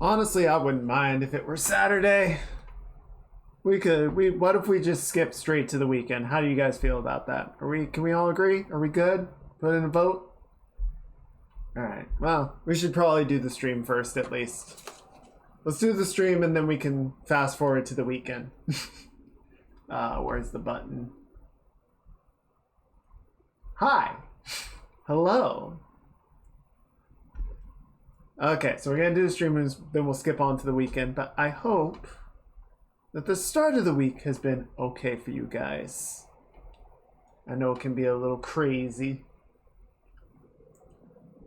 Honestly, I wouldn't mind if it were Saturday. What if we just skip straight to the weekend? How do you guys feel about that? Can we all agree? Are we good? Put in a vote? Alright, well, we should probably do the stream first at least. Let's do the stream and then we can fast forward to the weekend. Where's the button? Hi. Hello. Okay, so we're gonna do the stream and then we'll skip on to the weekend, but I hope that the start of the week has been okay for you guys. I know it can be a little crazy.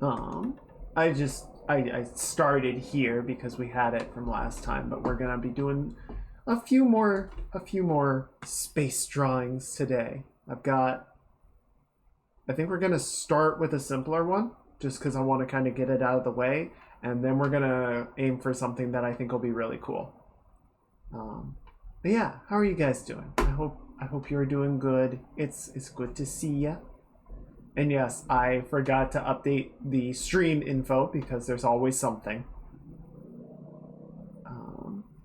I started here because we had it from last time, but we're gonna be doing a few more space drawings today. I think we're gonna start with a simpler one, just because I want to kind of get it out of the way, and then we're gonna aim for something that I think will be really cool. But yeah, how are you guys doing? I hope you're doing good. It's good to see ya. And yes, I forgot to update the stream info because there's always something.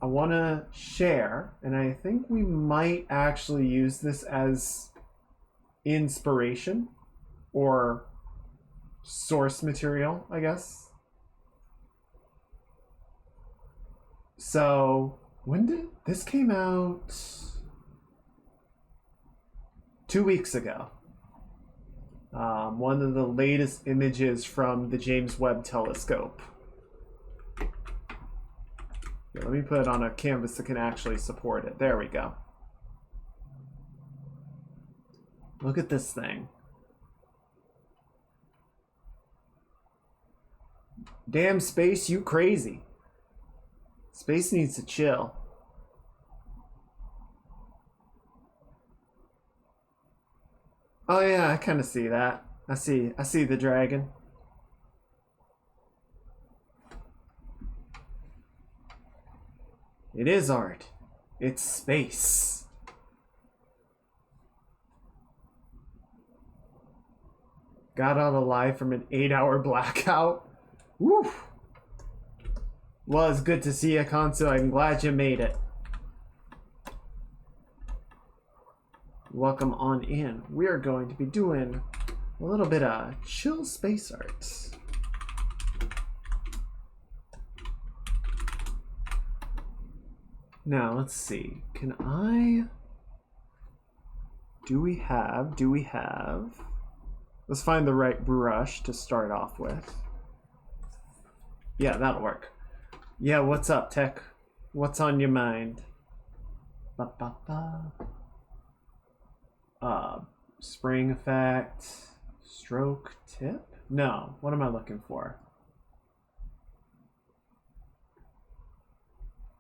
I want to share, and I think we might actually use this as inspiration or source material, I guess. So, when did this came out? 2 weeks ago. One of the latest images from the James Webb Telescope. Here, let me put it on a canvas that can actually support it. There we go. Look at this thing. Damn, space, you crazy. Space needs to chill. Oh yeah, I kind of see that. I see the dragon. It is art. It's space. Got out alive from an 8-hour blackout. Woo! Well, it's good to see you, Kansu. I'm glad you made it. Welcome on in. We are going to be doing a little bit of chill space art. Now, let's see. Do we have... Let's find the right brush to start off with. Yeah, that'll work. Yeah, what's up, Tech? What's on your mind? Spring effect, stroke tip? No, what am I looking for?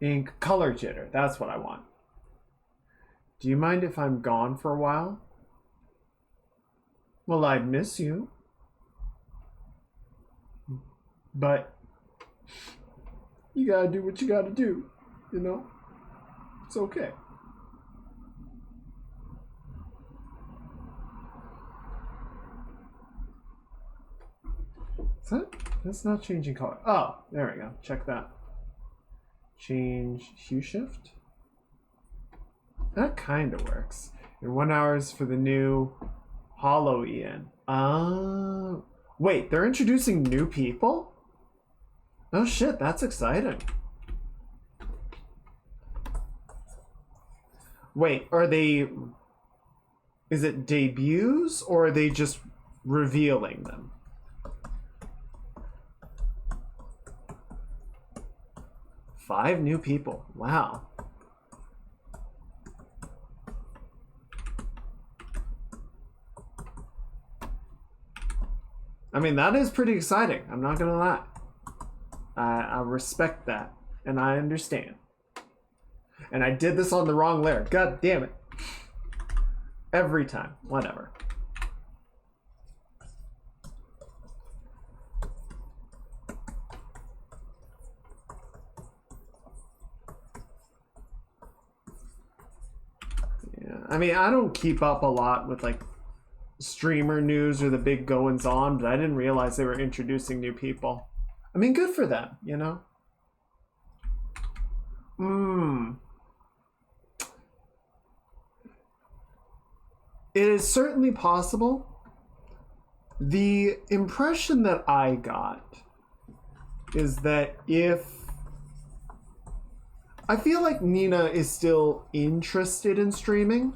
Ink color jitter, that's what I want. Do you mind if I'm gone for a while? Well, I'd miss you. But you gotta do what you gotta do, you know? It's okay. That's not changing color. Oh, there we go. Check that. Change hue shift. That kind of works. And 1 hour for the new Hollow Ian. Wait, they're introducing new people? Oh shit, that's exciting. Wait, is it debuts or are they just revealing them? Five new people. Wow. I mean, that is pretty exciting. I'm not gonna lie. I respect that, and I understand. And I did this on the wrong layer. God damn it. Every time. Whatever. Yeah, I mean, I don't keep up a lot with like streamer news or the big goings on, but I didn't realize they were introducing new people. I mean, good for them, you know? It is certainly possible. The impression that I got is that if... I feel like Nina is still interested in streaming,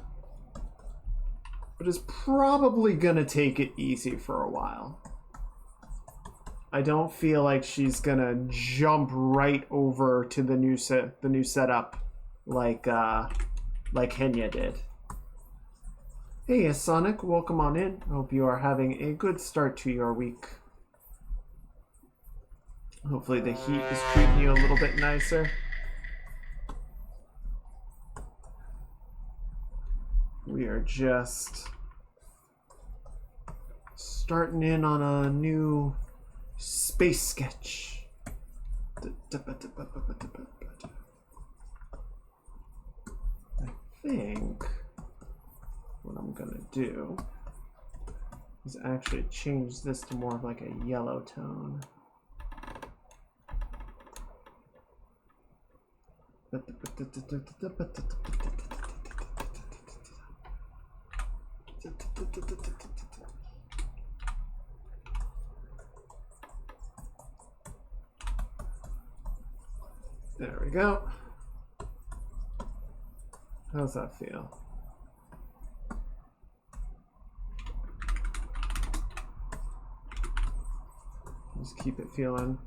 but is probably gonna take it easy for a while. I don't feel like she's gonna jump right over to the new setup like Henya did. Hey, Sonic, welcome on in. Hope you are having a good start to your week. Hopefully the heat is treating you a little bit nicer. We are just starting in on a new space sketch. I think what I'm gonna do is actually change this to more of like a yellow tone. There we go. How's that feel? Just keep it feeling.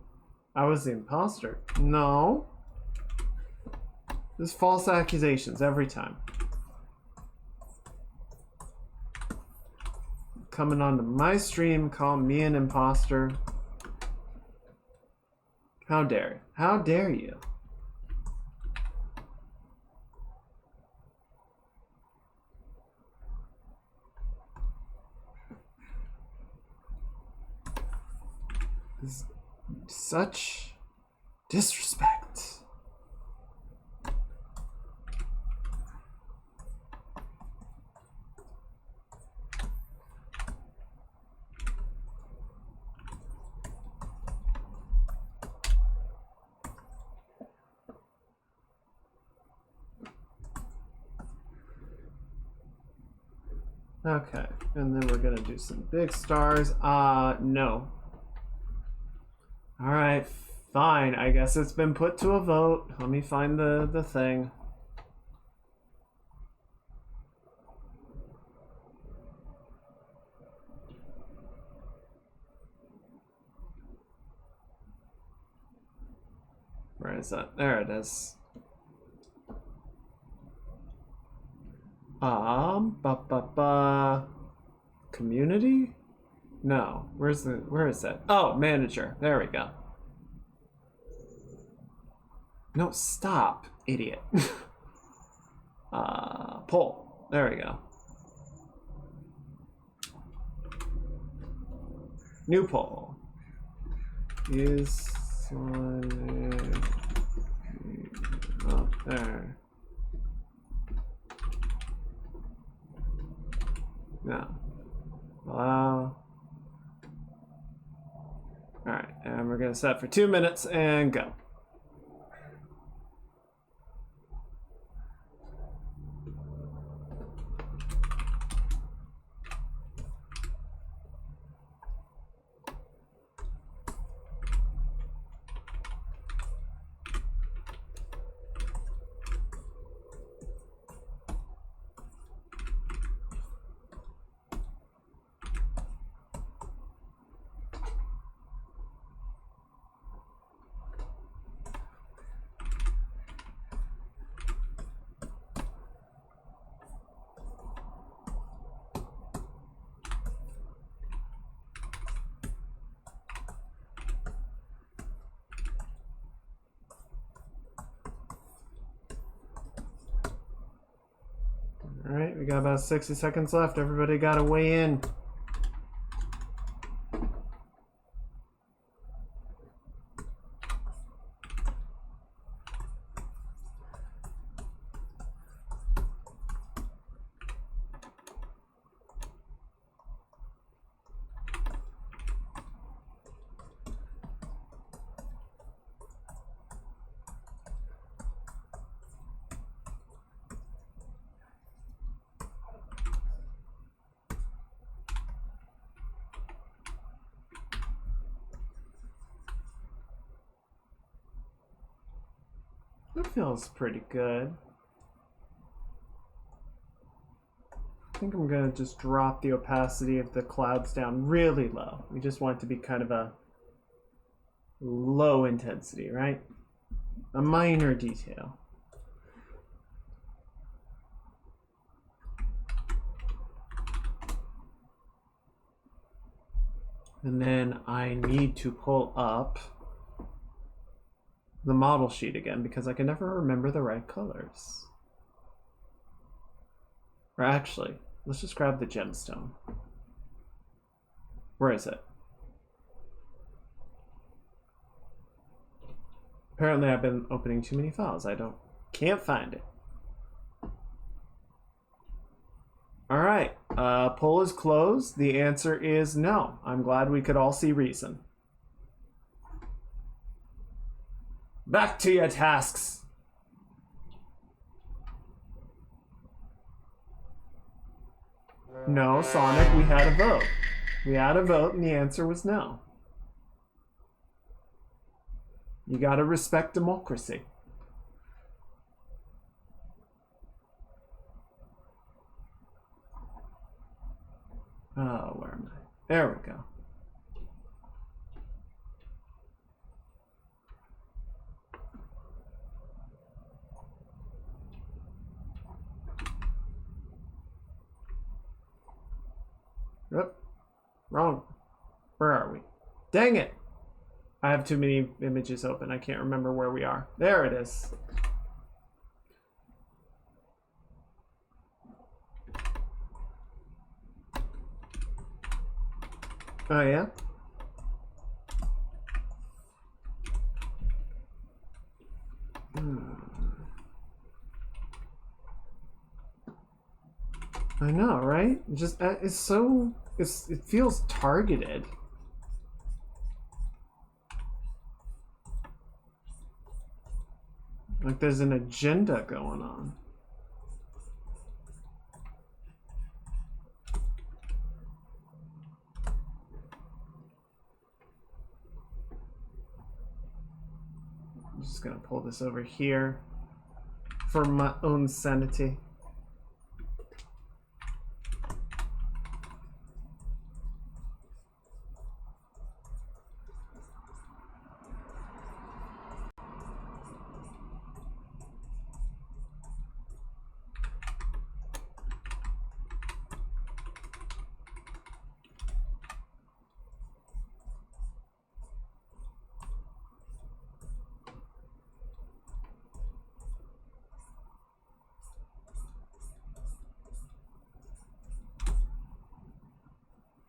I was the imposter. No. There's false accusations every time. Coming onto my stream, call me an imposter. How dare you? How dare you? This is such disrespect. Okay, and then we're gonna do some big stars. No. Alright, fine. I guess it's been put to a vote. Let me find the thing. Where is that? There it is. Community? No. Where is that? Oh, manager. There we go. No, stop, idiot. Poll. There we go. New poll. Is one... Oh, there. No. Allow. Alright, and we're gonna set for 2 minutes and go. Alright, we got about 60 seconds left. Everybody gotta weigh in. That feels pretty good. I think I'm gonna just drop the opacity of the clouds down really low. We just want it to be kind of a low intensity, right? A minor detail. And then I need to pull up the model sheet again because I can never remember the right colors. Or actually, let's just grab the gemstone. Where is it? Apparently I've been opening too many files. Can't find it. All right, poll is closed. The answer is no. I'm glad we could all see reason. Back to your tasks. No, Sonic, we had a vote. We had a vote and the answer was no. You gotta respect democracy. Oh, where am I? There we go. Yep. Wrong. Where are we? Dang it! I have too many images open. I can't remember where we are. There it is. Oh, yeah? I know, right? Just it feels targeted. Like there's an agenda going on. I'm just gonna pull this over here for my own sanity.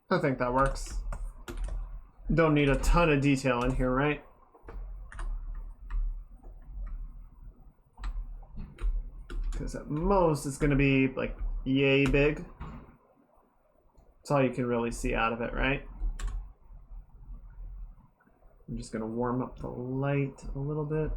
I think that works. Don't need a ton of detail in here, right? Because at most it's going to be like yay big. That's all you can really see out of it, right? I'm just going to warm up the light a little bit.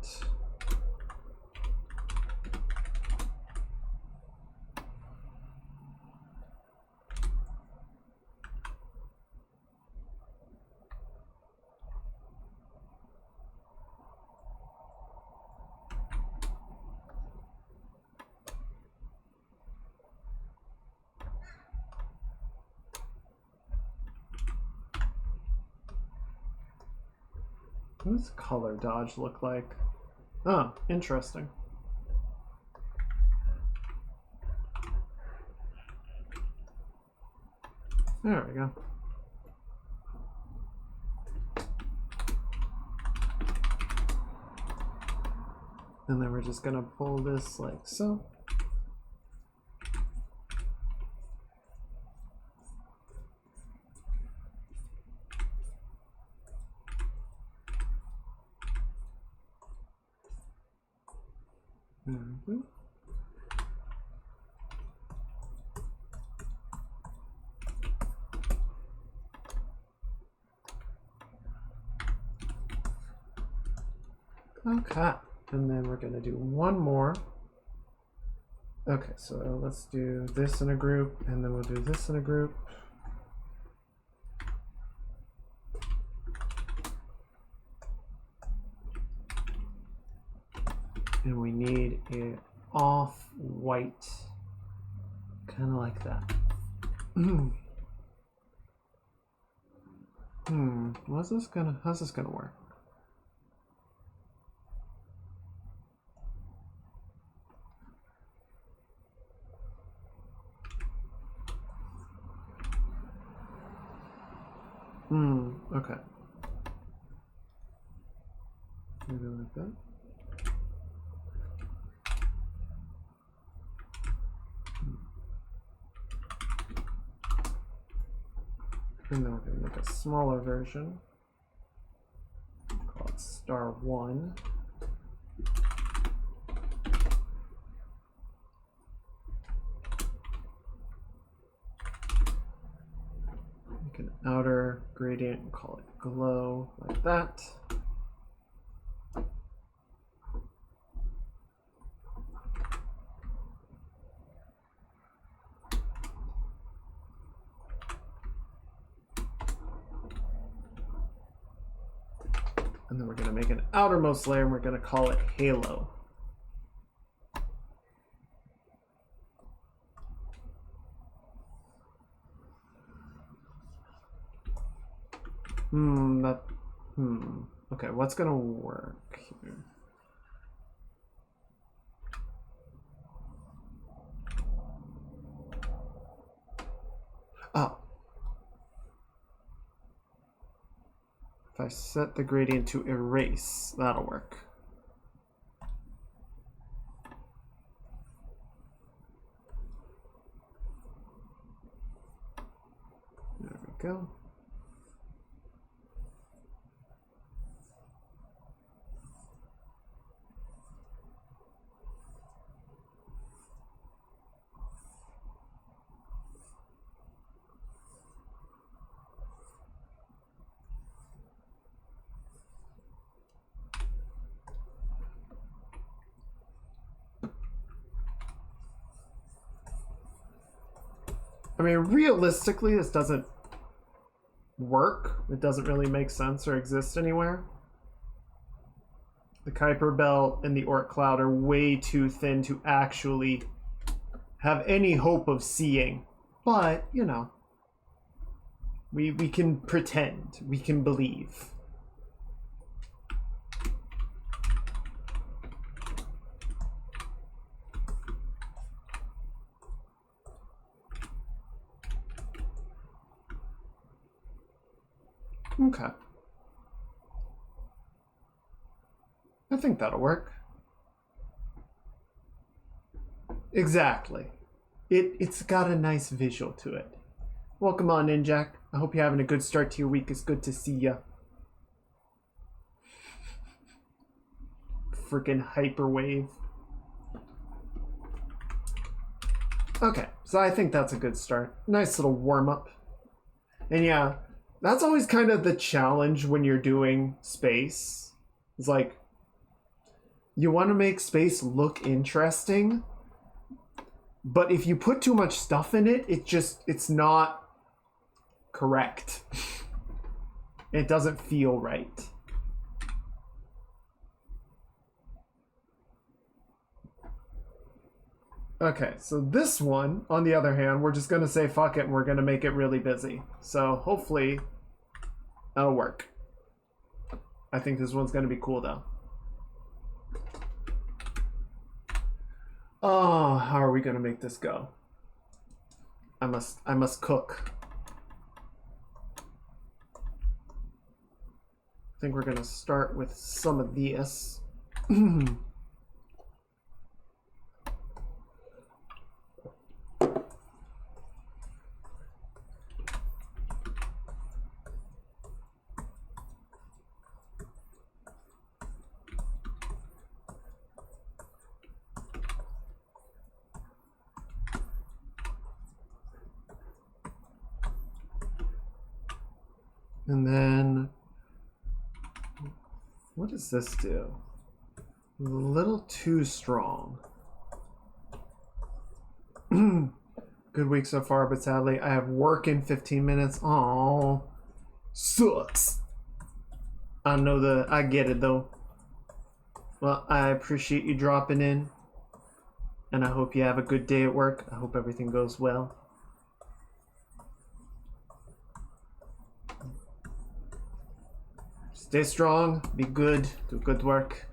What does color dodge look like? Oh, interesting. There we go. And then we're just gonna pull this like so. Mm-hmm. Okay, and then we're gonna do one more. Okay, so let's do this in a group, and then we'll do this in a group. And we need it off-white. Kind of like that. How's this gonna work? Okay. Maybe like that. And then we're going to make a smaller version. Call it star 1. Make an outer gradient and call it glow, like that. And then we're going to make an outermost layer and we're going to call it halo. Okay, what's going to work here? Oh. If I set the gradient to erase, that'll work. There we go. I mean, realistically, this doesn't work. It doesn't really make sense or exist anywhere. The Kuiper Belt and the Oort cloud are way too thin to actually have any hope of seeing. But, you know, we can pretend. We can believe. Okay. I think that'll work. Exactly. It's got a nice visual to it. Welcome on in, Jack. I hope you're having a good start to your week. It's good to see ya. Freaking hyperwave. Okay, so I think that's a good start. Nice little warm-up. And yeah, that's always kind of the challenge when you're doing space. It's like, you want to make space look interesting, but if you put too much stuff in it, it's not correct. It doesn't feel right. Okay, so this one, on the other hand, we're just going to say fuck it and we're going to make it really busy. So hopefully that'll work. I think this one's going to be cool though. Oh, how are we going to make this go? I must cook. I think we're going to start with some of this. And then, what does this do? A little too strong. Good week so far, but sadly, I have work in 15 minutes. Oh, sucks. I get it though. Well, I appreciate you dropping in, and I hope you have a good day at work. I hope everything goes well. Stay strong, be good, do good work.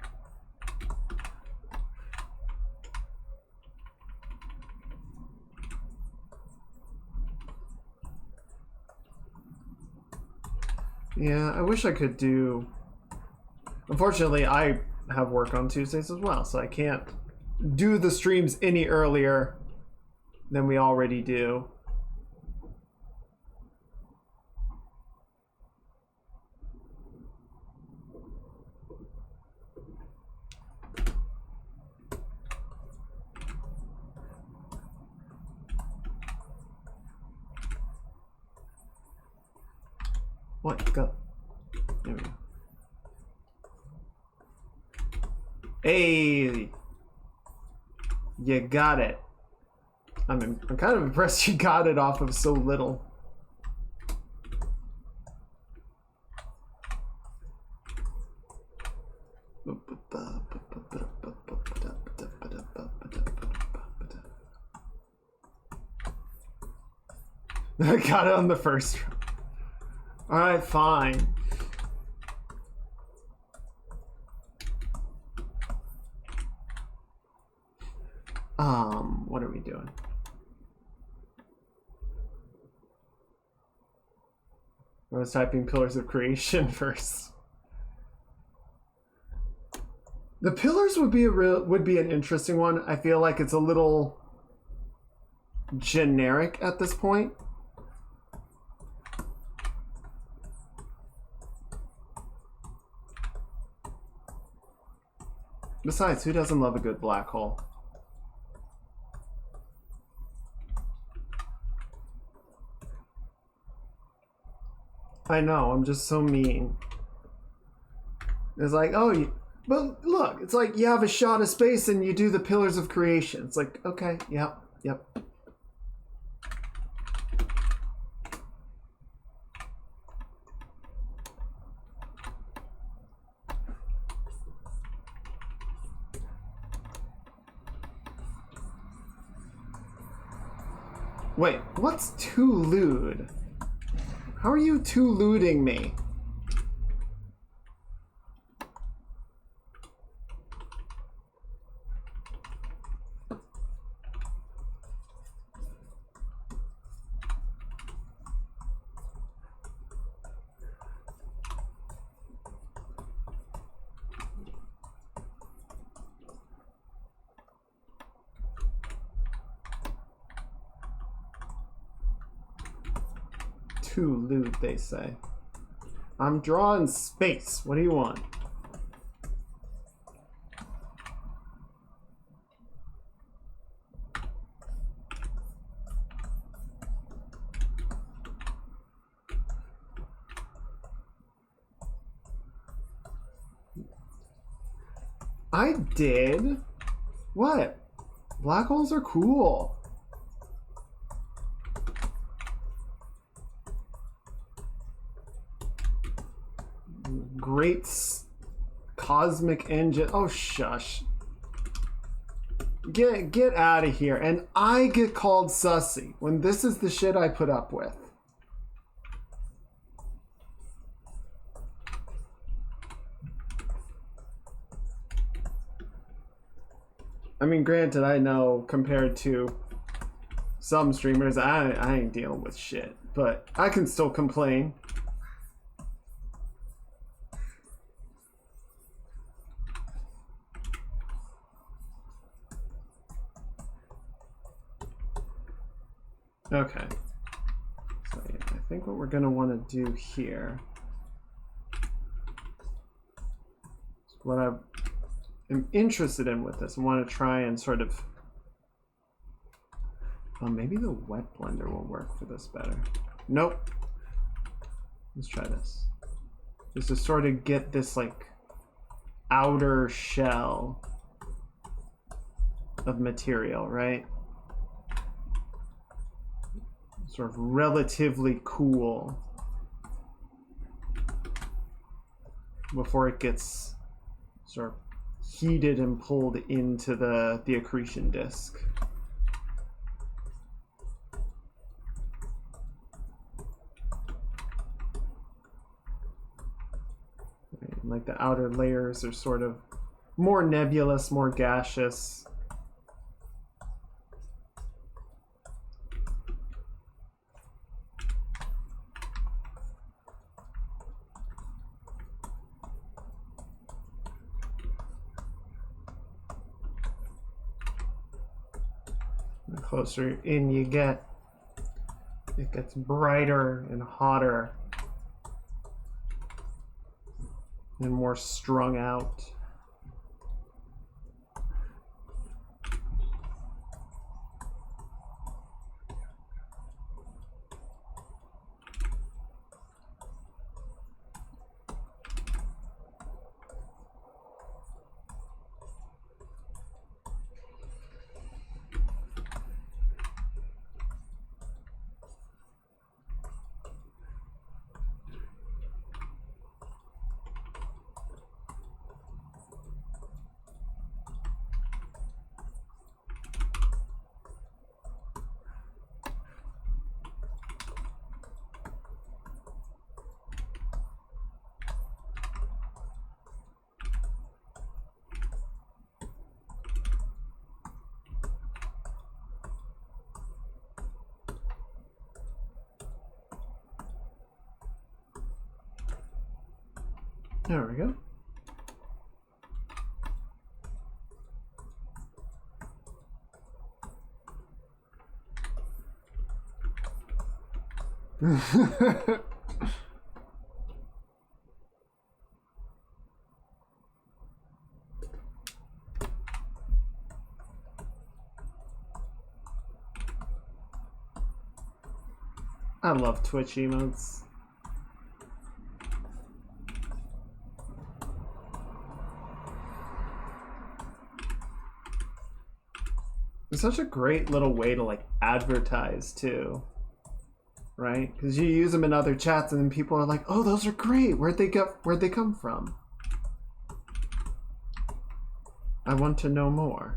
Yeah, I wish I could do... Unfortunately, I have work on Tuesdays as well, so I can't do the streams any earlier than we already do. What? Go. There we go. Hey! You got it. I'm kind of impressed you got it off of so little. I got it on the first round. Alright, fine. What are we doing? I was typing Pillars of Creation first. The Pillars would be an interesting one. I feel like it's a little generic at this point. Besides, who doesn't love a good black hole? I know, I'm just so mean. It's like, oh, but look, it's like you have a shot of space and you do the Pillars of Creation. It's like, okay, yep. Wait, what's too lewd? How are you too lewding me? Too lewd, they say. I'm drawing space. What do you want? I did? What? Black holes are cool. Great cosmic engine. Oh, shush. Get out of here. And I get called sussy when this is the shit I put up with. I mean, granted, I know compared to some streamers, I ain't dealing with shit, but I can still complain. Okay. So yeah, I think what we're gonna want to do here is what I am interested in with this. I want to try and sort of... Oh, maybe the wet blender will work for this better. Nope. Let's try this. Just to sort of get this like outer shell of material, right? Sort of relatively cool before it gets sort of heated and pulled into the accretion disk. Like the outer layers are sort of more nebulous, more gaseous. The closer in you get, it gets brighter and hotter and more strung out. There we go. I love Twitch emotes. It's such a great little way to like advertise too, right? Because you use them in other chats and then people are like, "Oh, those are great. Where'd they come from? I want to know more."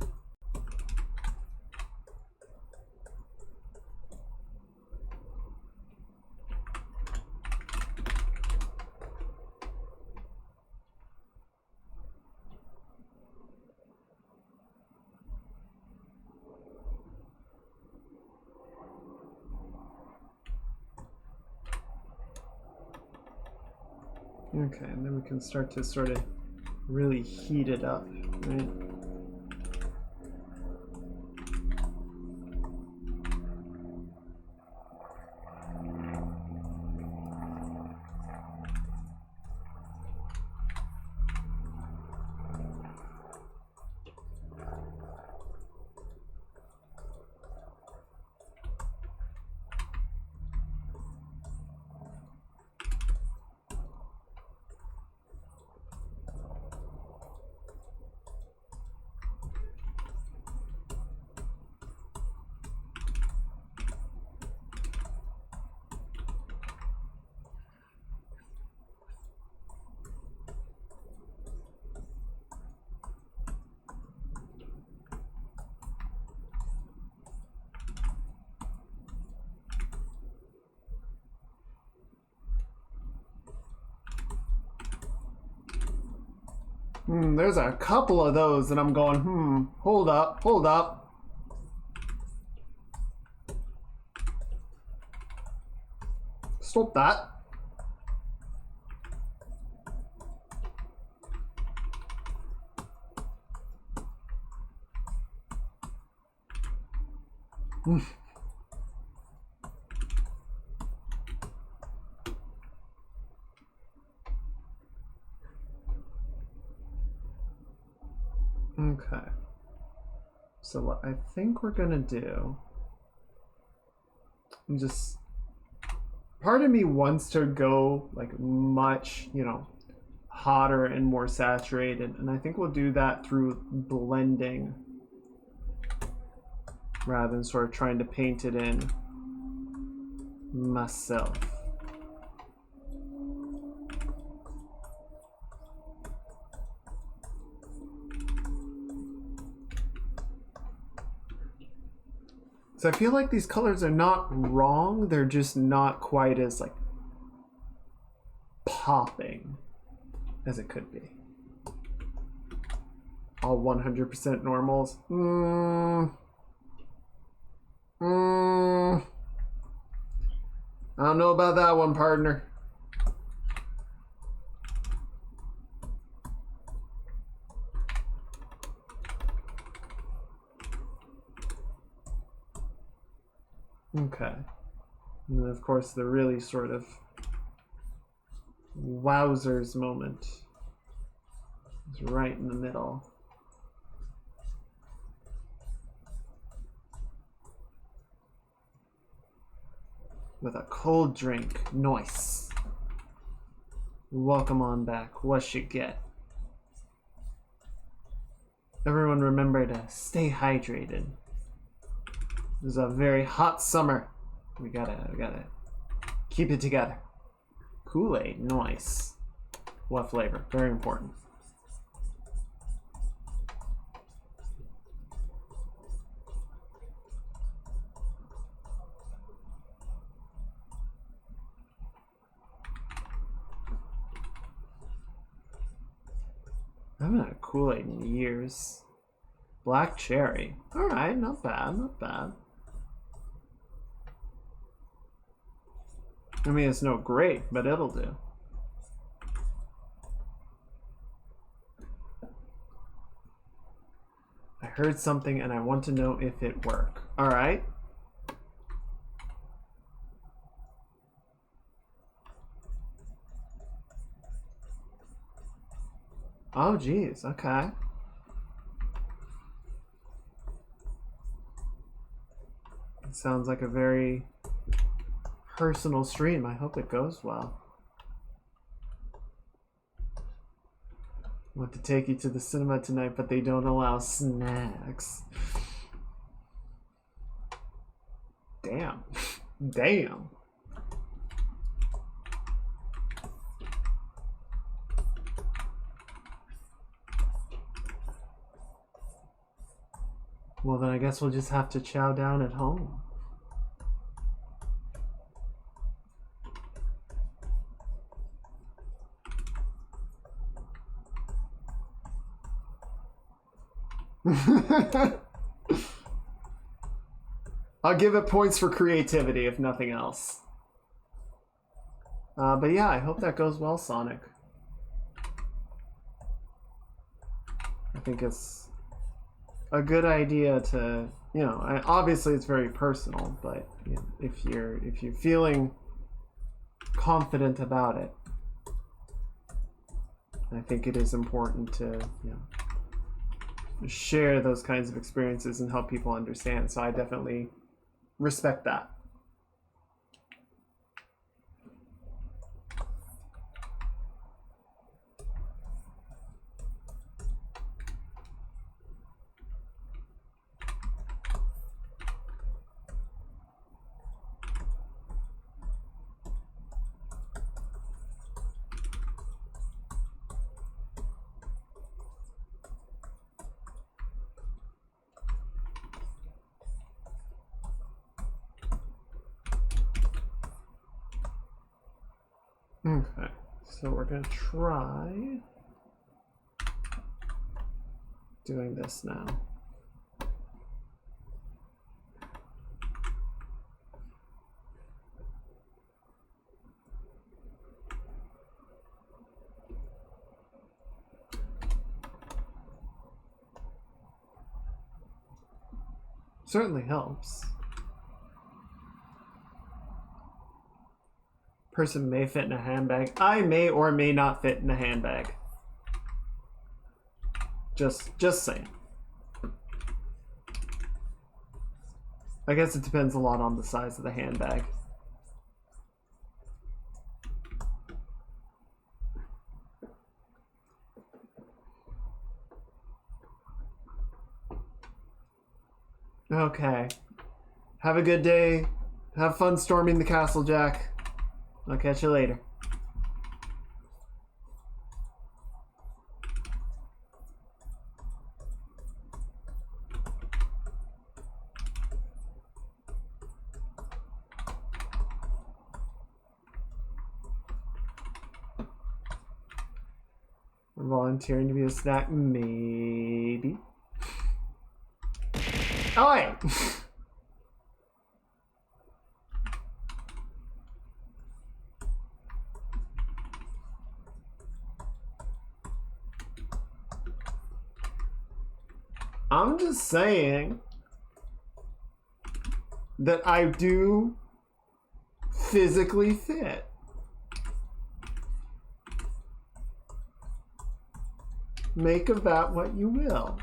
Okay, and then we can start to sort of really heat it up, right? There's a couple of those, and I'm going, hold up. Stop that. Okay. So what I think we're gonna do, just part of me wants to go like much, hotter and more saturated, and I think we'll do that through blending rather than sort of trying to paint it in myself. So I feel like these colors are not wrong, they're just not quite as like popping as it could be. All 100% normals. I don't know about that one, partner. Okay. And then, of course, the really sort of wowzers moment is right in the middle. With a cold drink. Nice. Welcome on back. What you get? Everyone remember to stay hydrated. This is a very hot summer. We gotta keep it together. Kool-Aid, nice. What flavor? Very important. I haven't had a Kool-Aid in years. Black cherry. Alright, not bad, not bad. I mean, it's no great, but it'll do. I heard something and I want to know if it worked. Alright. Oh, geez. Okay. It sounds like a very personal stream. I hope it goes well. I want to take you to the cinema tonight, but they don't allow snacks. Damn. Damn. Well, then I guess we'll just have to chow down at home. I'll give it points for creativity, if nothing else. But yeah, I hope that goes well, Sonic. I think it's a good idea to, you know, obviously it's very personal, but you know, if you're feeling confident about it, I think it is important to, you know, share those kinds of experiences and help people understand. So I definitely respect that. Okay, so we're gonna try doing this now. Certainly helps. Person may fit in a handbag. I may or may not fit in a handbag. Just saying. I guess it depends a lot on the size of the handbag. Okay. Have a good day. Have fun storming the castle, Jack. I'll catch you later. Volunteering to be a snack? Maybe. Oh, wait. I'm just saying that I do physically fit. Make of that what you will.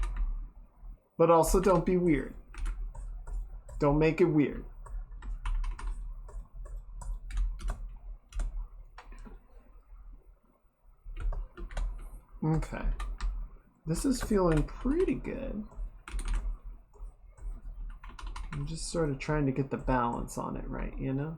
But also don't be weird. Don't make it weird. Okay. This is feeling pretty good. I'm just sort of trying to get the balance on it right, you know?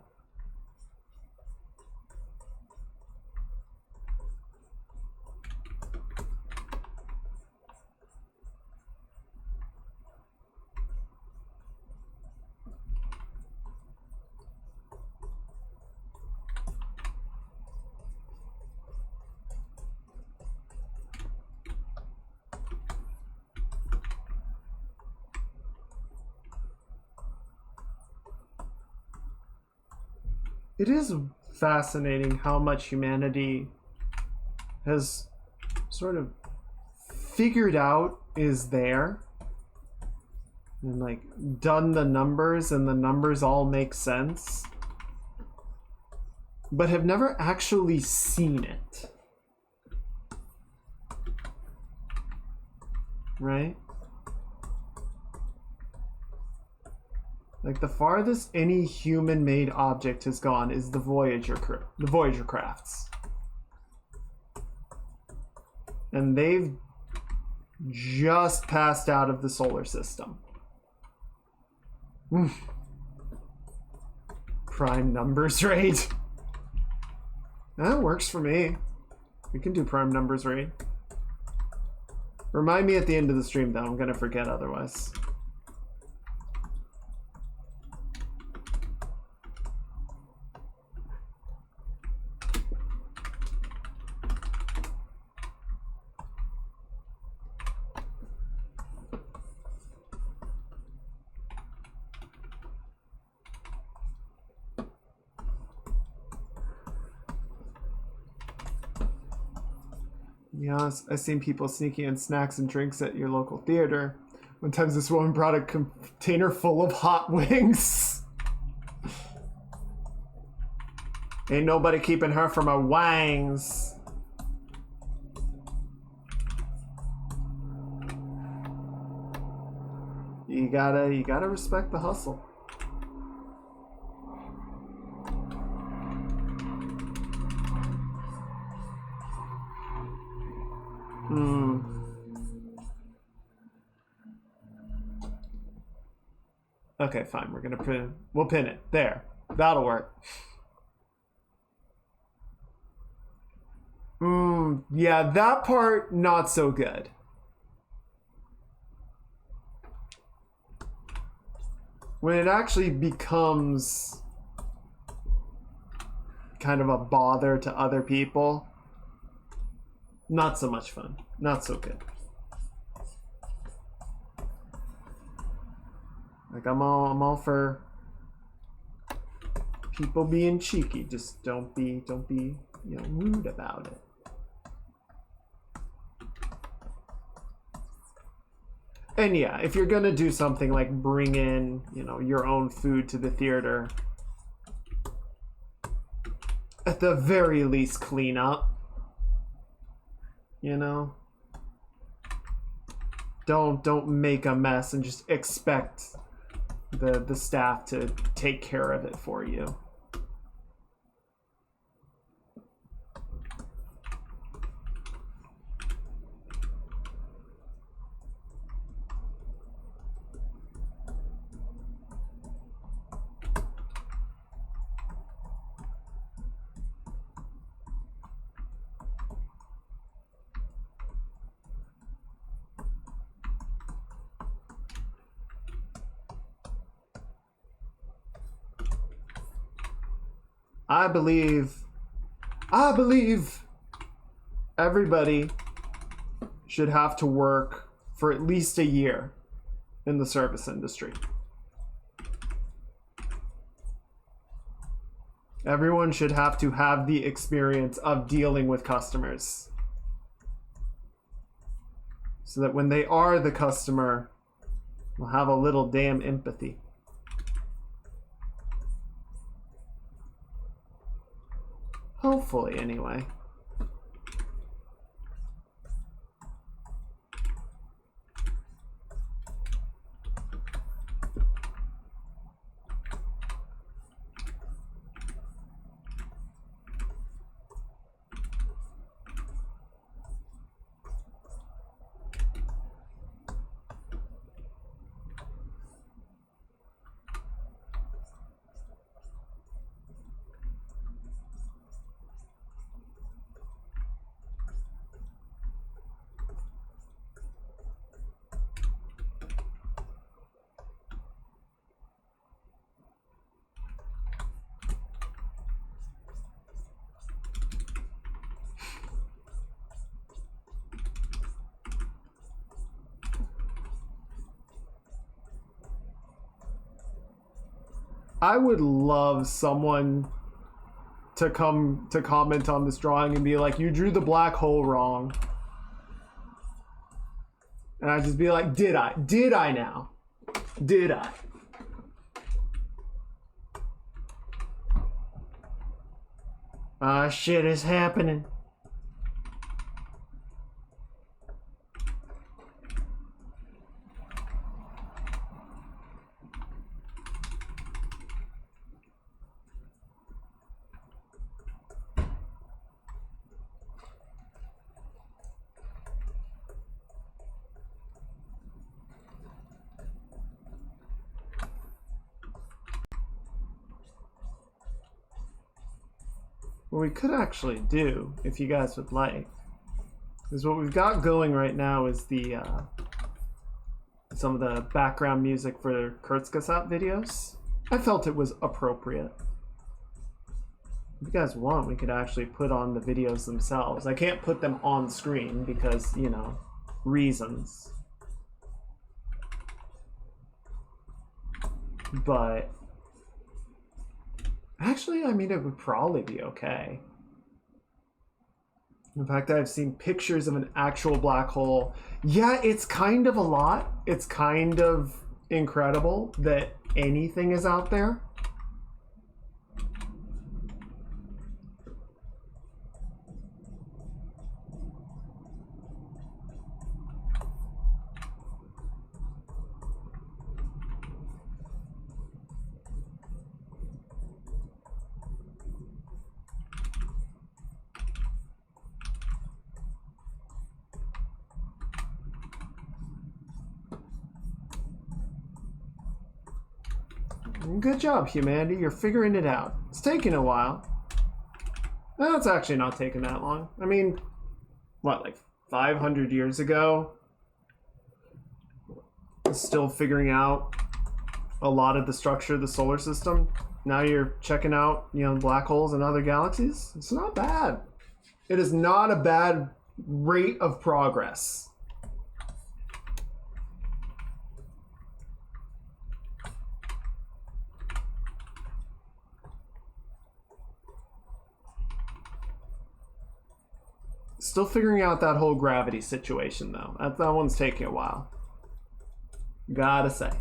It is fascinating how much humanity has sort of figured out is there and like done the numbers, and the numbers all make sense, but have never actually seen it. Right? Like the farthest any human-made object has gone is the Voyager crafts. And they've just passed out of the solar system. Prime numbers raid. That works for me. We can do prime numbers raid. Remind me at the end of the stream though, I'm gonna forget otherwise. Yes, I've seen people sneaking in snacks and drinks at your local theater. One time this woman brought a container full of hot wings. Ain't nobody keeping her from her wangs. You gotta respect the hustle. Okay, fine. We're gonna we'll pin it. There. That'll work. Yeah, that part, not so good. When it actually becomes kind of a bother to other people, not so much fun. Not so good. Like I'm all for people being cheeky. Just don't be, rude about it. And yeah, if you're gonna do something like bring in, your own food to the theater, at the very least clean up. Don't make a mess and just expect the staff to take care of it for you. I believe everybody should have to work for at least a year in the service industry. Everyone should have to have the experience of dealing with customers, so that when they are the customer, they'll have a little damn empathy. Hopefully, anyway. I would love someone to come to comment on this drawing and be like, you drew the black hole wrong. And I'd just be like, did I? Did I now? Did I? Shit is happening. What we could actually do, if you guys would like, is what we've got going right now is the some of the background music for Kurzgesagt videos. I felt it was appropriate. If you guys want, we could actually put on the videos themselves. I can't put them on screen because, you know, reasons. But actually, I mean, it would probably be okay. In fact, I've seen pictures of an actual black hole. Yeah, it's kind of a lot. It's kind of incredible that anything is out there. Good job, humanity. You're figuring it out. It's taking a while. No, it's actually not taking that long. I mean, what, like 500 years ago? Still figuring out a lot of the structure of the solar system. Now you're checking out, you know, black holes and other galaxies. It's not bad. It is not a bad rate of progress. Still figuring out that whole gravity situation, though. That one's taking a while. Gotta say.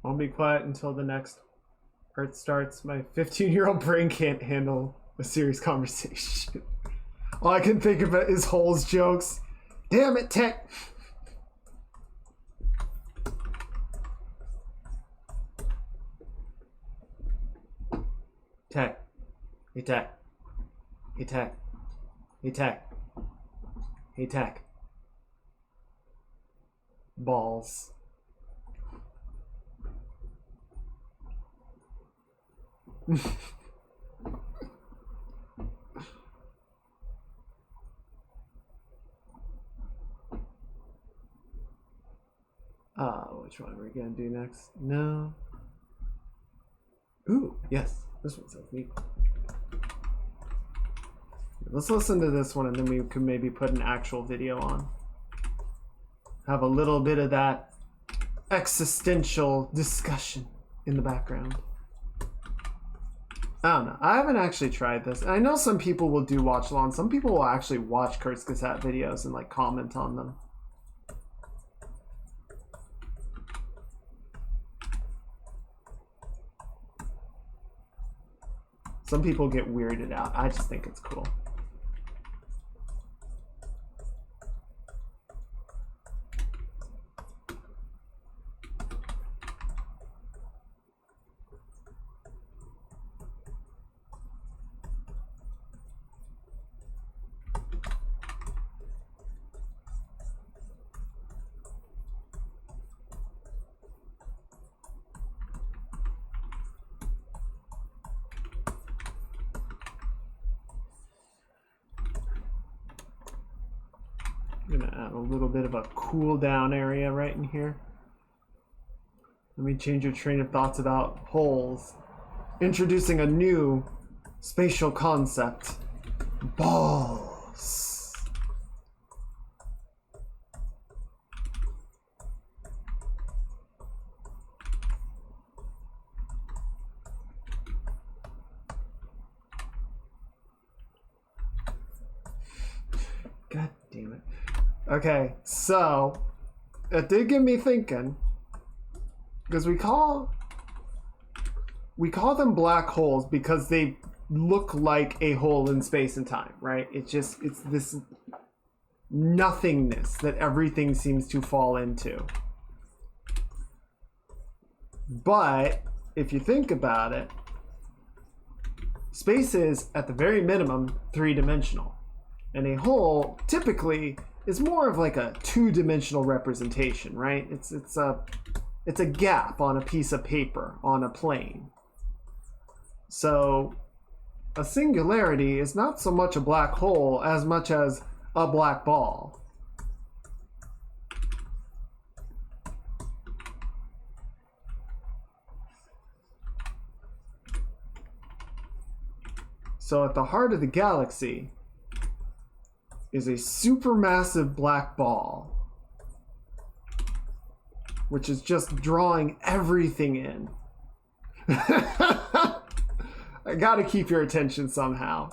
I'll be quiet until the next Earth starts. My 15-year-old brain can't handle a serious conversation. All I can think of is holes jokes. Damn it, Tech. Tech. Hey, Tech. Hey, Tech. Hey, Tech. Hey, Tech. Balls. Which one are we gonna do next? No. Ooh, yes. This one's so neat. Let's listen to this one and then we can maybe put an actual video on. Have a little bit of that existential discussion in the background. I don't know. I haven't actually tried this. I know some people will do watch along. Some people will actually watch Kurzgesagt videos and like comment on them. Some people get weirded out. I just think it's cool. I'm gonna add a little bit of a cool down area right in here. Let me change your train of thoughts about holes. Introducing a new spatial concept. Balls. God damn it. Okay, so it did get me thinking, because we call them black holes because they look like a hole in space and time, right? It's this nothingness that everything seems to fall into. But if you think about it, space is at the very minimum three-dimensional, and a hole typically is more of like a two-dimensional representation, right? It's a gap on a piece of paper on a plane. So a singularity is not so much a black hole as much as a black ball. So at the heart of the galaxy is a supermassive black ball, which is just drawing everything in. I gotta keep your attention somehow.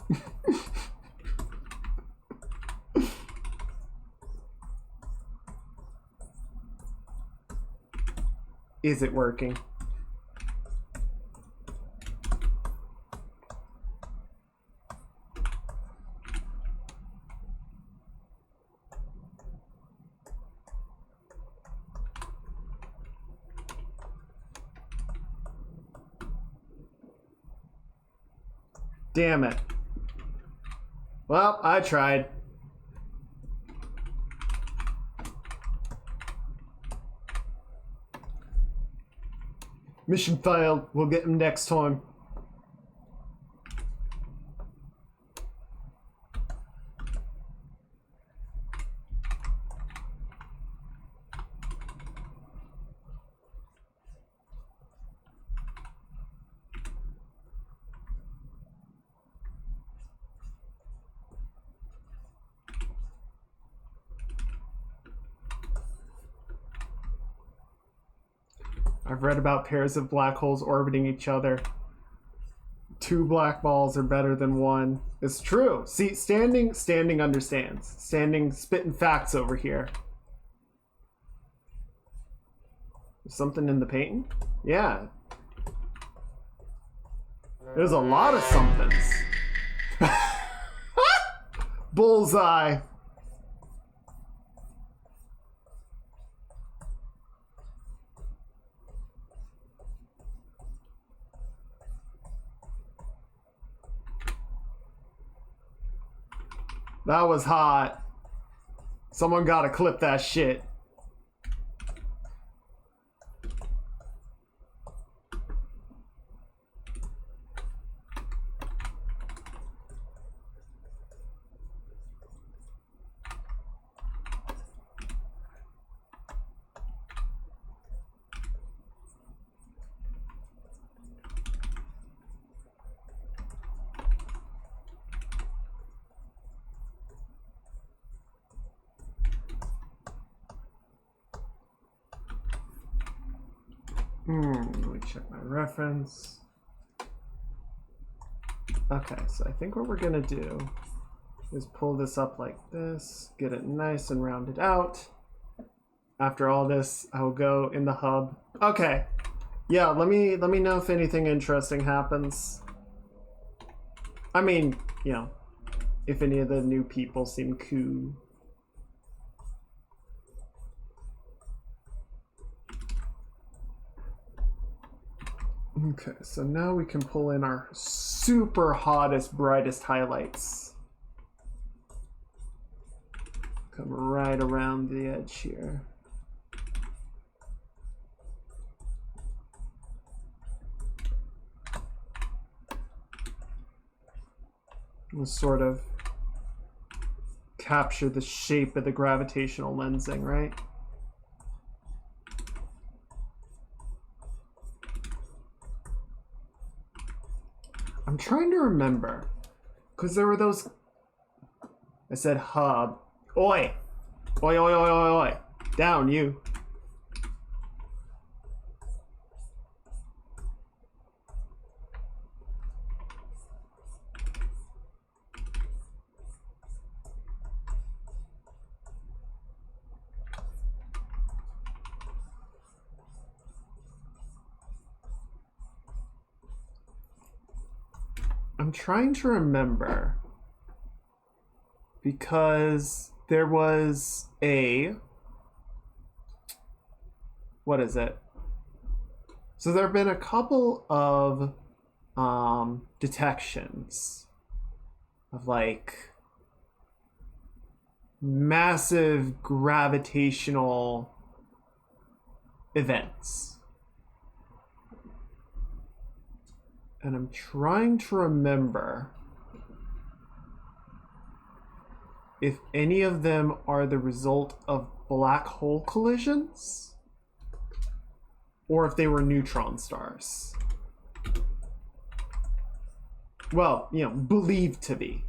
Is it working? Damn it. Well, I tried. Mission failed. We'll get him next time. I've read about pairs of black holes orbiting each other. 2 black balls are better than 1. It's true. See, Standing understands. Standing spitting facts over here. There's something in the painting? Yeah. There's a lot of somethings. Bullseye. That was hot. Someone gotta clip that shit. Let me check my reference. Okay, so I think what we're gonna do is pull this up like this, get it nice and rounded out. After all this, I will go in the hub. Okay, yeah, let me know if anything interesting happens. I mean, you know, if any of the new people seem cool. Okay, so now we can pull in our super hottest, brightest highlights. Come right around the edge here. We'll sort of capture the shape of the gravitational lensing, right? I'm trying to remember, because there were those, I said hub. Oi! Oi, oi, oi, oi, oi. Down, you. I'm trying to remember because there was a, what is it? So there have been a couple of detections of like massive gravitational events. And I'm trying to remember if any of them are the result of black hole collisions or if they were neutron stars. Well, you know, believed to be.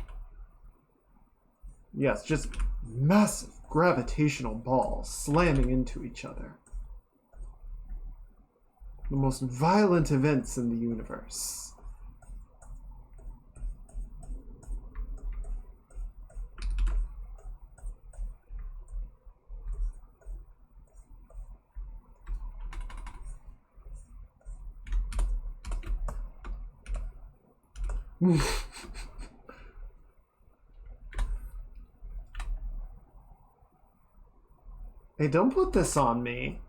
Yes, just massive gravitational balls slamming into each other. The most violent events in the universe. Hey, don't put this on me.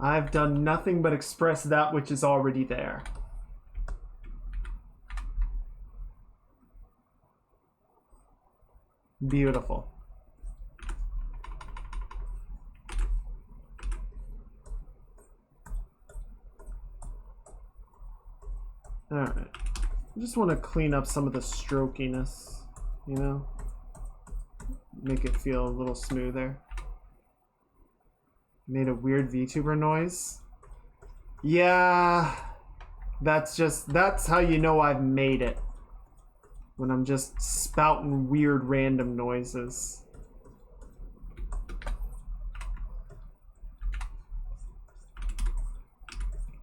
I've done nothing but express that which is already there. Beautiful. All right. I just want to clean up some of the strokiness, you know? Make it feel a little smoother. Made a weird VTuber noise. Yeah, that's how you know I've made it. When I'm just spouting weird random noises.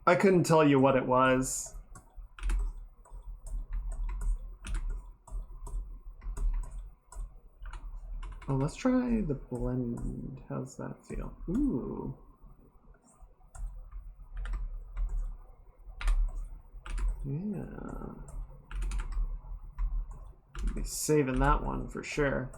I couldn't tell you what it was. Oh, let's try the blend. How's that feel? Ooh. Yeah. Be saving that one for sure.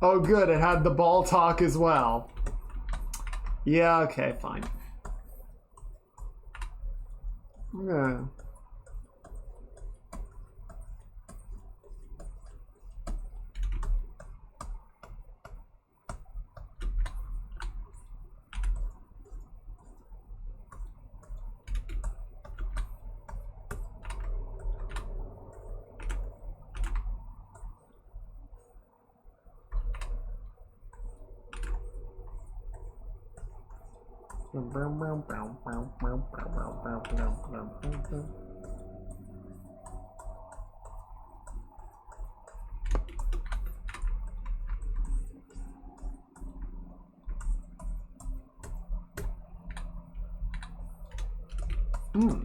Oh good, it had the ball talk as well. Yeah, okay, fine. Yeah.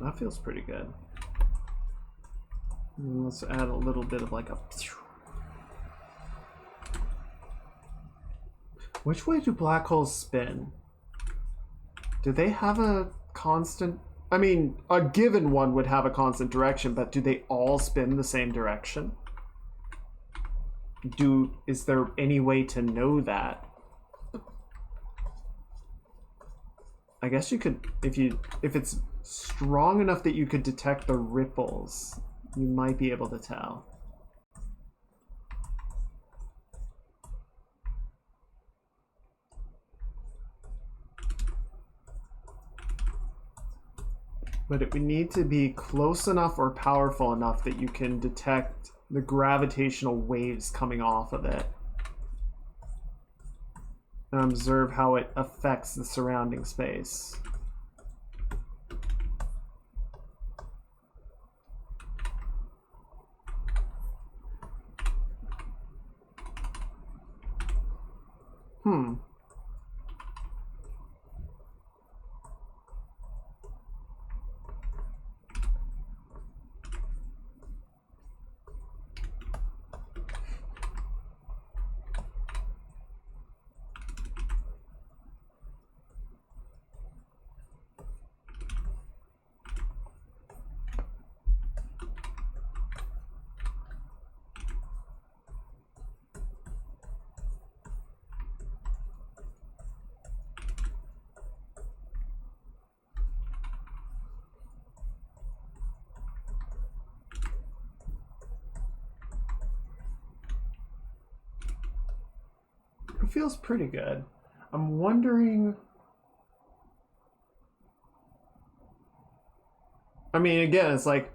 That feels pretty good. And let's add a little bit of like a... Which way do black holes spin? Do they have a constant... I mean, a given one would have a constant direction, but do they all spin the same direction? Is there any way to know that? I guess you could, if it's strong enough that you could detect the ripples, you might be able to tell. But it would need to be close enough or powerful enough that you can detect the gravitational waves coming off of it and observe how it affects the surrounding space. It feels pretty good. I'm wondering... I mean, again, it's like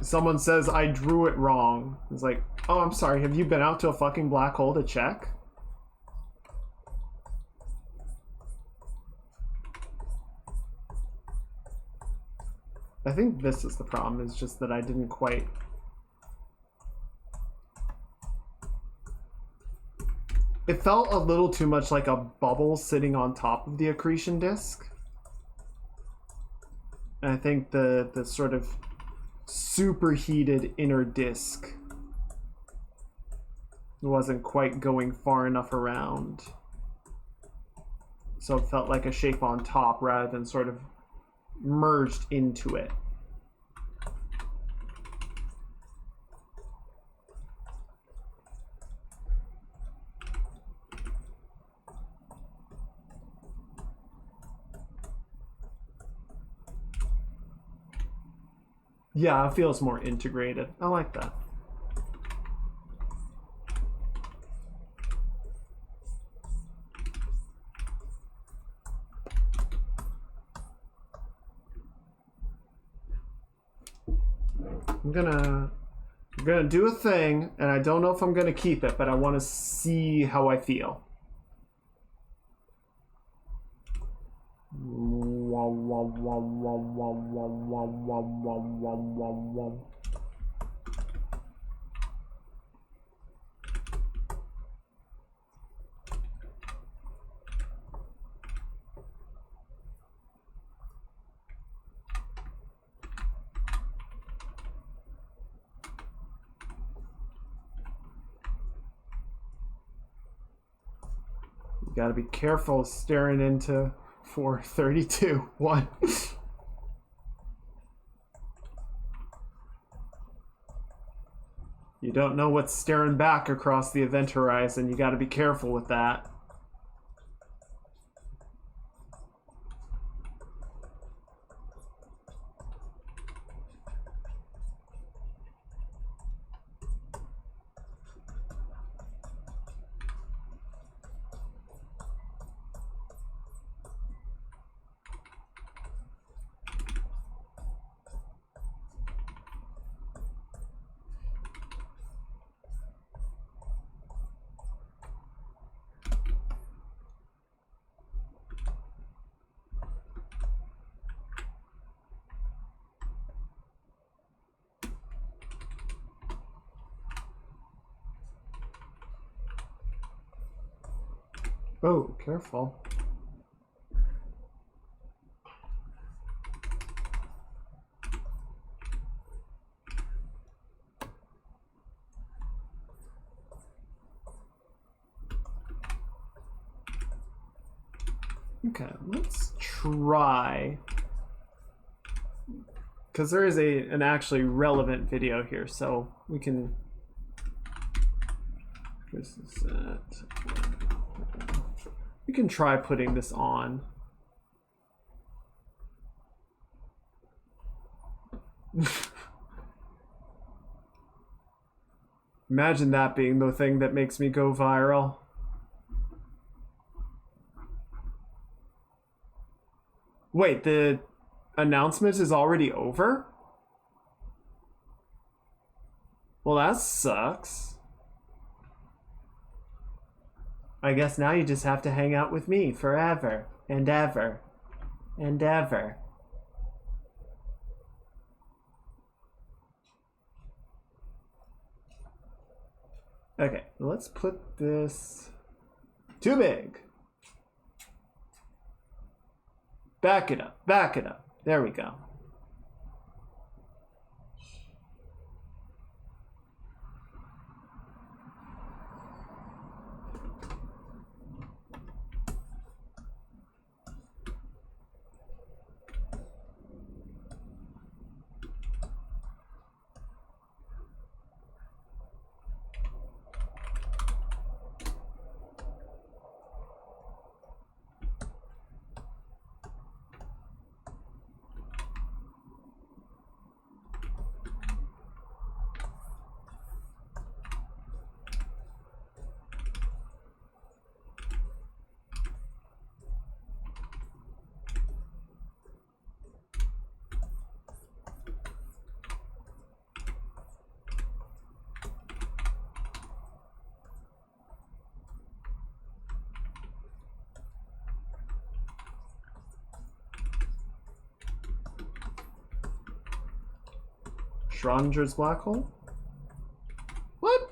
someone says I drew it wrong. It's like, oh, I'm sorry, have you been out to a fucking black hole to check? I think this is the problem, is just that I didn't quite... It felt a little too much like a bubble sitting on top of the accretion disk. And I think the sort of superheated inner disk wasn't quite going far enough around. So it felt like a shape on top rather than sort of merged into it. Yeah, it feels more integrated. I like that. I'm gonna do a thing, and I don't know if I'm gonna keep it, but I want to see how I feel. Gotta be careful staring into 432. 1. You don't know what's staring back across the event horizon. You gotta be careful with that. Oh, careful. Okay, let's try, because there is an actually relevant video here, so we can. This is it. We can try putting this on. Imagine that being the thing that makes me go viral. Wait, the announcement is already over? Well, that sucks. I guess now you just have to hang out with me forever and ever and ever. Okay, let's put this too big. Back it up, back it up. There we go. Schrodinger's black hole? What?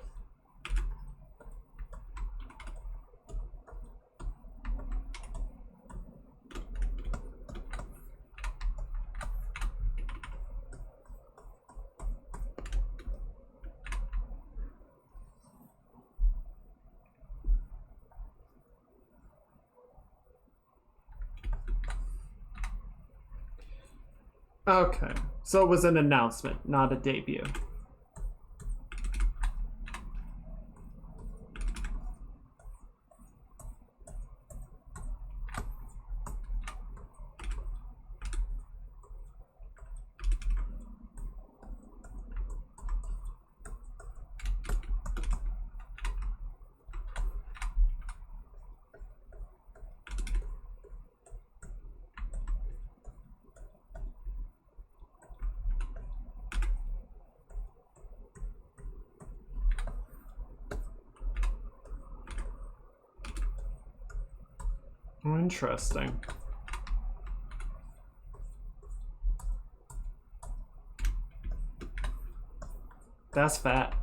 Okay, so it was an announcement, not a debut. Interesting. That's fat.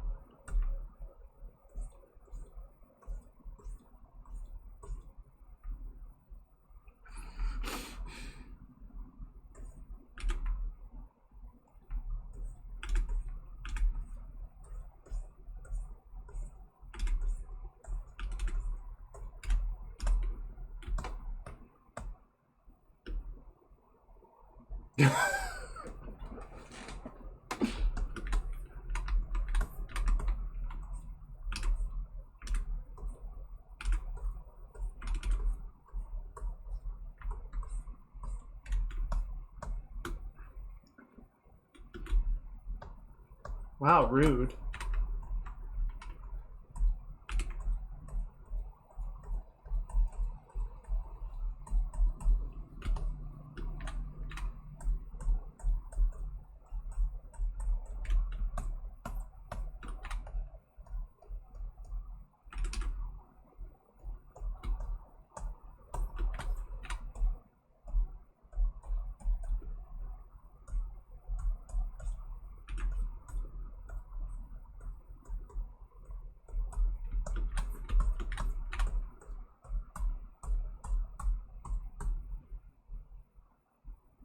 Wow, rude.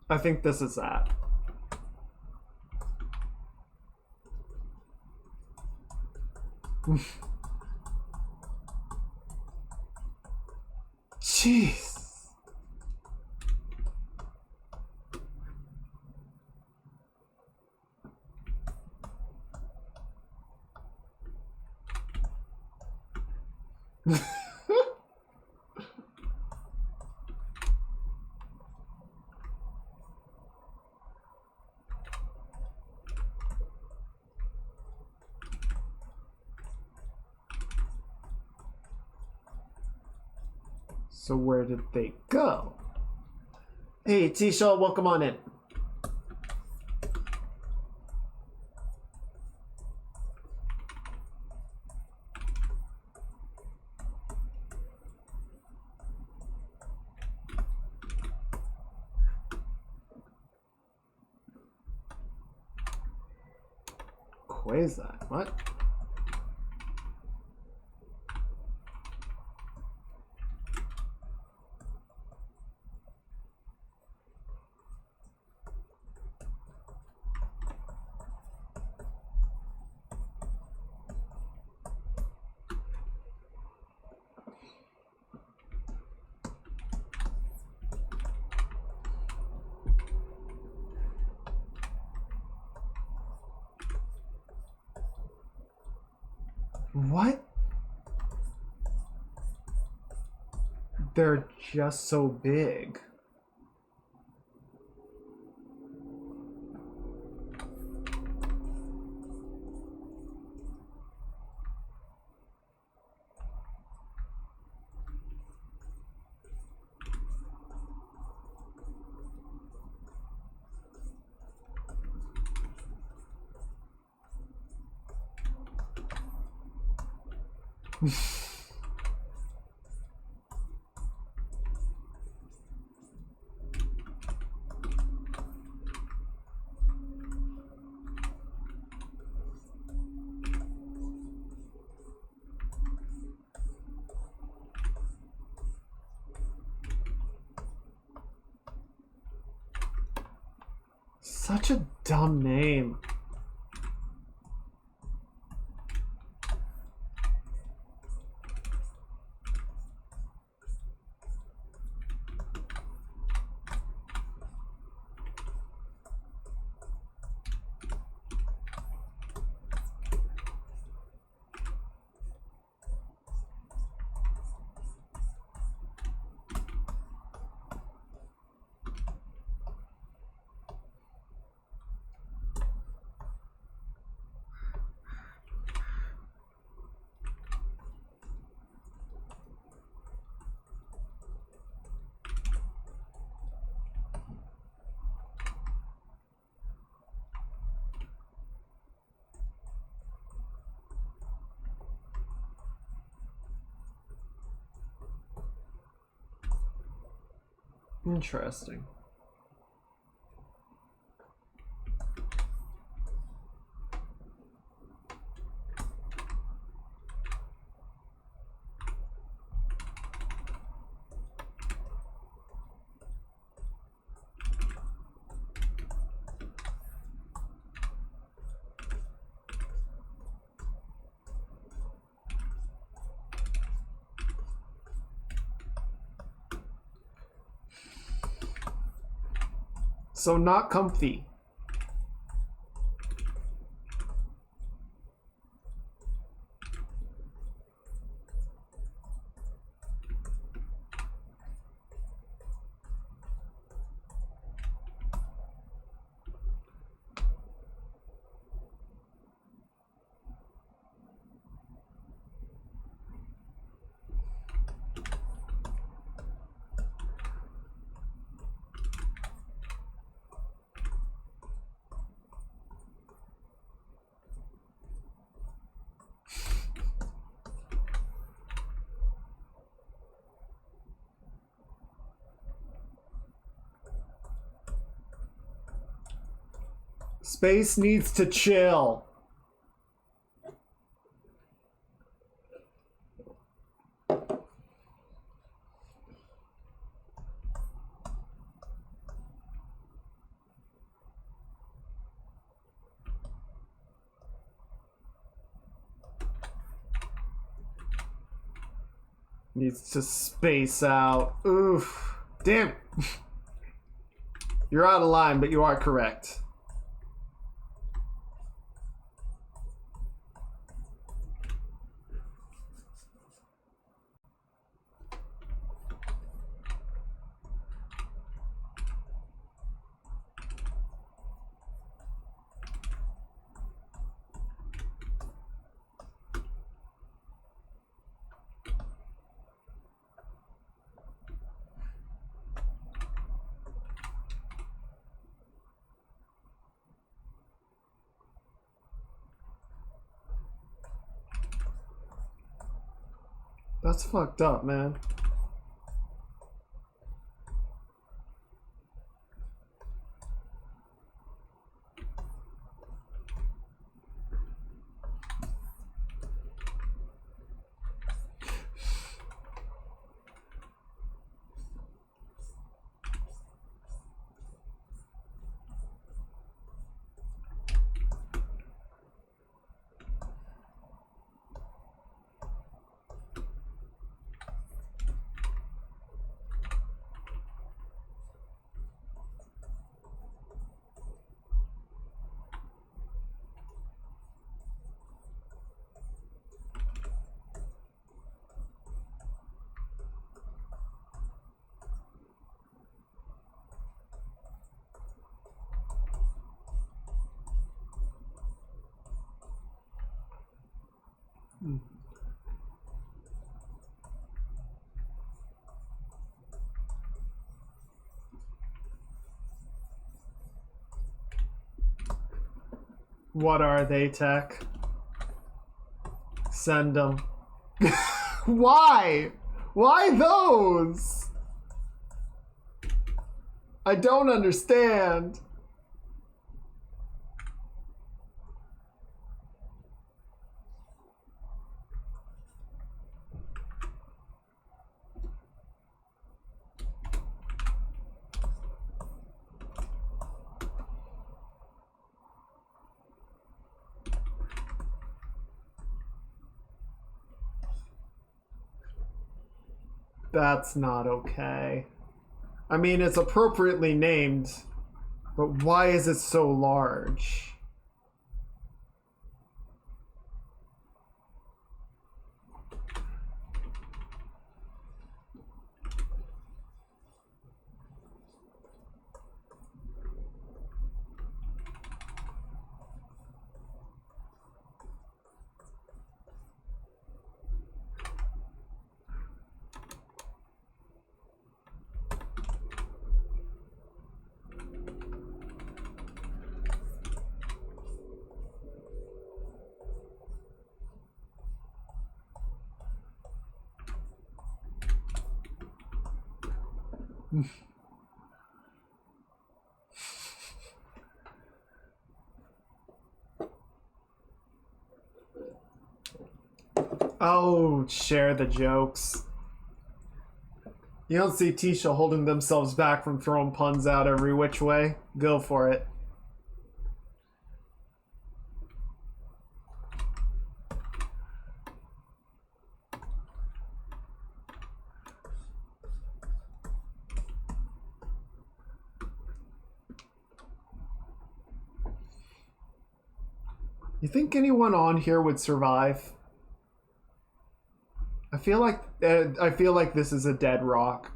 I think this is that. Jeez. So where did they go? Hey, T-Shaw, welcome on in. Quasar, what? What? They're just so big. Such a dumb name. Interesting. so not comfy. Space needs to chill. Needs to space out. Oof. Damn it. You're out of line, but you are correct. That's fucked up, man. What are they, Tech? Send them. Why? Why those? I don't understand. That's not okay. I mean, it's appropriately named, but why is it so large? Oh, share the jokes. You don't see Tisha holding themselves back from throwing puns out every which way. Go for it. You think anyone on here would survive? I feel like this is a dead rock.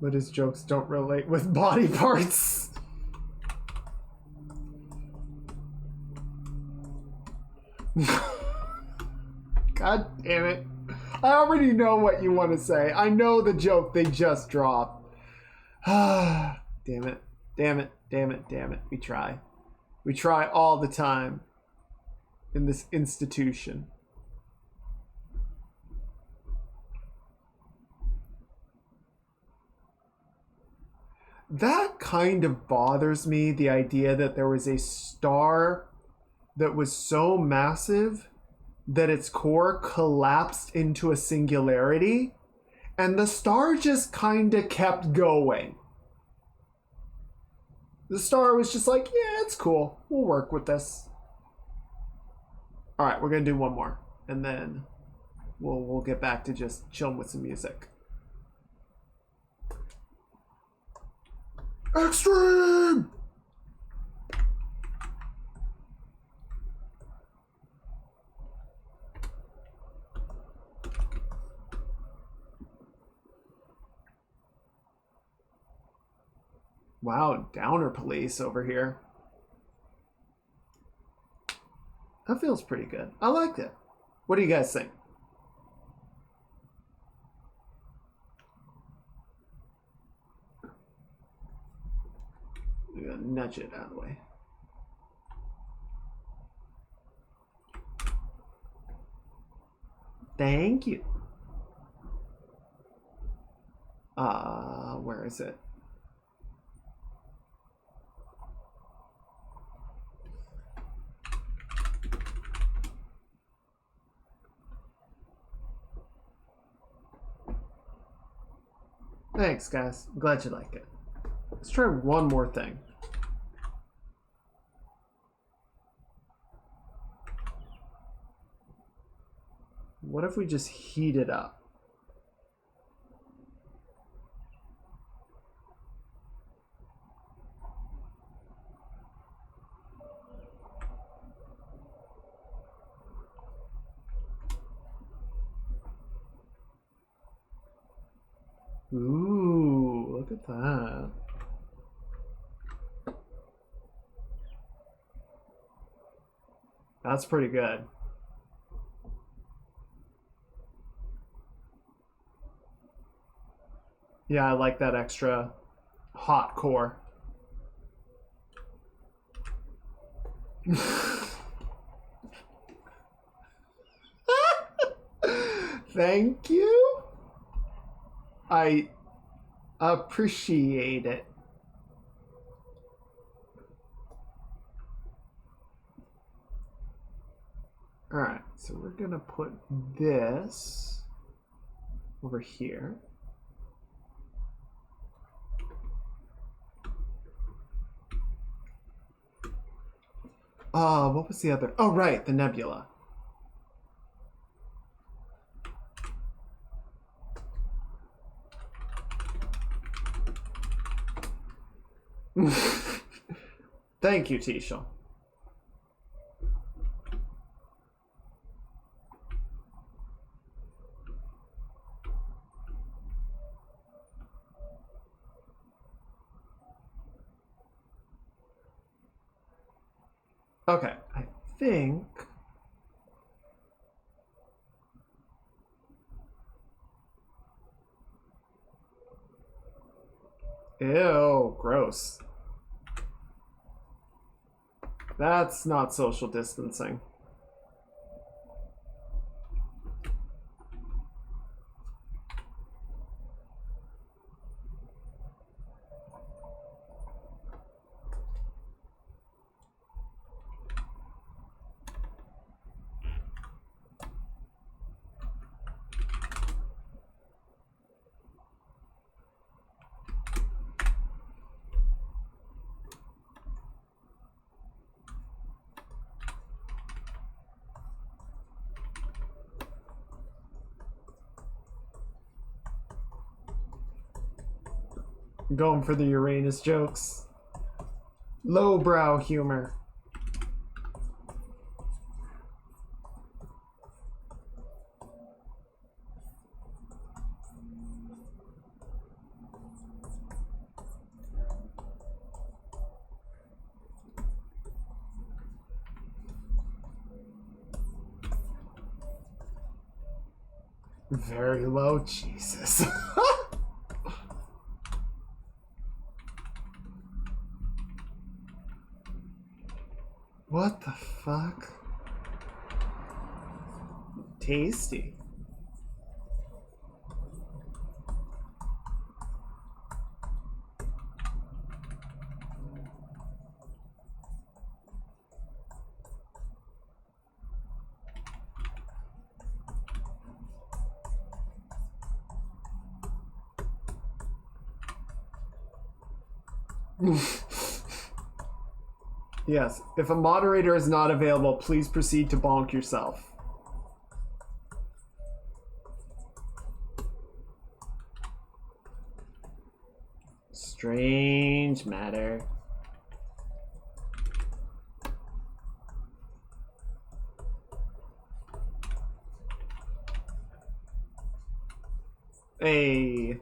But his jokes don't relate with body parts. God damn it. I already know what you want to say. I know the joke they just dropped. Damn it. Damn it. Damn it. Damn it. We try. We try all the time in this institution. That kind of bothers me, the idea that there was a star that was so massive that its core collapsed into a singularity, and the star just kind of kept going. The star was just like, yeah, it's cool. We'll work with this. All right, we're going to do one more, and then we'll get back to just chilling with some music. Extreme! Wow, downer police over here. That feels pretty good. I liked it. What do you guys think? I'm gonna nudge it out of the way. Thank you. Where is it? Thanks, guys. I'm glad you like it. Let's try one more thing. What if we just heat it up? Ooh, look at that. That's pretty good. Yeah, I like that extra hot core. Thank you. I appreciate it. All right, so we're gonna put this over here. What was the other? Oh, right, the nebula. Thank you, Tisha. Okay, I think... Ew, gross. That's not social distancing. Going for the Uranus jokes. Lowbrow humor. Very low, Jesus. What the fuck? Tasty. Yes, if a moderator is not available, please proceed to bonk yourself. Strange matter. Hey.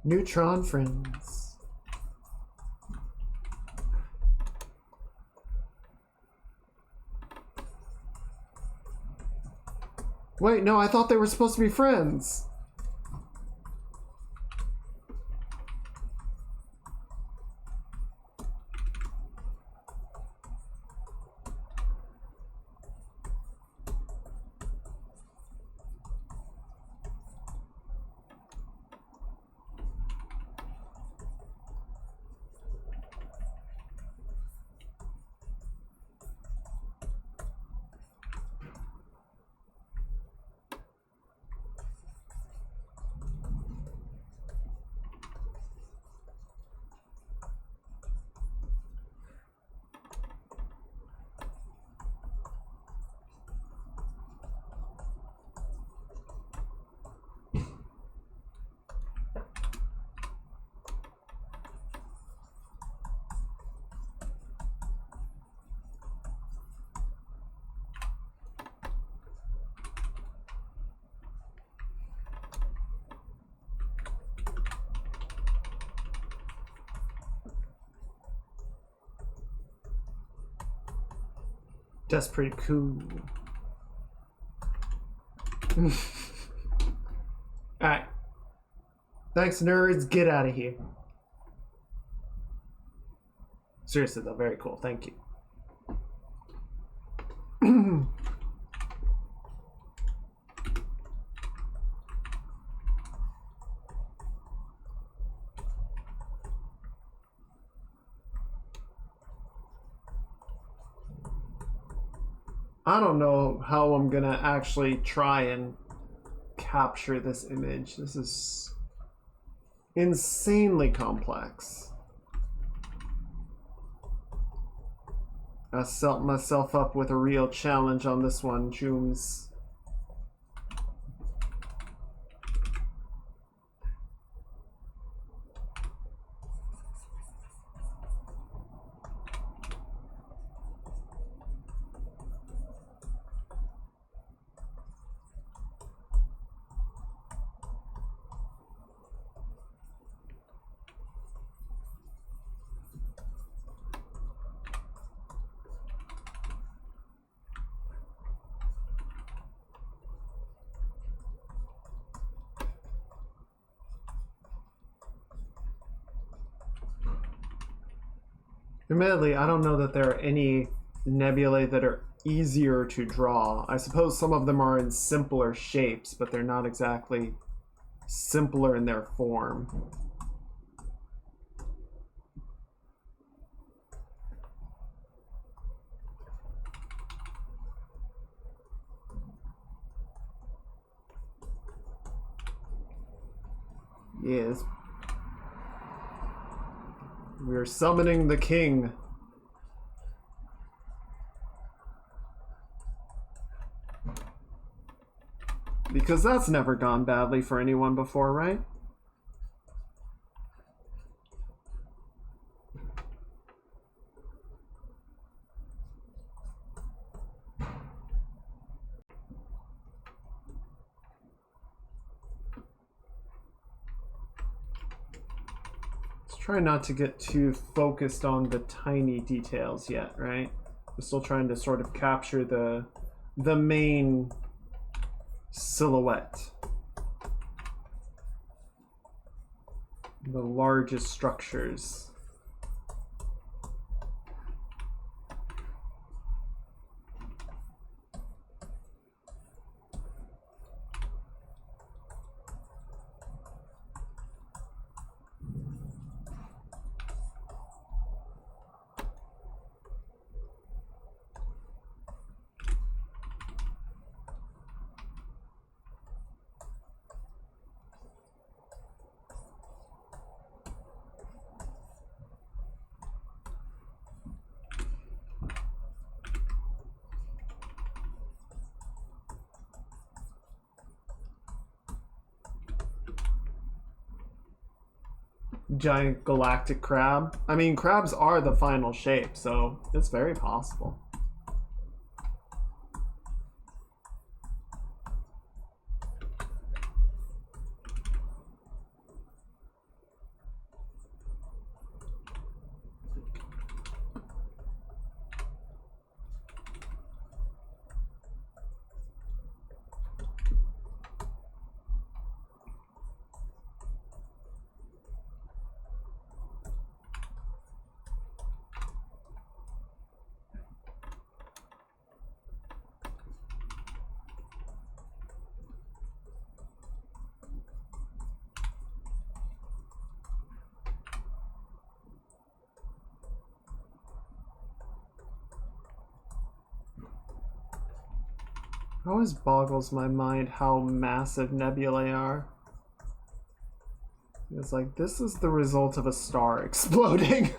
Neutron friends. Wait, no, I thought they were supposed to be friends. That's pretty cool. Alright. Thanks, nerds. Get out of here. Seriously, though, very cool. Thank you. I don't know how I'm gonna actually try and capture this image. This is insanely complex. I set myself up with a real challenge on this one, Jooms. Admittedly, I don't know that there are any nebulae that are easier to draw. I suppose some of them are in simpler shapes, but they're not exactly simpler in their form. Yes. We're summoning the king. Because that's never gone badly for anyone before, right? Try not to get too focused on the tiny details yet, right? We're still trying to sort of capture the main silhouette. The largest structures. Giant galactic crab. I mean, crabs are the final shape, so it's very possible. It always boggles my mind how massive nebulae are. It's like, this is the result of a star exploding.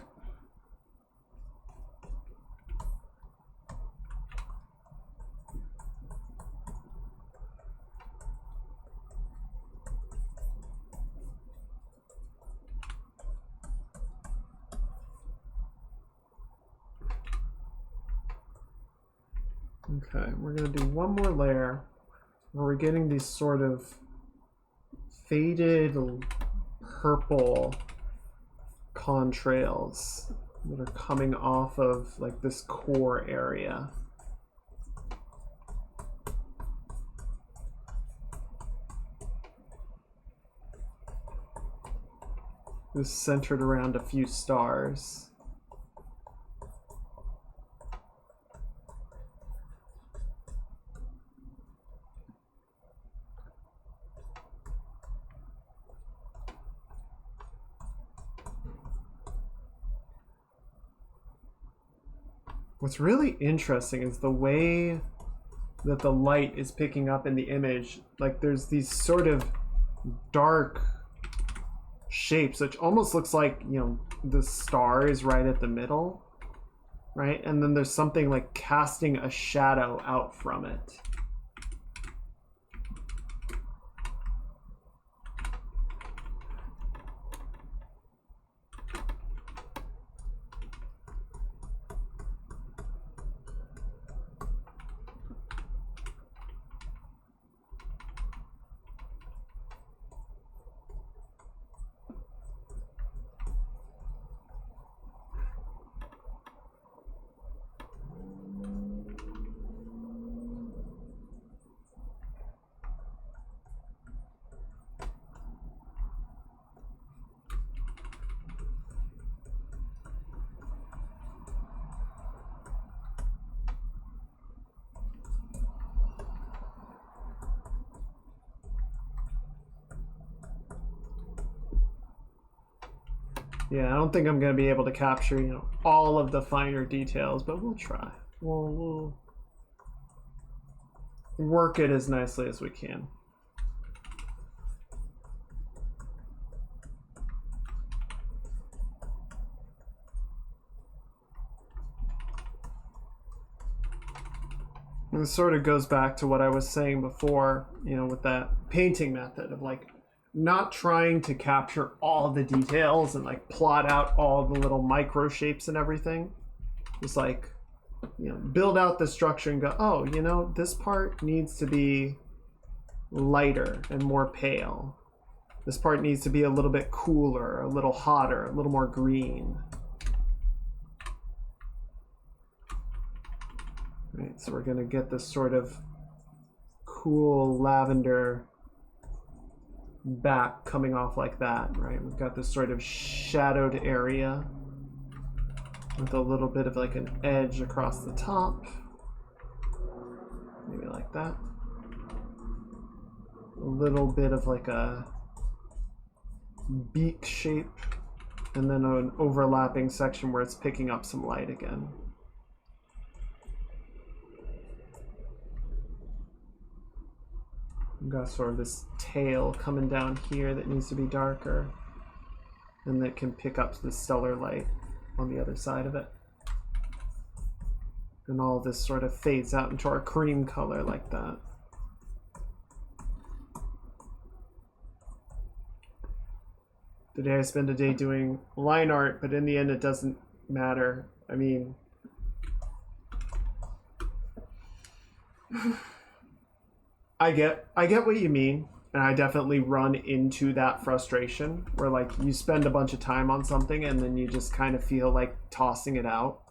Okay, we're going to do one more layer where we're getting these sort of faded purple contrails that are coming off of like this core area. This is centered around a few stars. What's really interesting is the way that the light is picking up in the image. Like there's these sort of dark shapes, which almost looks like, you know, the star is right at the middle, right? And then there's something like casting a shadow out from it. Yeah, I don't think I'm going to be able to capture, you know, all of the finer details, but we'll try. We'll work it as nicely as we can. And this sort of goes back to what I was saying before, you know, with that painting method of like not trying to capture all the details and like plot out all the little micro shapes and everything. Just like, you know, build out the structure and go, oh, you know, this part needs to be lighter and more pale. This part needs to be a little bit cooler, a little hotter, a little more green. Right, so we're going to get this sort of cool lavender back coming off like that, right? We've got this sort of shadowed area with a little bit of like an edge across the top. Maybe like that. A little bit of like a beak shape, and then an overlapping section where it's picking up some light again. We've got sort of this tail coming down here that needs to be darker, and that can pick up the stellar light on the other side of it. And all this sort of fades out into our cream color like that. Today I spent a day doing line art, but in the end it doesn't matter. I mean, I get what you mean, and I definitely run into that frustration where like you spend a bunch of time on something and then you just kind of feel like tossing it out.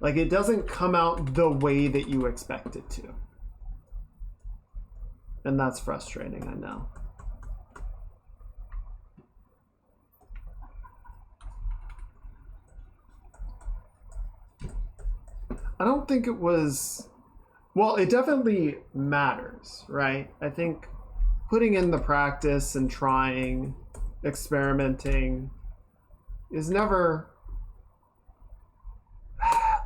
Like it doesn't come out the way that you expect it to. And that's frustrating, I know. I don't think it was... Well, it definitely matters, right? I think putting in the practice and trying, experimenting is never...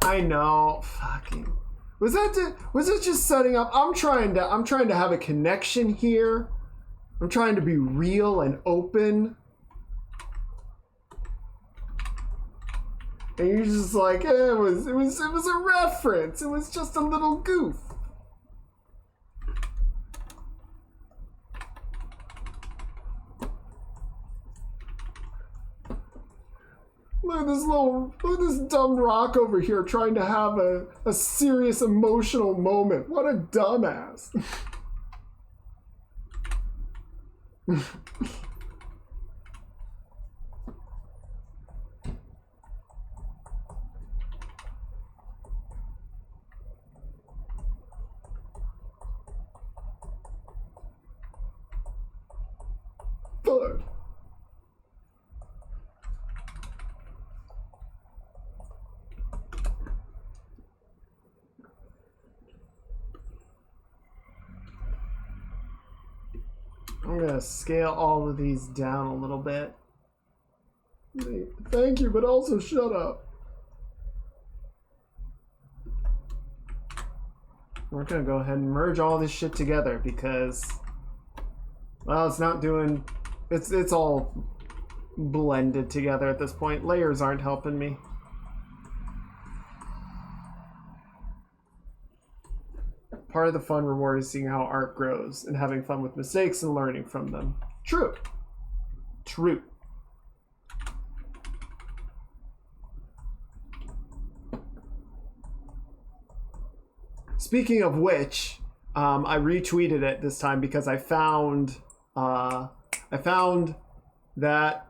I know, fucking... Was it just setting up? I'm trying to have a connection here. I'm trying to be real and open. And you're just like, it was a reference. It was just a little goof. Look at this dumb rock over here trying to have a serious emotional moment. What a dumbass. Fuck. I'm gonna scale all of these down a little bit. Thank you, but also shut up. We're gonna go ahead and merge all this shit together because, well, it's not doing, it's all blended together at this point. Layers aren't helping me. Part of the fun reward is seeing how art grows and having fun with mistakes and learning from them. True. True. Speaking of which, I retweeted it this time because I found that,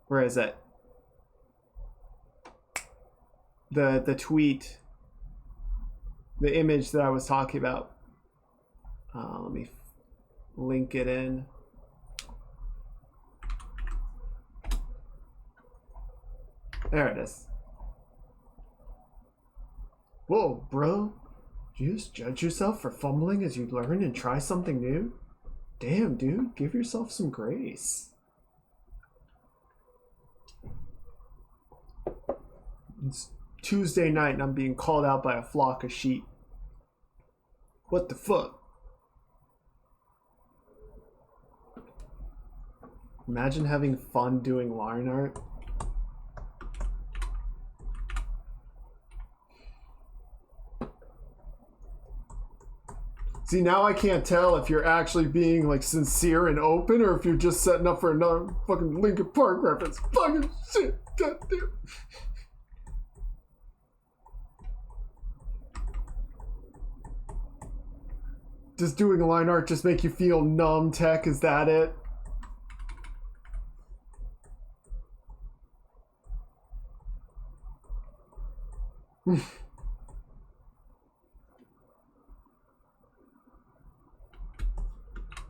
where is it? The tweet, the image that I was talking about. Let me link it in. There it is. Whoa, bro. Do you just judge yourself for fumbling as you learn and try something new? Damn, dude, give yourself some grace. It's Tuesday night and I'm being called out by a flock of sheep. What the fuck? Imagine having fun doing line art. See, now I can't tell if you're actually being like sincere and open or if you're just setting up for another fucking Linkin Park reference. Fucking shit. Goddamn. Does doing line art just make you feel numb, Tech? Is that it?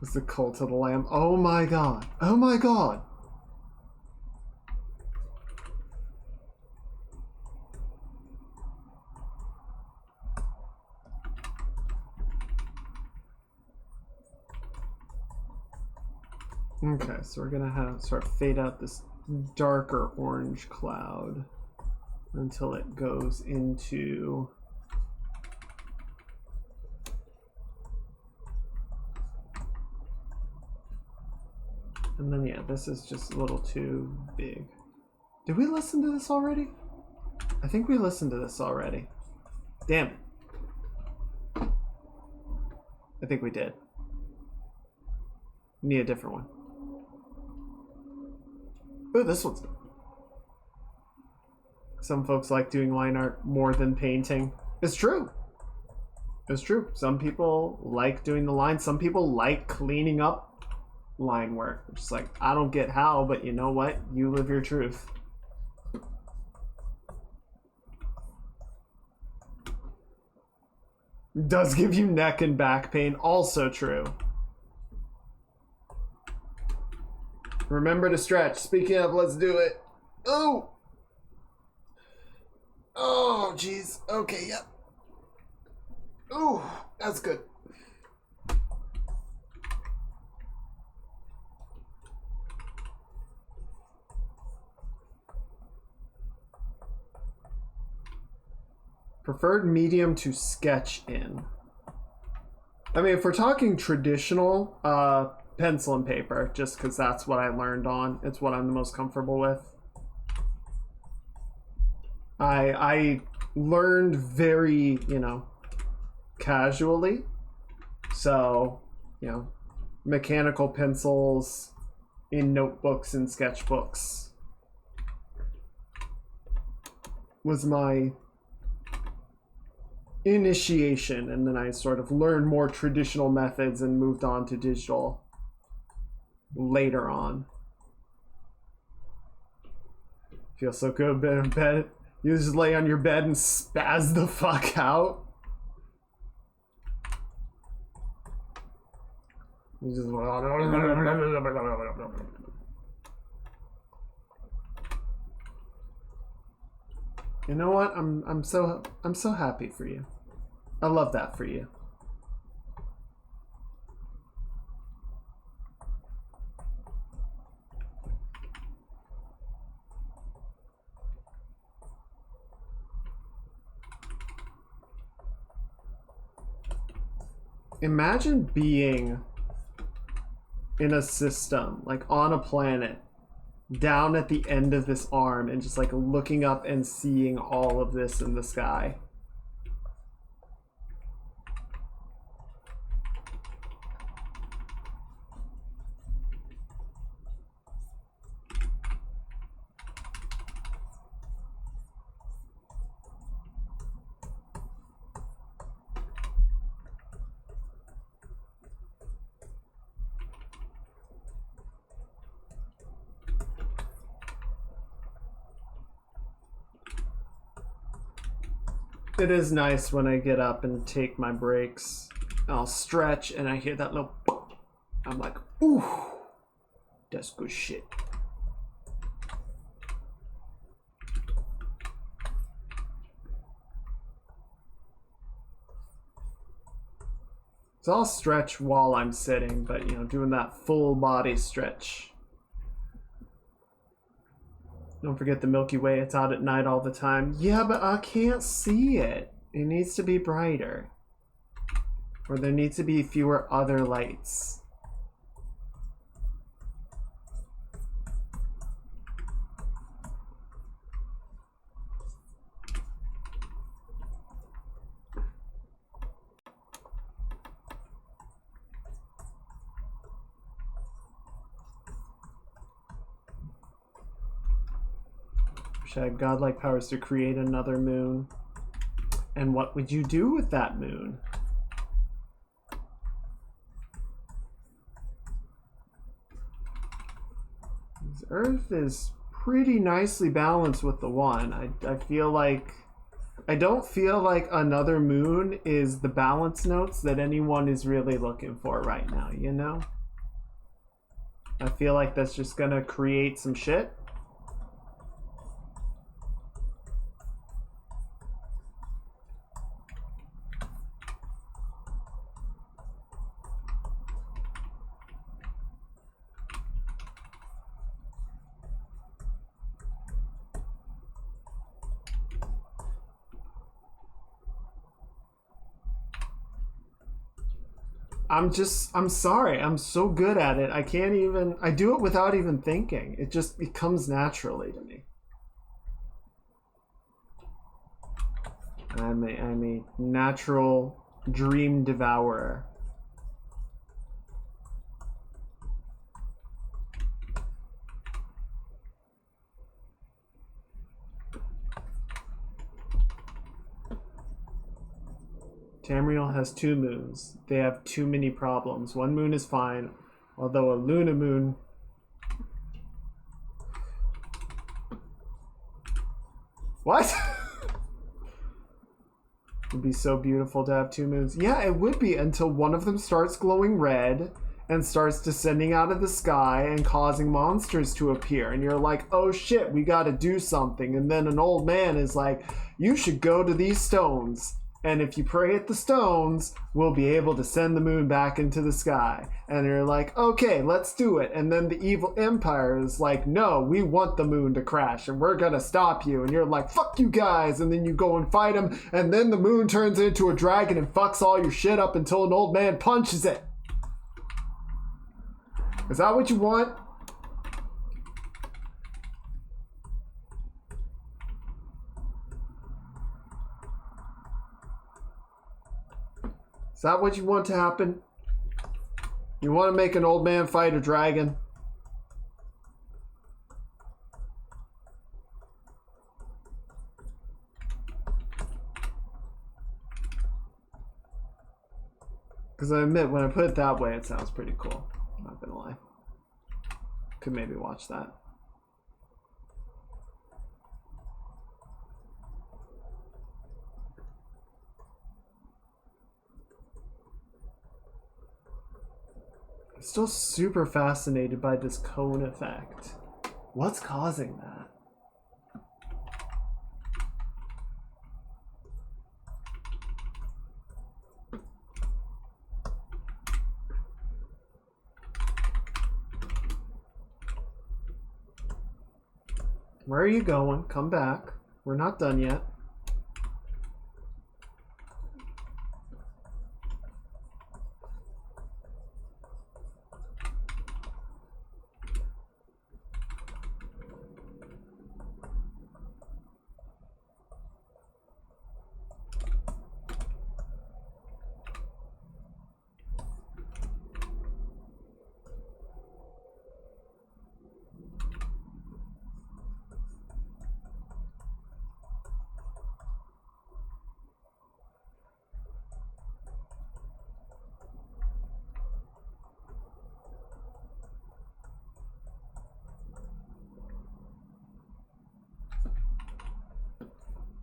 It's the Cult of the Lamb. Oh my god. Oh my god. Okay, so we're gonna start fade out this darker orange cloud until it goes into and then yeah, this is just a little too big. Did we listen to this already? I think we listened to this already. Damn it. I think we did. We need a different one. Oh, this one's good. Some folks like doing line art more than painting. It's true. It's true. Some people like doing the lines. Some people like cleaning up line work. It's just like, I don't get how, but you know what? You live your truth. Does give you neck and back pain. Also true. Remember to stretch. Speaking of, let's do it. Oh! Oh, jeez. Okay, yep. Ooh, that's good. Preferred medium to sketch in. I mean, if we're talking traditional, pencil and paper, just because that's what I learned on. It's what I'm the most comfortable with. I learned very, casually. So, mechanical pencils in notebooks and sketchbooks was my initiation, and then I sort of learned more traditional methods and moved on to digital later on. Feels so good in bed. You just lay on your bed and spaz the fuck out. You just You know what? I'm so happy for you. I love that for you. Imagine being in a system, like on a planet, down at the end of this arm and just like looking up and seeing all of this in the sky. It is nice when I get up and take my breaks. I'll stretch and I hear that little pop. I'm like, ooh, that's good shit. So I'll stretch while I'm sitting, but you know, doing that full body stretch. Don't forget the Milky Way, it's out at night all the time. Yeah, but I can't see it. It needs to be brighter. Or there needs to be fewer other lights. Wish I had godlike powers to create another moon. And what would you do with that moon? This Earth is pretty nicely balanced with the one. I feel like... I don't feel like another moon is the balance notes that anyone is really looking for right now, you know? I feel like that's just gonna create some shit. I'm sorry. I'm so good at it. I can't even, I do it without even thinking. It comes naturally to me. I'm a natural dream devourer. Tamriel has 2 moons. They have too many problems. 1 moon is fine, although a Luna moon... What? It would be so beautiful to have 2 moons. Yeah, it would be until one of them starts glowing red and starts descending out of the sky and causing monsters to appear. And you're like, oh shit, we gotta do something. And then an old man is like, you should go to these stones. And if you pray at the stones, we'll be able to send the moon back into the sky. And you're like, okay, let's do it. And then the evil empire is like, no, we want the moon to crash and we're gonna stop you. And you're like, fuck you guys. And then you go and fight them. And then the moon turns into a dragon and fucks all your shit up until an old man punches it. Is that what you want? Is that what you want to happen? You want to make an old man fight a dragon? Because I admit, when I put it that way, it sounds pretty cool. I'm not gonna lie. Could maybe watch that. I'm still super fascinated by this cone effect. What's causing that? Where are you going? Come back. We're not done yet.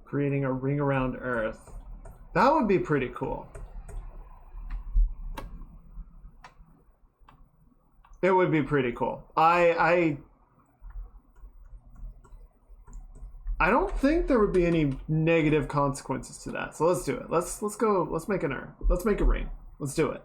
Creating a ring around Earth. That would be pretty cool. It would be pretty cool. I don't think there would be any negative consequences to that. So let's do it. Let's go. Let's make an Earth. Let's make a ring. Let's do it.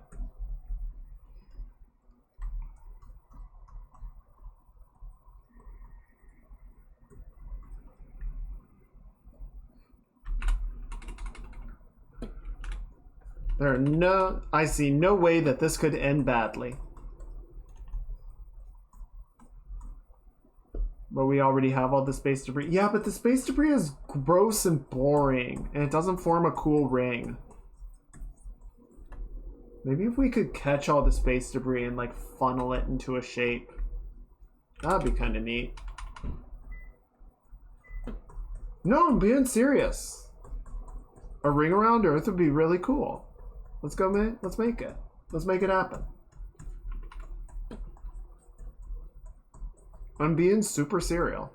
I see no way that this could end badly. But we already have all the space debris. Yeah, but the space debris is gross and boring, and it doesn't form a cool ring. Maybe if we could catch all the space debris and like funnel it into a shape. That'd be kind of neat. No, I'm being serious. A ring around Earth would be really cool. Let's make it. Let's make it happen. I'm being super serial.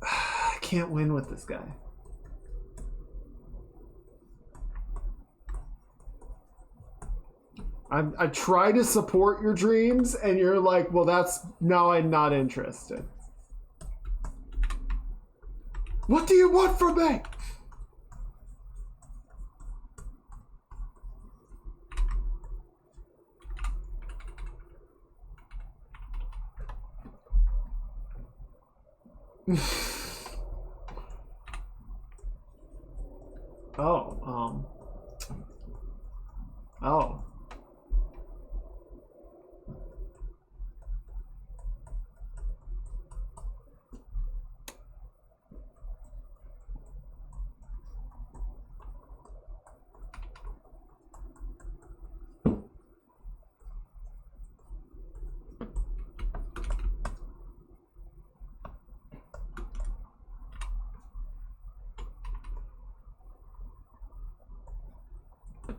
I can't win with this guy. I try to support your dreams, and you're like, well, now I'm not interested. What do you want from me? Oh.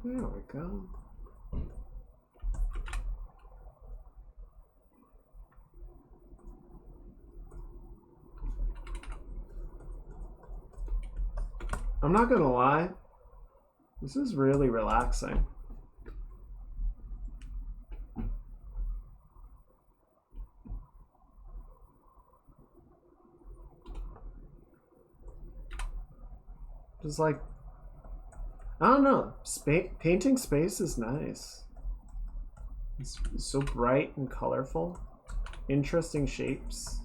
There we go. I'm not gonna lie, this is really relaxing. Just like, I don't know, painting space is nice. It's so bright and colorful. Interesting shapes.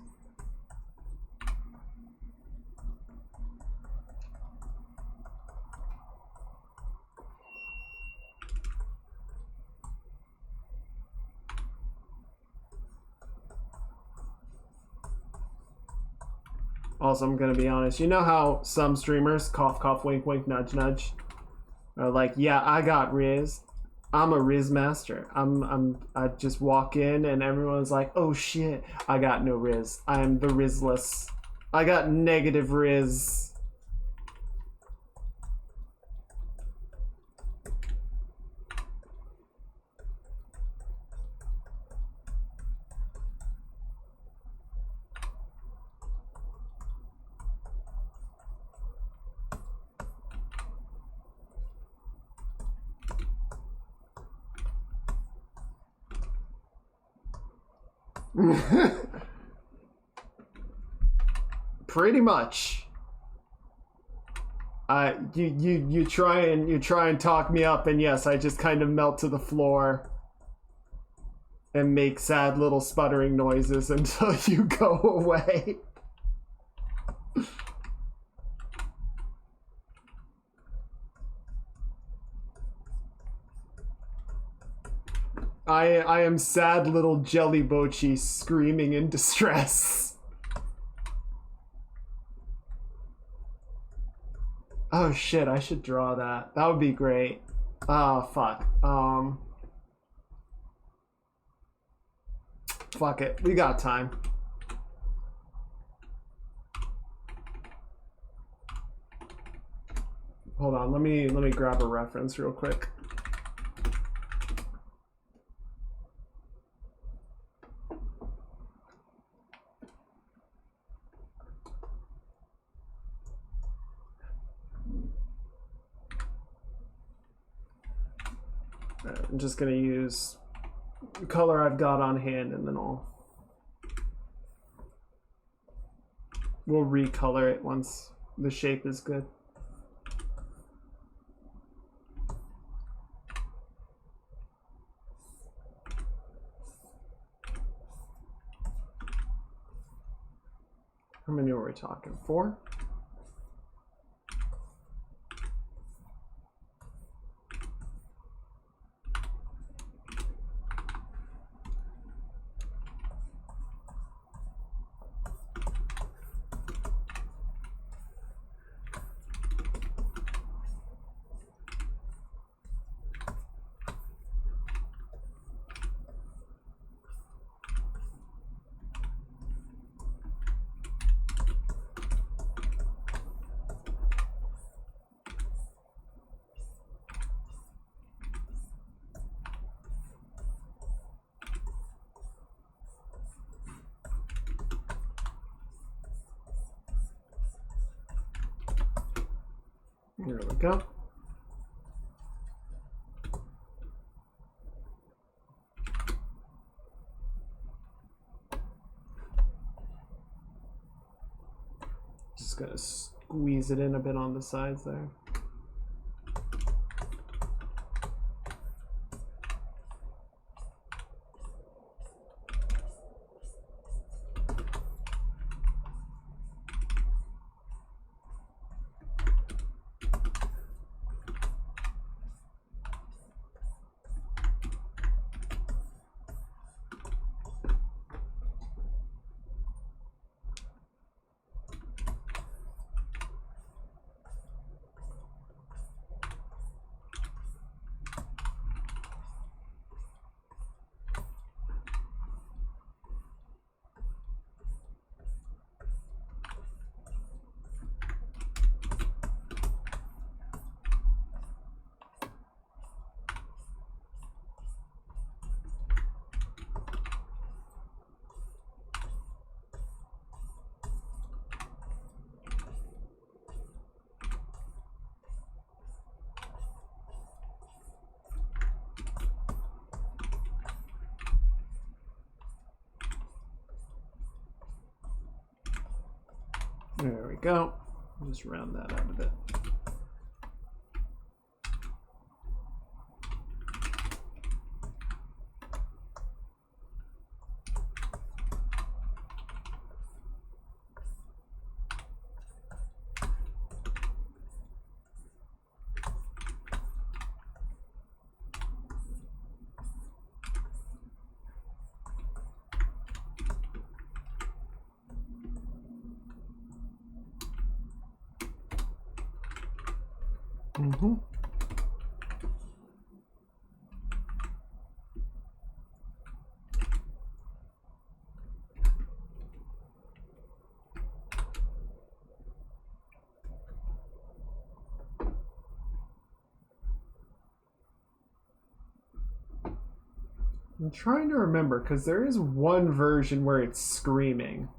Also, I'm gonna be honest, you know how some streamers, cough cough wink wink nudge nudge, are like, yeah, I got Riz. I'm a Riz master. I just walk in and everyone's like, oh shit, I got no Riz. I am the Rizless. I got negative Riz. Pretty much. You try and talk me up, and yes, I just kind of melt to the floor and make sad little sputtering noises until you go away. I am sad little Jelly Bochi screaming in distress. Oh shit, I should draw that. That would be great. Oh fuck. Fuck it. We got time. Hold on, let me grab a reference real quick. I'm just gonna use the color I've got on hand, and then we'll recolor it once the shape is good. How many talking for. Here we go. Just gonna squeeze it in a bit on the sides there. There we go. Just round that out a bit. Mm-hmm. I'm trying to remember, because there is one version where it's screaming.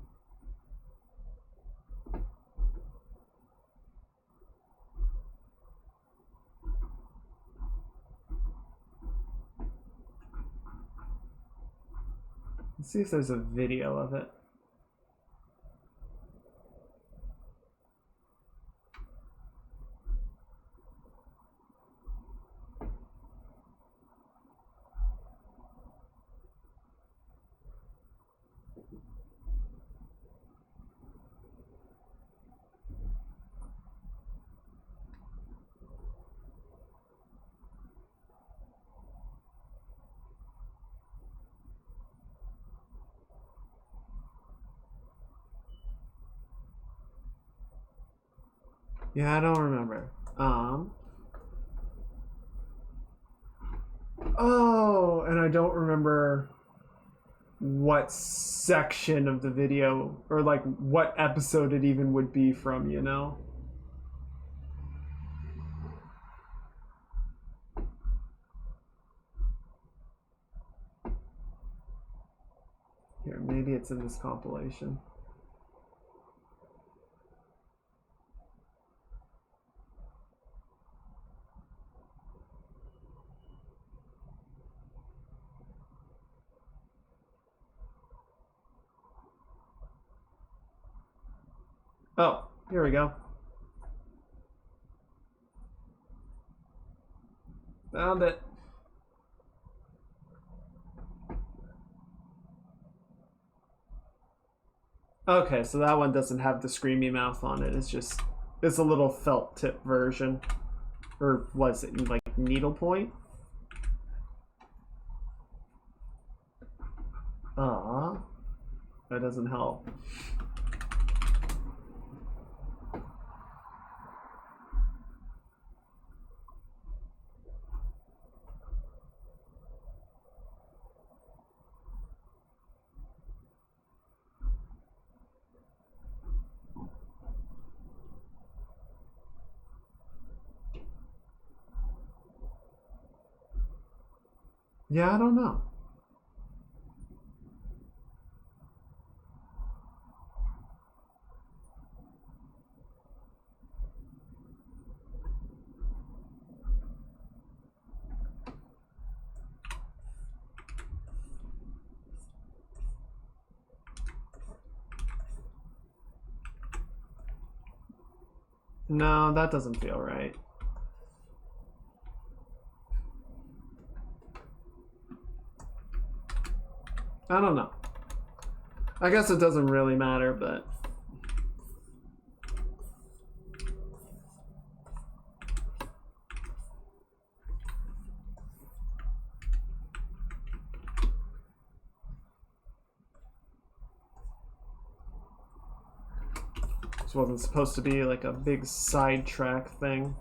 Let's see if there's a video of it. Yeah, I don't remember. Oh, and I don't remember what section of the video or like what episode it even would be from, you know? Here, maybe it's in this compilation. Oh, here we go. Found it. Okay, so that one doesn't have the screamy mouth on it. It's a little felt tip version. Or was it like needlepoint? That doesn't help. Yeah, I don't know. No, that doesn't feel right. I don't know. I guess it doesn't really matter, but... This wasn't supposed to be like a big sidetrack thing.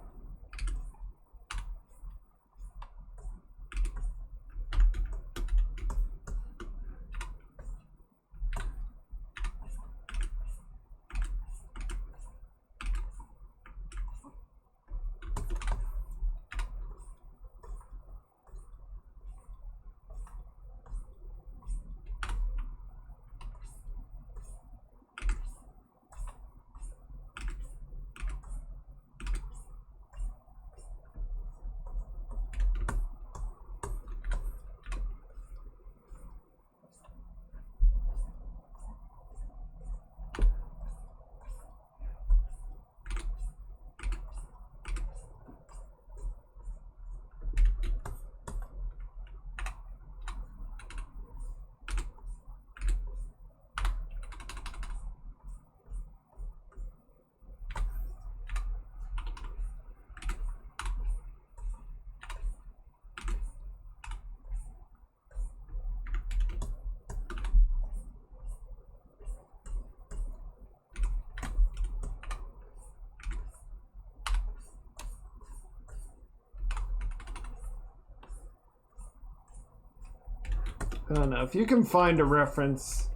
I don't know. If you can find a reference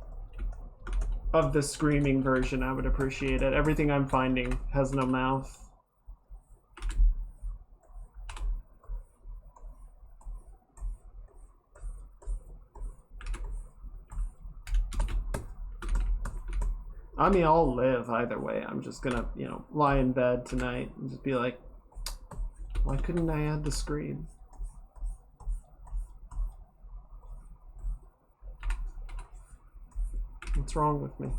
of the screaming version, I would appreciate it. Everything I'm finding has no mouth. I mean, I'll live either way. I'm just gonna, lie in bed tonight and just be like, why couldn't I add the scream? What's wrong with me?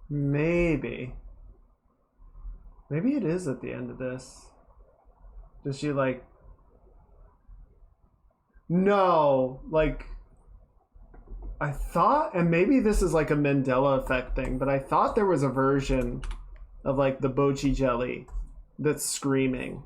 Maybe. Maybe it is at the end of this. Does she like... No, like... I thought, and maybe this is like a Mandela effect thing, but I thought there was a version of like the Bochi jelly that's screaming.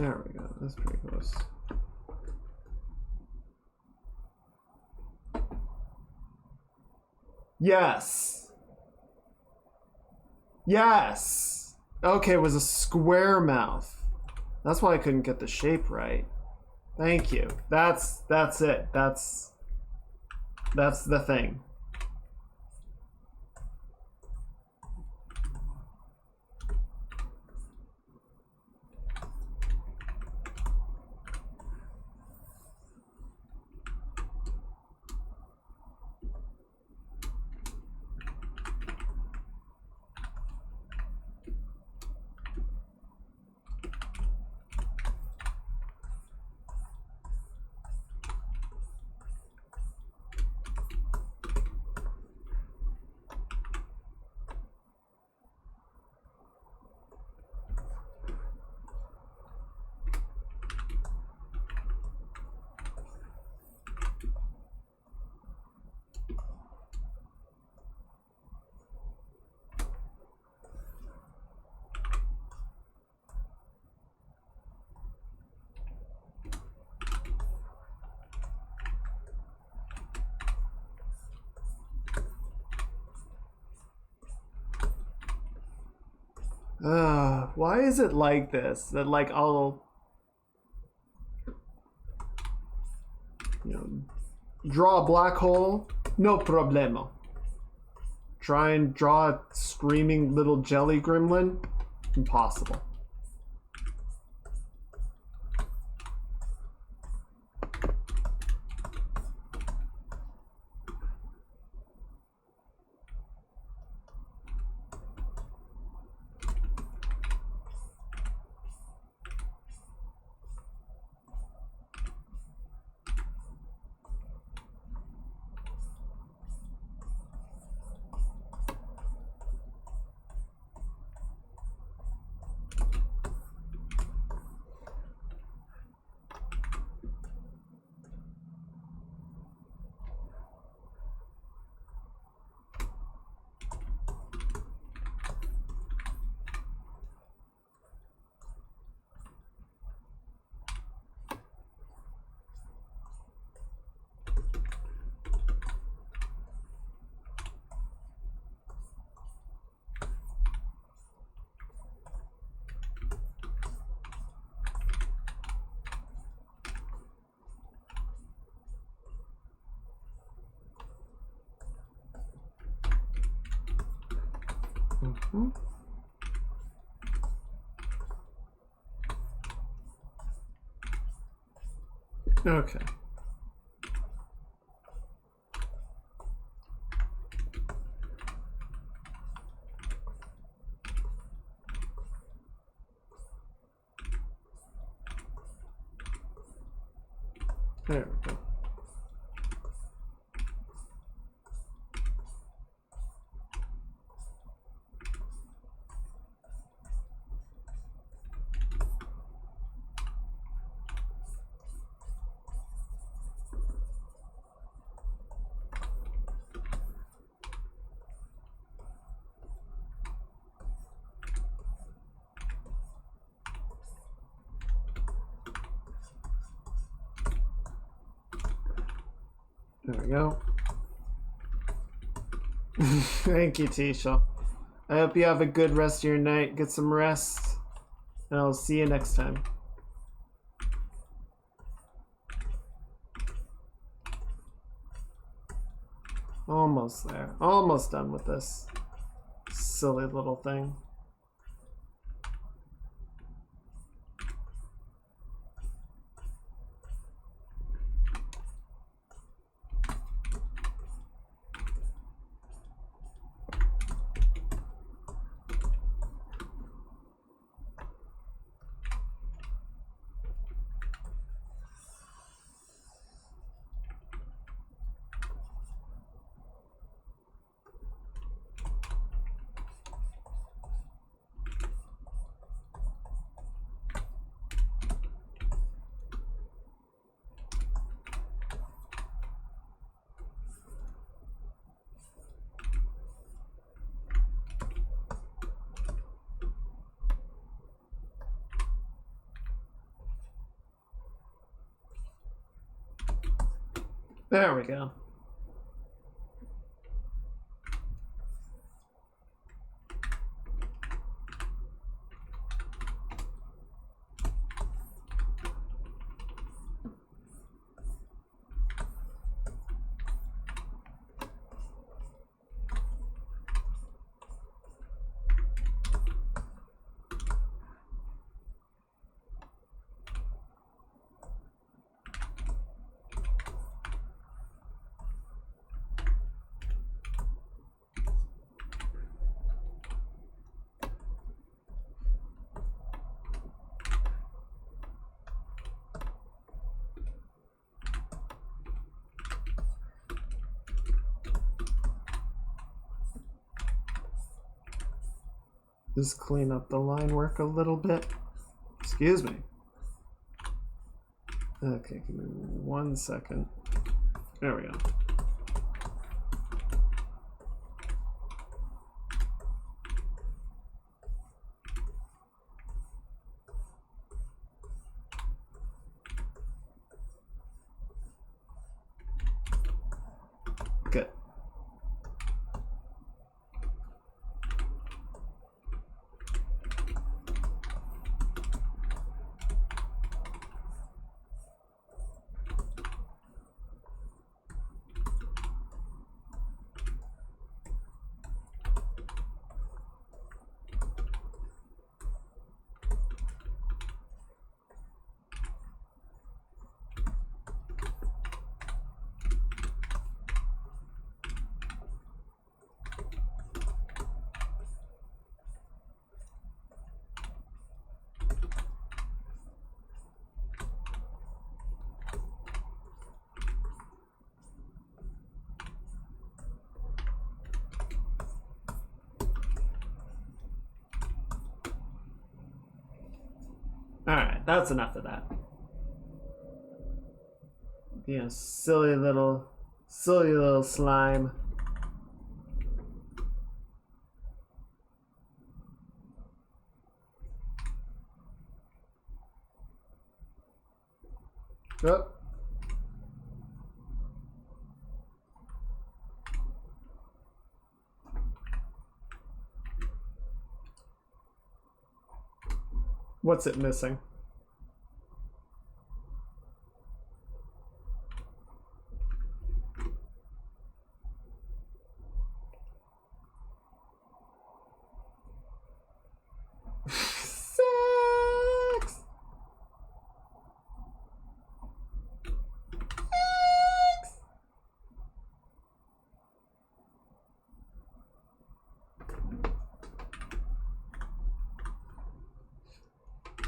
There we go. That's pretty close. Yes. Yes. Okay, it was a square mouth. That's why I couldn't get the shape right. Thank you. That's it. That's the thing. Why is it like this? That like I'll, you know, draw a black hole, no problemo. Try and draw a screaming little jelly gremlin, impossible. Mm-hmm. Okay. There we go. There we go. Thank you, Tisha. I hope you have a good rest of your night. Get some rest. And I'll see you next time. Almost there. Almost done with this silly little thing. There we go. Just clean up the line work a little bit. Excuse me. Okay, give me 1 second. There we go. Good. Alright, that's enough of that. Yeah, silly little slime. Oh. What's it missing?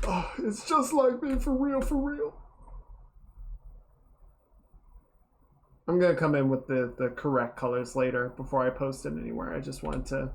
Oh, it's just like me, for real, for real. I'm gonna come in with the correct colors later before I post it anywhere. I just wanted to...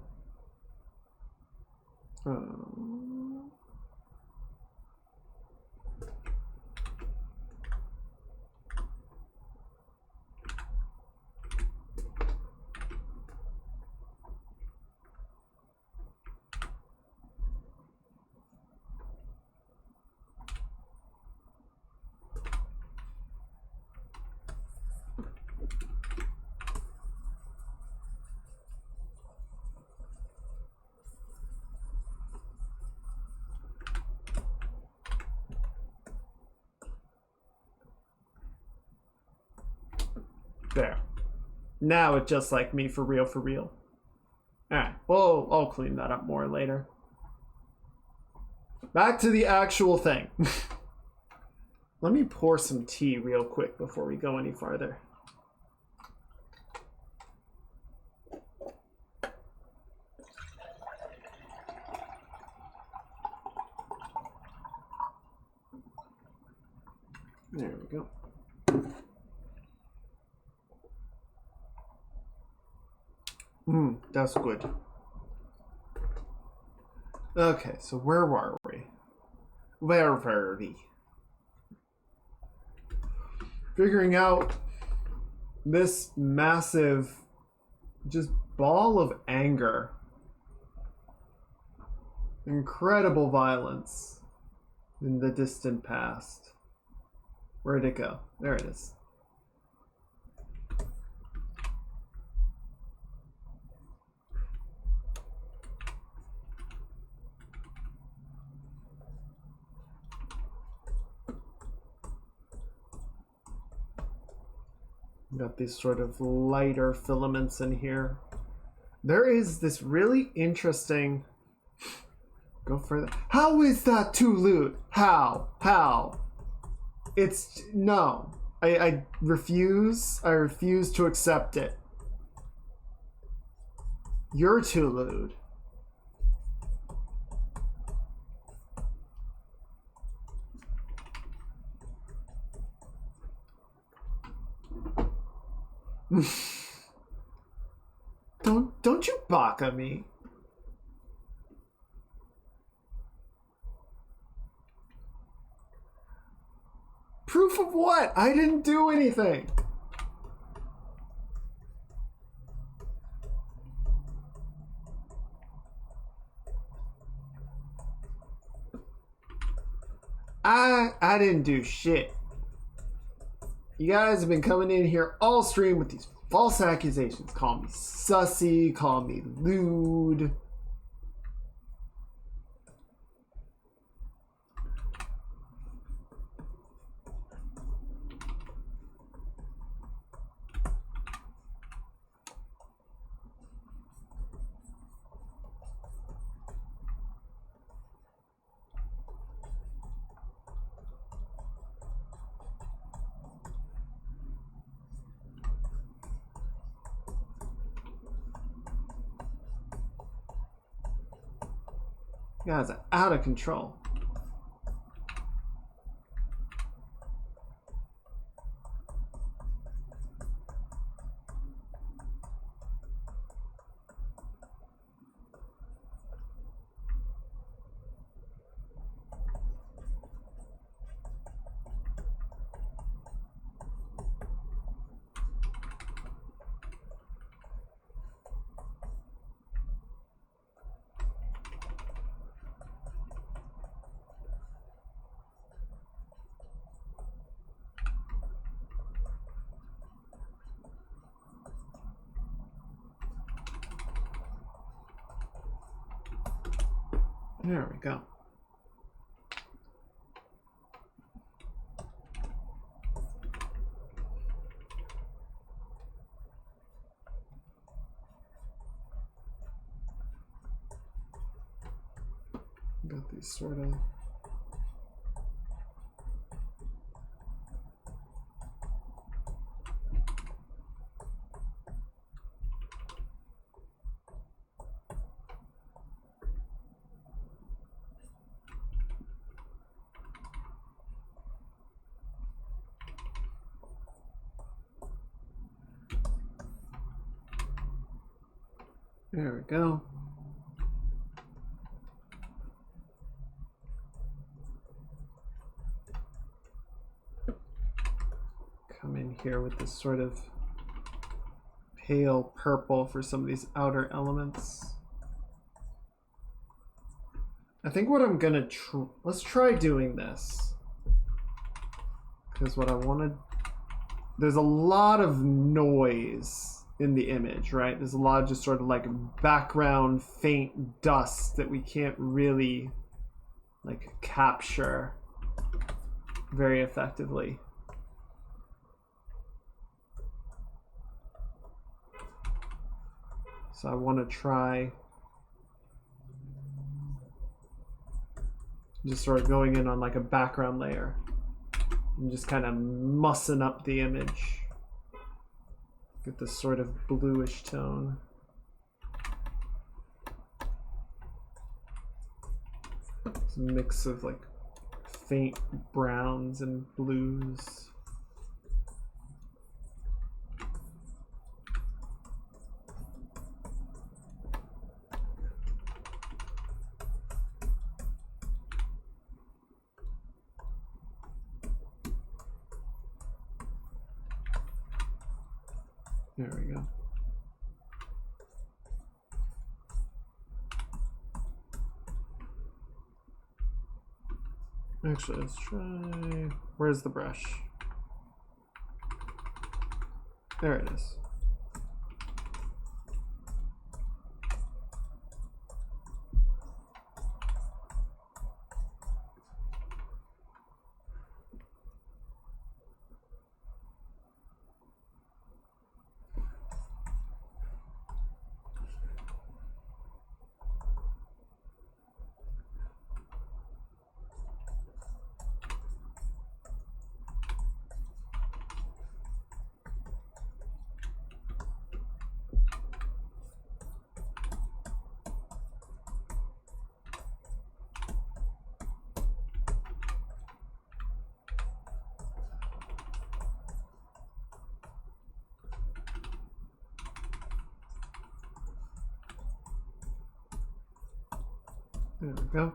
There. Now it's just like me, for real, for real. Alright, well, I'll clean that up more later. Back to the actual thing. Let me pour some tea real quick before we go any farther. There we go. That's good. Okay, so where were we? Where were we? Figuring out this massive just ball of anger. Incredible violence in the distant past. Where'd it go? There it is. Got these sort of lighter filaments in here. There is this really interesting... Go further. How is that too loot? How? How? It's... No. I refuse. I refuse to accept it. You're too lewd. Don't you baka me. Proof of what? I didn't do anything. I didn't do shit. You guys have been coming in here all stream with these false accusations. Call me sussy, call me lewd. You guys are out of control. There we go. Got these sort of... There we go. Come in here with this sort of pale purple for some of these outer elements. I think what I'm gonna let's try doing this. Because what I wanted, there's a lot of noise in the image, right? There's a lot of just sort of like background faint dust that we can't really like capture very effectively. So I want to try just sort of going in on like a background layer and just kind of mussing up the image. Get this sort of bluish tone. It's a mix of like faint browns and blues. There we go. Actually, let's try... Where's the brush? There it is. There we go.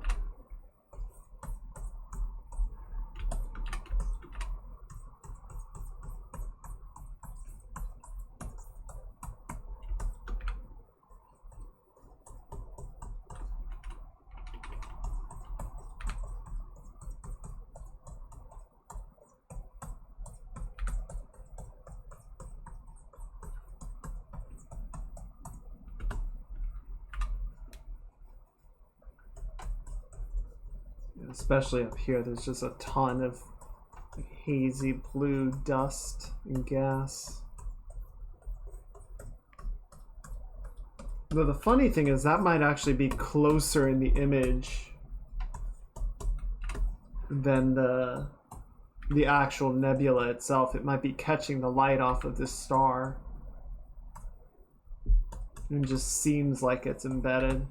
Especially up here, there's just a ton of hazy blue dust and gas. Though the funny thing is that might actually be closer in the image than the actual nebula itself. It might be catching the light off of this star and just seems like it's embedded.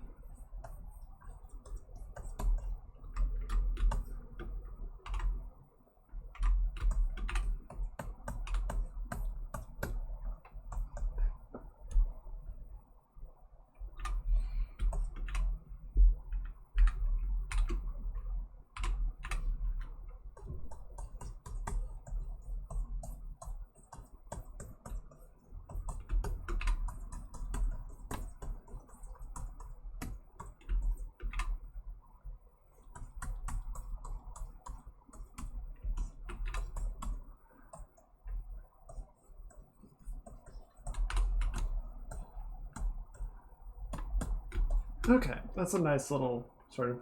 Okay, that's a nice little sort of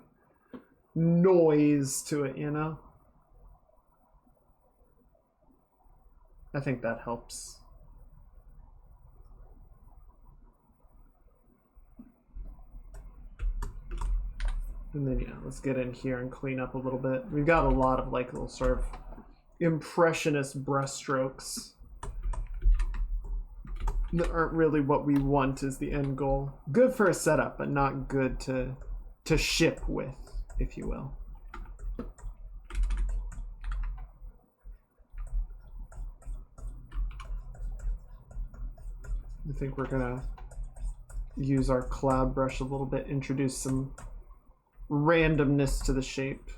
noise to it, you know? I think that helps. And then, yeah, let's get in here and clean up a little bit. We've got a lot of like little sort of impressionist brushstrokes that aren't really what we want as the end goal. Good for a setup, but not good to ship with, if you will. I think we're gonna use our cloud brush a little bit, introduce some randomness to the shape.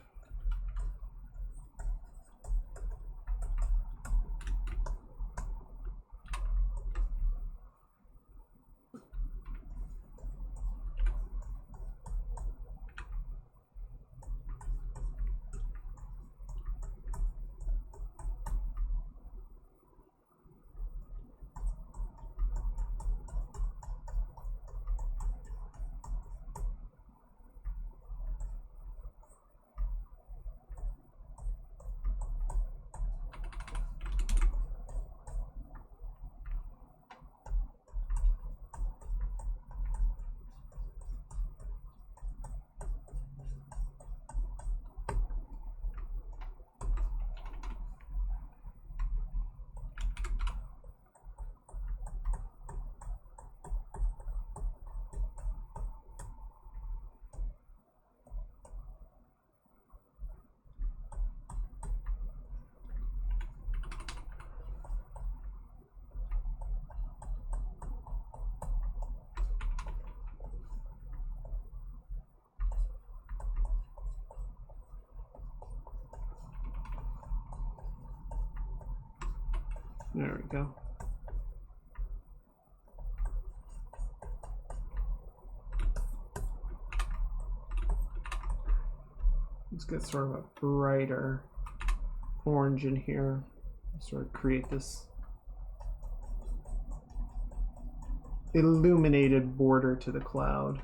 There we go. Let's get sort of a brighter orange in here. Sort of create this illuminated border to the cloud.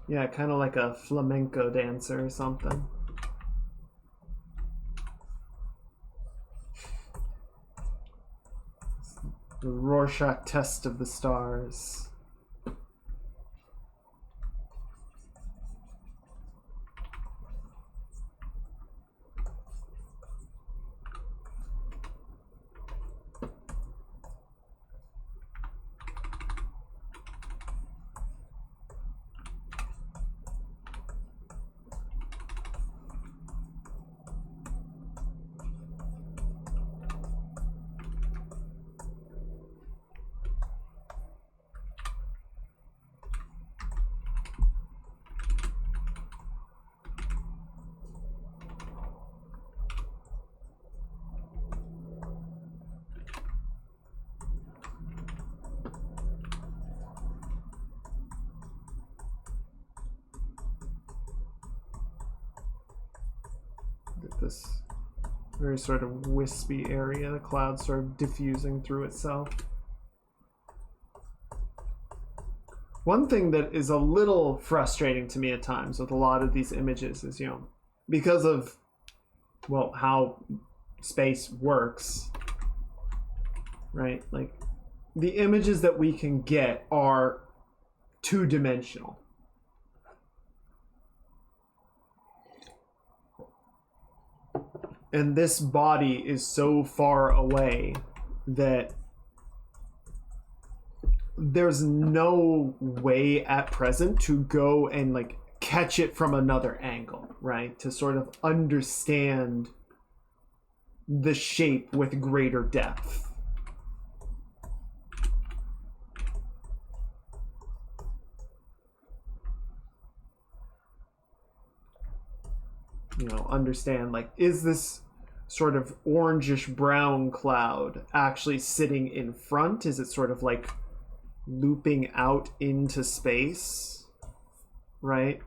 Yeah, kind of like a flamenco dancer or something. The Rorschach test of the stars. This very sort of wispy area, the clouds sort of diffusing through itself. One thing that is a little frustrating to me at times with a lot of these images is, because of, well, how space works, right? Like, the images that we can get are two-dimensional. And this body is so far away that there's no way at present to go and like catch it from another angle, right? To sort of understand the shape with greater depth. Understand, like, is this sort of orangish brown cloud actually sitting in front? Is it sort of like looping out into space, right?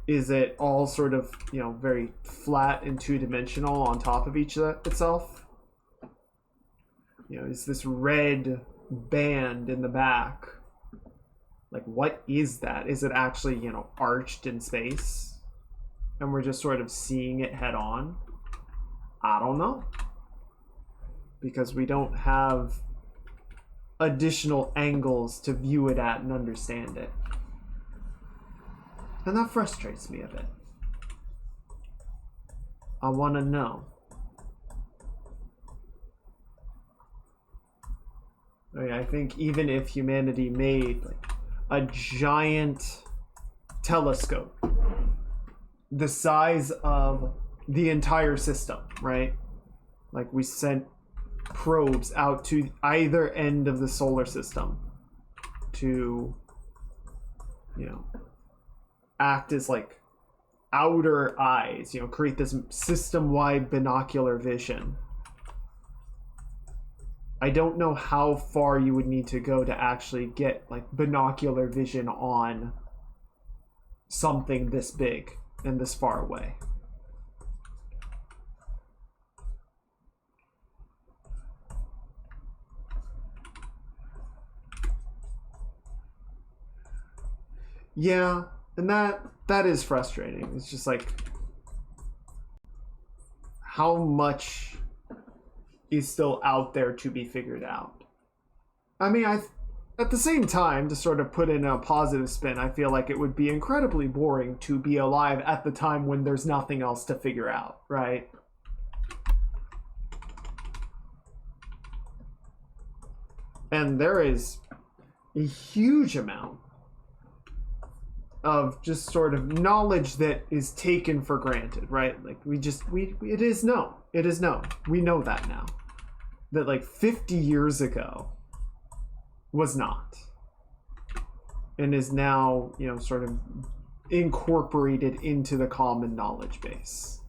Is it all sort of, very flat and two-dimensional on top of each of itself? Is this red band in the back, like, what is that? Is it actually, arched in space? And we're just sort of seeing it head on? I don't know. Because we don't have additional angles to view it at and understand it. And that frustrates me a bit. I want to know. I think even if humanity made like a giant telescope the size of the entire system, right? Like, we sent probes out to either end of the solar system to, act as like outer eyes, create this system-wide binocular vision. I don't know how far you would need to go to actually get like binocular vision on something this big and this far away. Yeah, and that is frustrating. It's just like, how much is still out there to be figured out? I mean, at the same time, to sort of put in a positive spin, I feel like it would be incredibly boring to be alive at the time when there's nothing else to figure out, right? And there is a huge amount of just sort of knowledge that is taken for granted, right? Like, it is known. It is known. We know that now. That like 50 years ago was not. And is now, sort of incorporated into the common knowledge base.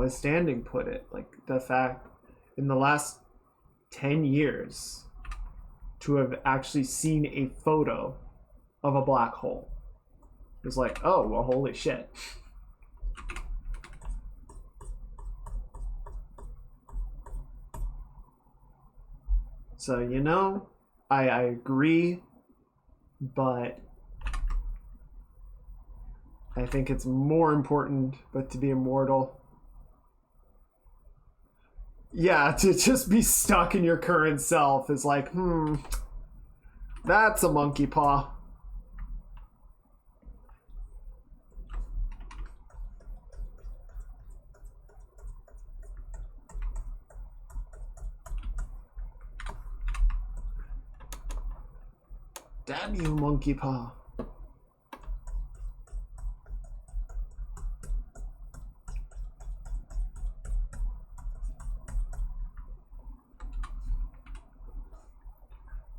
As Standing put it, like, the fact in the last 10 years to have actually seen a photo of a black hole is like, oh, well, holy shit. So, I agree, but I think it's more important but to be immortal. Yeah, to just be stuck in your current self is like, that's a monkey paw. Damn you, monkey paw.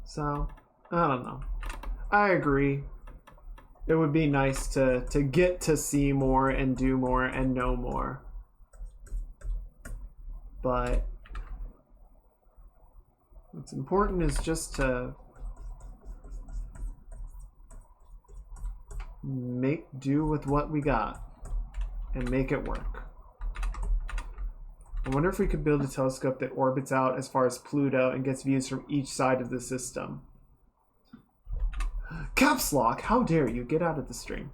So, I don't know. I agree. It would be nice to get to see more and do more and know more. But what's important is just to make do with what we got and make it work. I wonder if we could build a telescope that orbits out as far as Pluto and gets views from each side of the system. Caps lock, how dare you? Get out of the stream.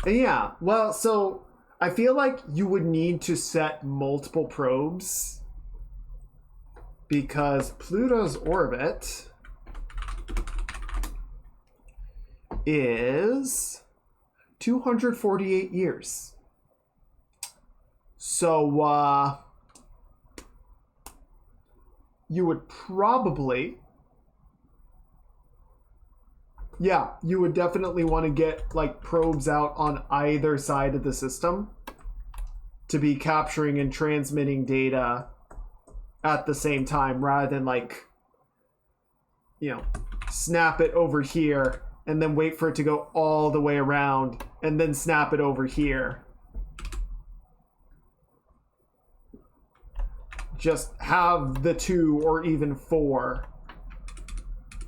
Yeah, well, so I feel like you would need to set multiple probes because Pluto's orbit is 248 years. So, you would probably... Yeah, you would definitely want to get, like, probes out on either side of the system to be capturing and transmitting data at the same time, rather than, like, you know, snap it over here and then wait for it to go all the way around and then snap it over here. Just have the 2 or even 4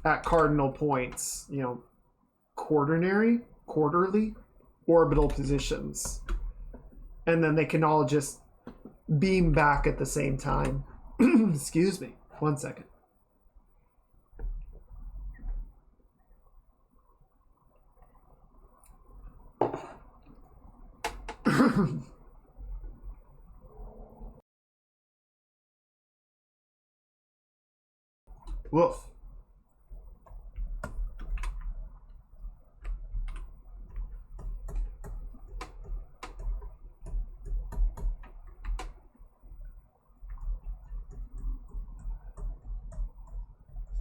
at cardinal points, you know, quarterly orbital positions. And then they can all just beam back at the same time. Excuse me. 1 second. Woof.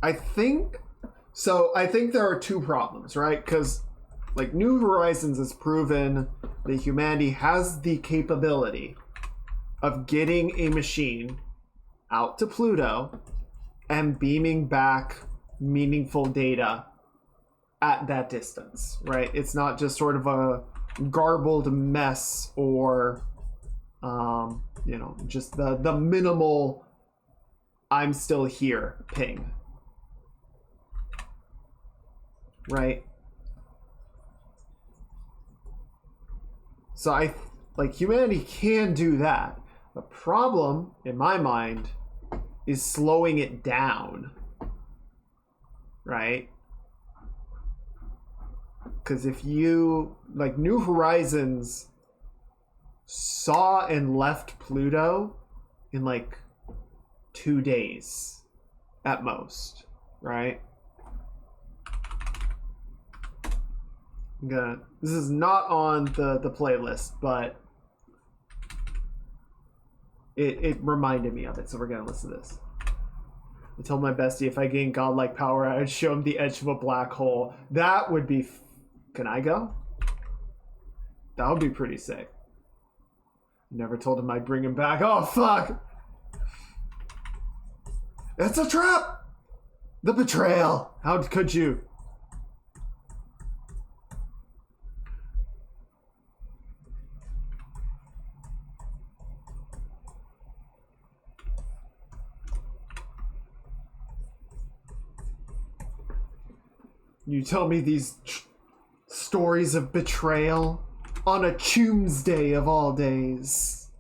I think there are 2 problems, right? Because like New Horizons has proven that humanity has the capability of getting a machine out to Pluto and beaming back meaningful data at that distance, right? It's not just sort of a garbled mess or you know, just the minimal I'm still here ping. Right? So humanity can do that. The problem, in my mind, is slowing it down. Right? Because if you, like, New Horizons saw and left Pluto in, like, 2 days at most, right? This is not on the playlist, but it reminded me of it, so we're gonna listen to this. I told my bestie if I gained godlike power, I'd show him the edge of a black hole. That would be... Can I go? That would be pretty sick. Never told him I'd bring him back. Oh, fuck! It's a trap! The betrayal! How could you? You tell me these stories of betrayal on a Tuesday of all days.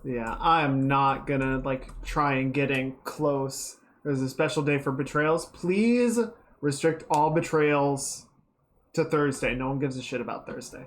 Yeah, I am not gonna like try and get in close. There's a special day for betrayals. Please restrict all betrayals to Thursday. No one gives a shit about Thursday.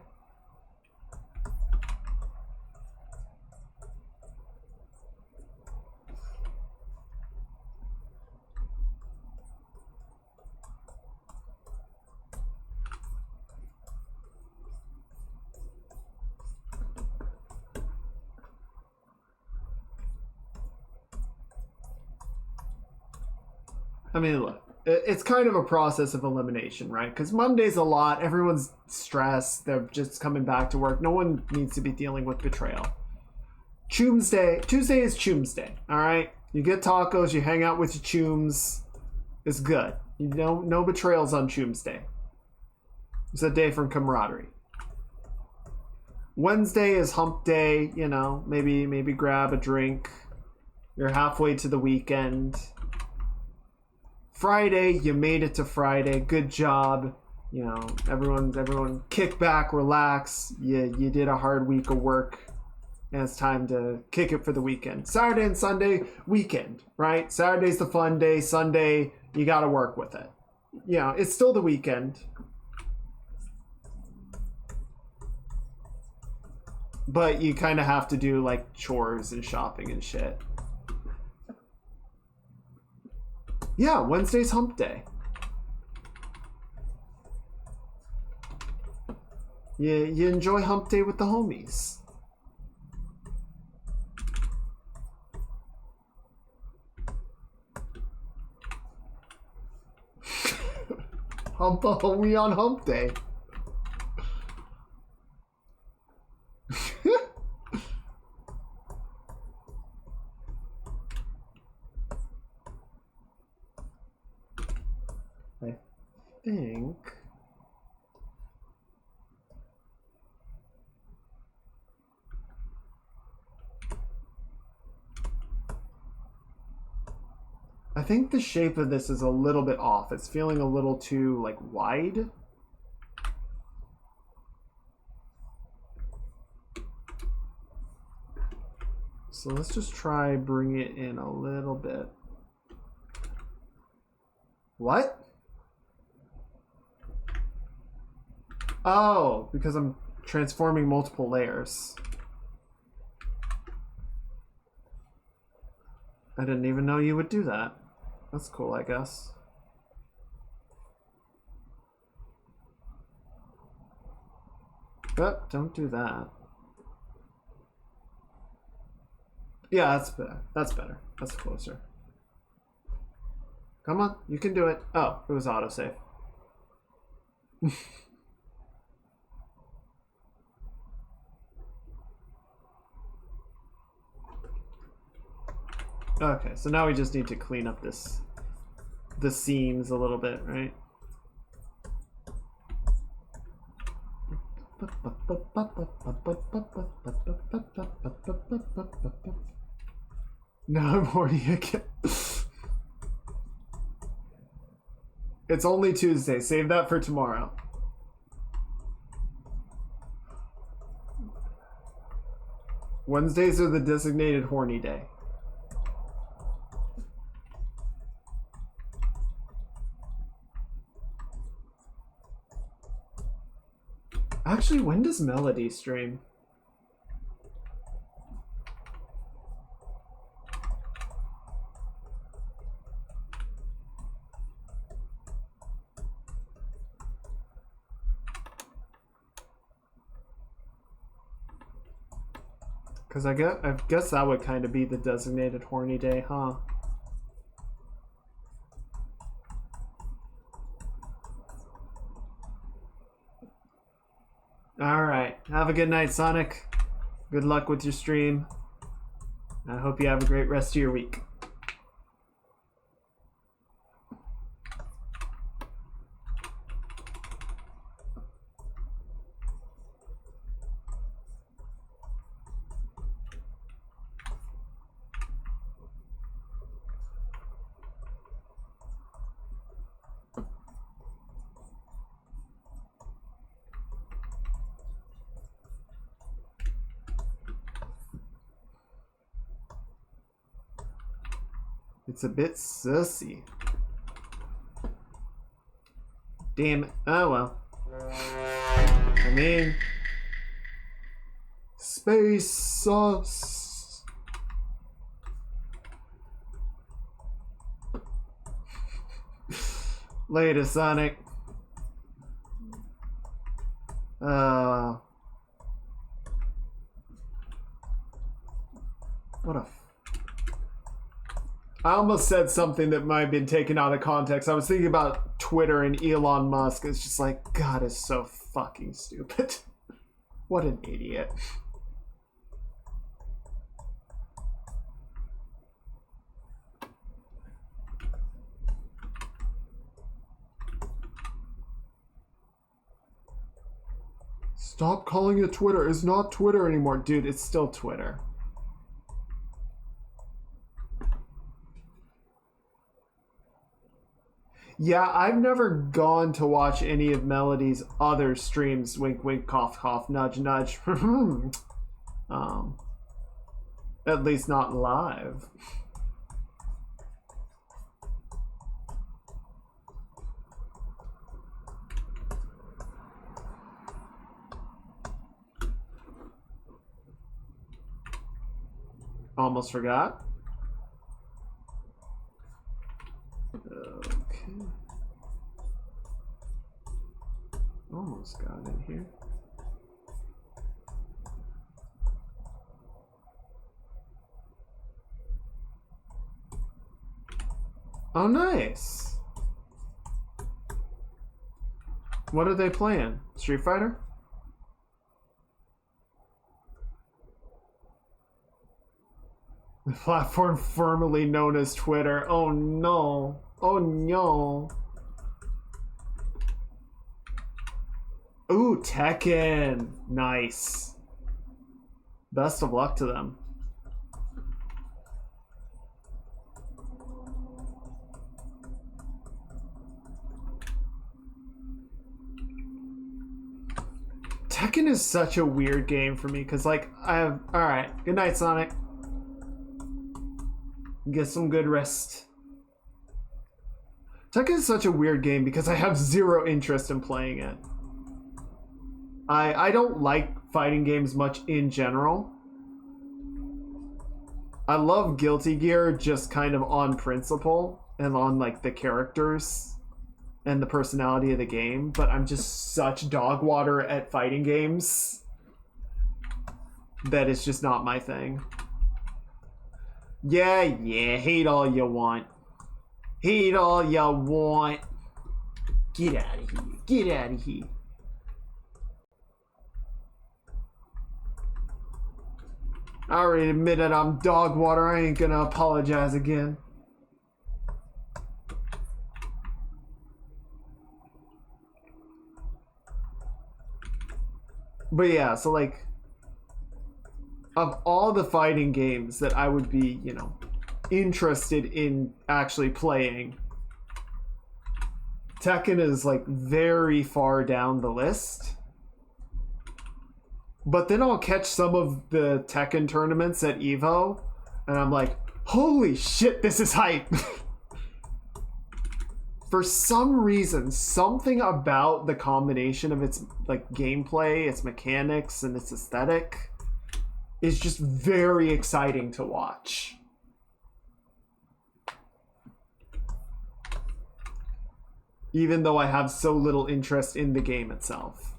I mean, look, it's kind of a process of elimination, right? Because Monday's a lot. Everyone's stressed. They're just coming back to work. No one needs to be dealing with betrayal. Tuesday is Tuesday, all right? You get tacos, you hang out with your chooms. It's good. You know, no betrayals on Tuesday. It's a day from camaraderie. Wednesday is hump day, you know, maybe grab a drink. You're halfway to the weekend. Friday, you made it to Friday. Good job. You know, everyone kick back, relax. You did a hard week of work. And it's time to kick it for the weekend. Saturday and Sunday, weekend, right? Saturday's the fun day. Sunday, you got to work with it. You know, it's still the weekend. But you kind of have to do like chores and shopping and shit. Yeah, Wednesday's hump day. You enjoy hump day with the homies. Hump a homie on hump day. I think... I think the shape of this is a little bit off. It's feeling a little too, like, wide. So let's just try bring it in a little bit. What? Oh, because I'm transforming multiple layers. I didn't even know you would do that. That's cool, I guess. But don't do that. Yeah, that's better. That's better. That's closer. Come on, you can do it. Oh, it was autosave. Okay, so now we just need to clean up the seams a little bit, right? Now I'm horny again. It's only Tuesday. Save that for tomorrow. Wednesdays are the designated horny day. Actually, when does Melody stream? Because I guess that would kind of be the designated horny day, huh? Alright. Have a good night, Sonic. Good luck with your stream. I hope you have a great rest of your week. It's a bit sussy. Damn it. Oh well. I mean, space sauce. Later, Sonic. What a... I almost said something that might have been taken out of context. I was thinking about Twitter and Elon Musk. It's just like, God is so fucking stupid. What an idiot. Stop calling it Twitter. It's not Twitter anymore. Dude, it's still Twitter. Yeah, I've never gone to watch any of Melody's other streams. Wink, wink, cough, cough, nudge, nudge. At least not live. Almost forgot. Okay. Almost got it here. Oh, nice. What are they playing? Street Fighter? The platform formerly known as Twitter. Oh no. Oh no. Ooh, Tekken. Nice. Best of luck to them. Tekken is such a weird game for me because, like, I have. Alright. Good night, Sonic. Get some good rest. Tekken is such a weird game because I have zero interest in playing it. I don't like fighting games much in general. I love Guilty Gear just kind of on principle and on like the characters and the personality of the game, but I'm just such dog water at fighting games that it's just not my thing. Yeah, hate all you want. Hate all you want. Get out of here. Get out of here. I already admitted I'm dog water. I ain't gonna apologize again. But yeah, so like, of all the fighting games that I would be, you know, interested in actually playing, Tekken is like very far down the list. But then I'll catch some of the Tekken tournaments at EVO, and I'm like, holy shit, this is hype. For some reason, something about the combination of its like gameplay, its mechanics, and its aesthetic is just very exciting to watch. Even though I have so little interest in the game itself.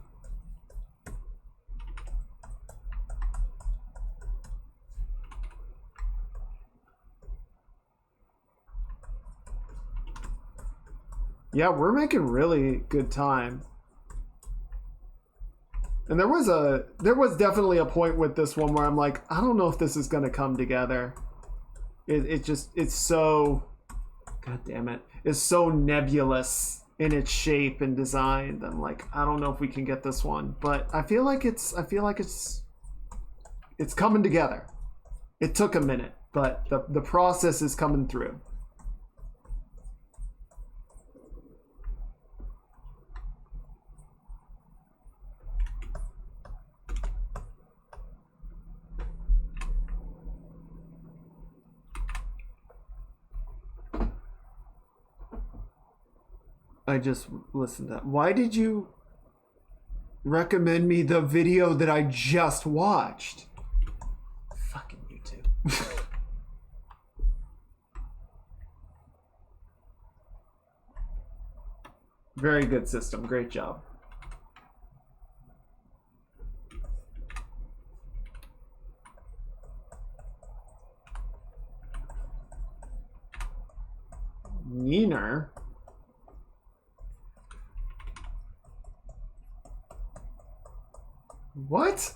Yeah, we're making really good time. And there was definitely a point with this one where I'm like, I don't know if this is gonna come together. It's so, god damn it, it's so nebulous in its shape and design. I'm like, I don't know if we can get this one, but I feel like it's coming together. It took a minute, but the process is coming through. I just listened to that. Why did you recommend me the video that I just watched? Fucking YouTube. Very good system. Great job. Meaner. What?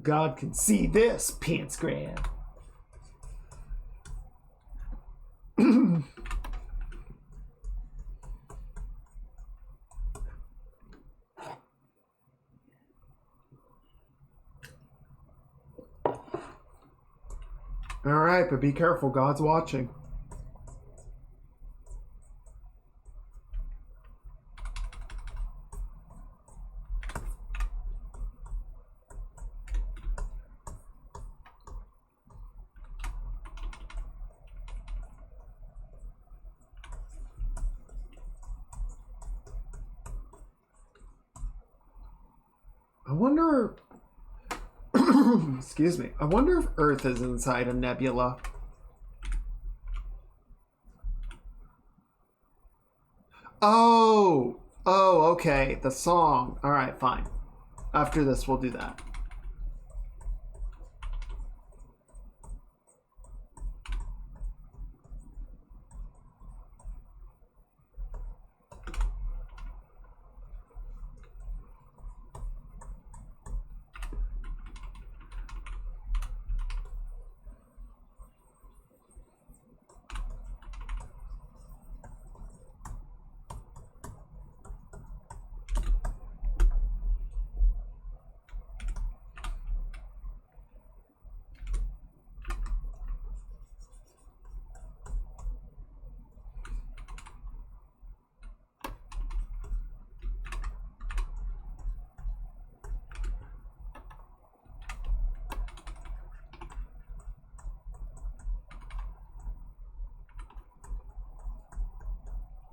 God can see this, pants grab. All right, but be careful. God's watching. I wonder... Excuse me. I wonder if Earth is inside a nebula. Oh, okay. The song. All right, fine. After this, we'll do that.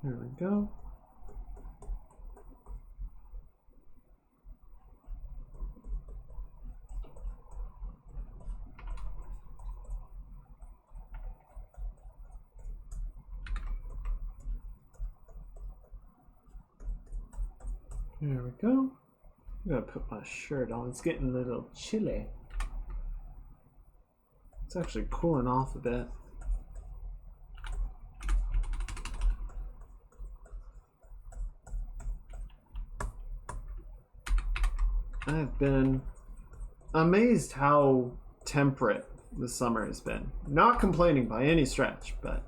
There we go. There we go. I'm gonna put my shirt on. It's getting a little chilly. It's actually cooling off a bit. I've been amazed how temperate the summer has been. Not complaining by any stretch, but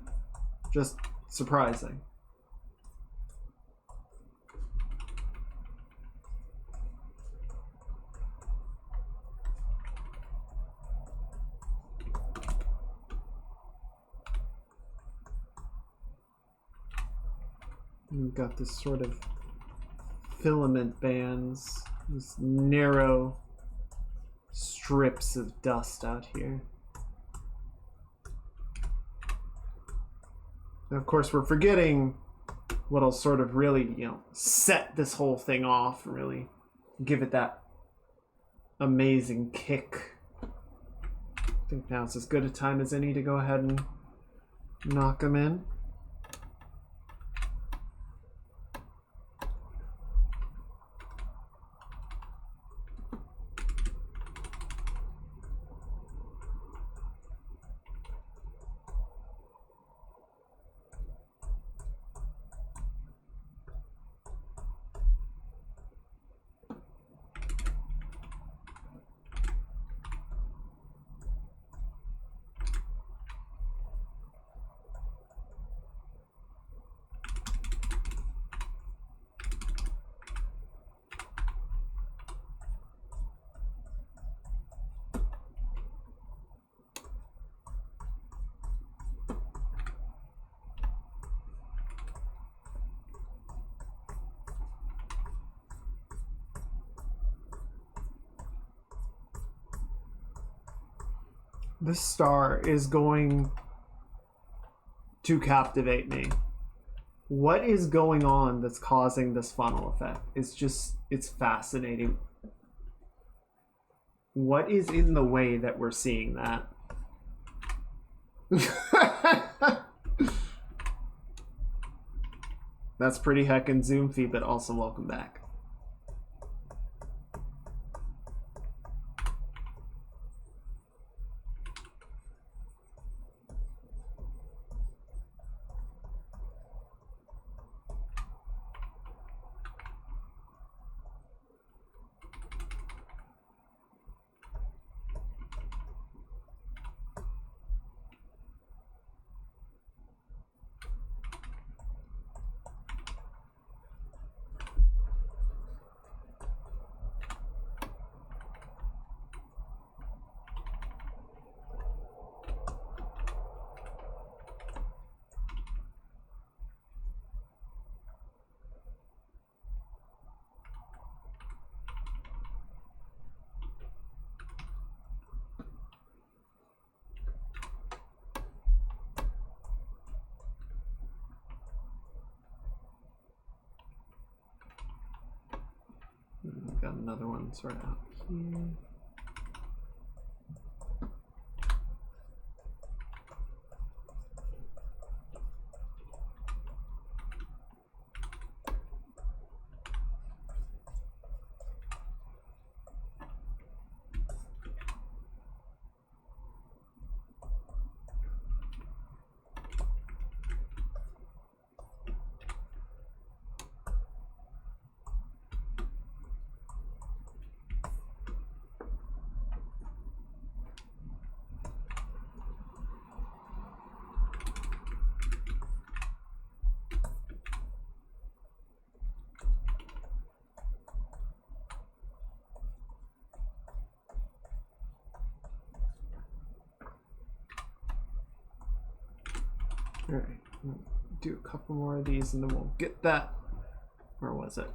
just surprising. We've got this sort of filament bands, these narrow strips of dust out here. And of course, we're forgetting what'll sort of really, set this whole thing off and really give it that amazing kick. I think now's as good a time as any to go ahead and knock them in. this star is going to captivate me. What is going on that's causing this funnel effect? It's fascinating. What is in the way that we're seeing that? That's pretty heckin' Zoom-fy, but also welcome back. Got another one sort of out here. All right, we'll do a couple more of these and then we'll get that. Where was it?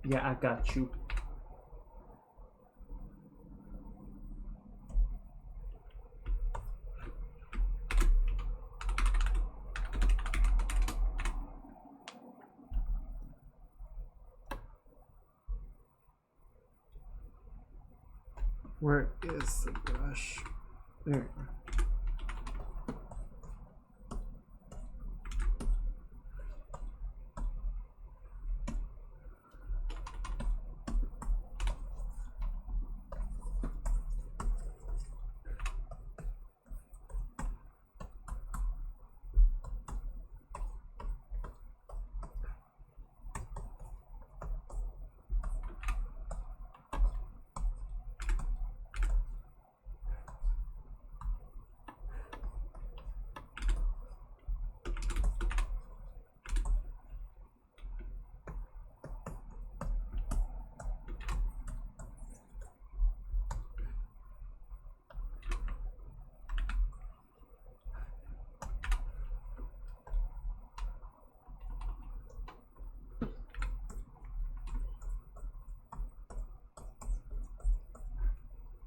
Yeah, I got you. Where is the brush? There we go.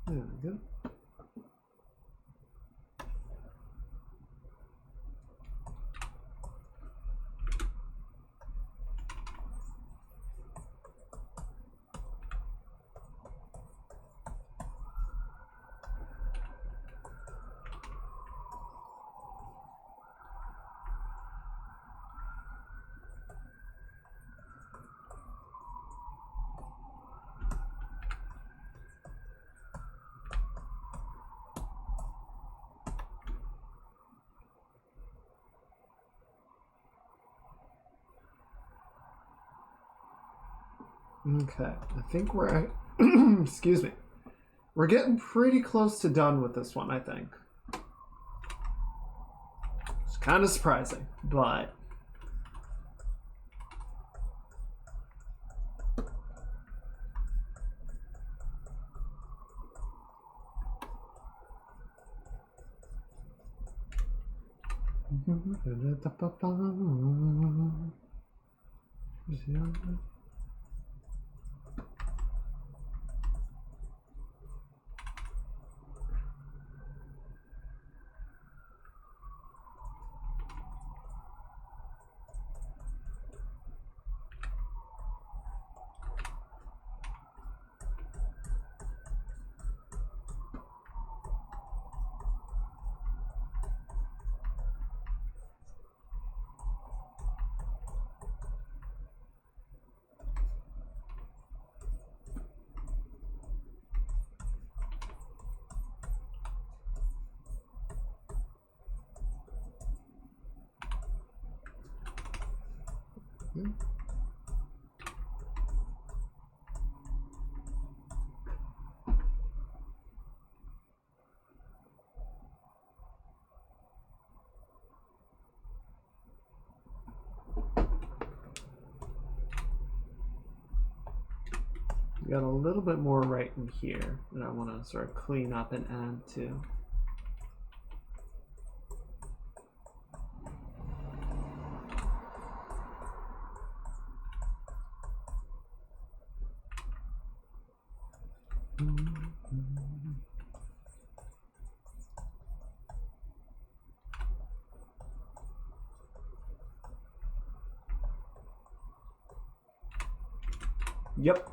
There we go. Okay, I think we're Excuse me. We're getting pretty close to done with this one, I think. It's kind of surprising, but... Got a little bit more right in here that I want to sort of clean up and add to. Yep.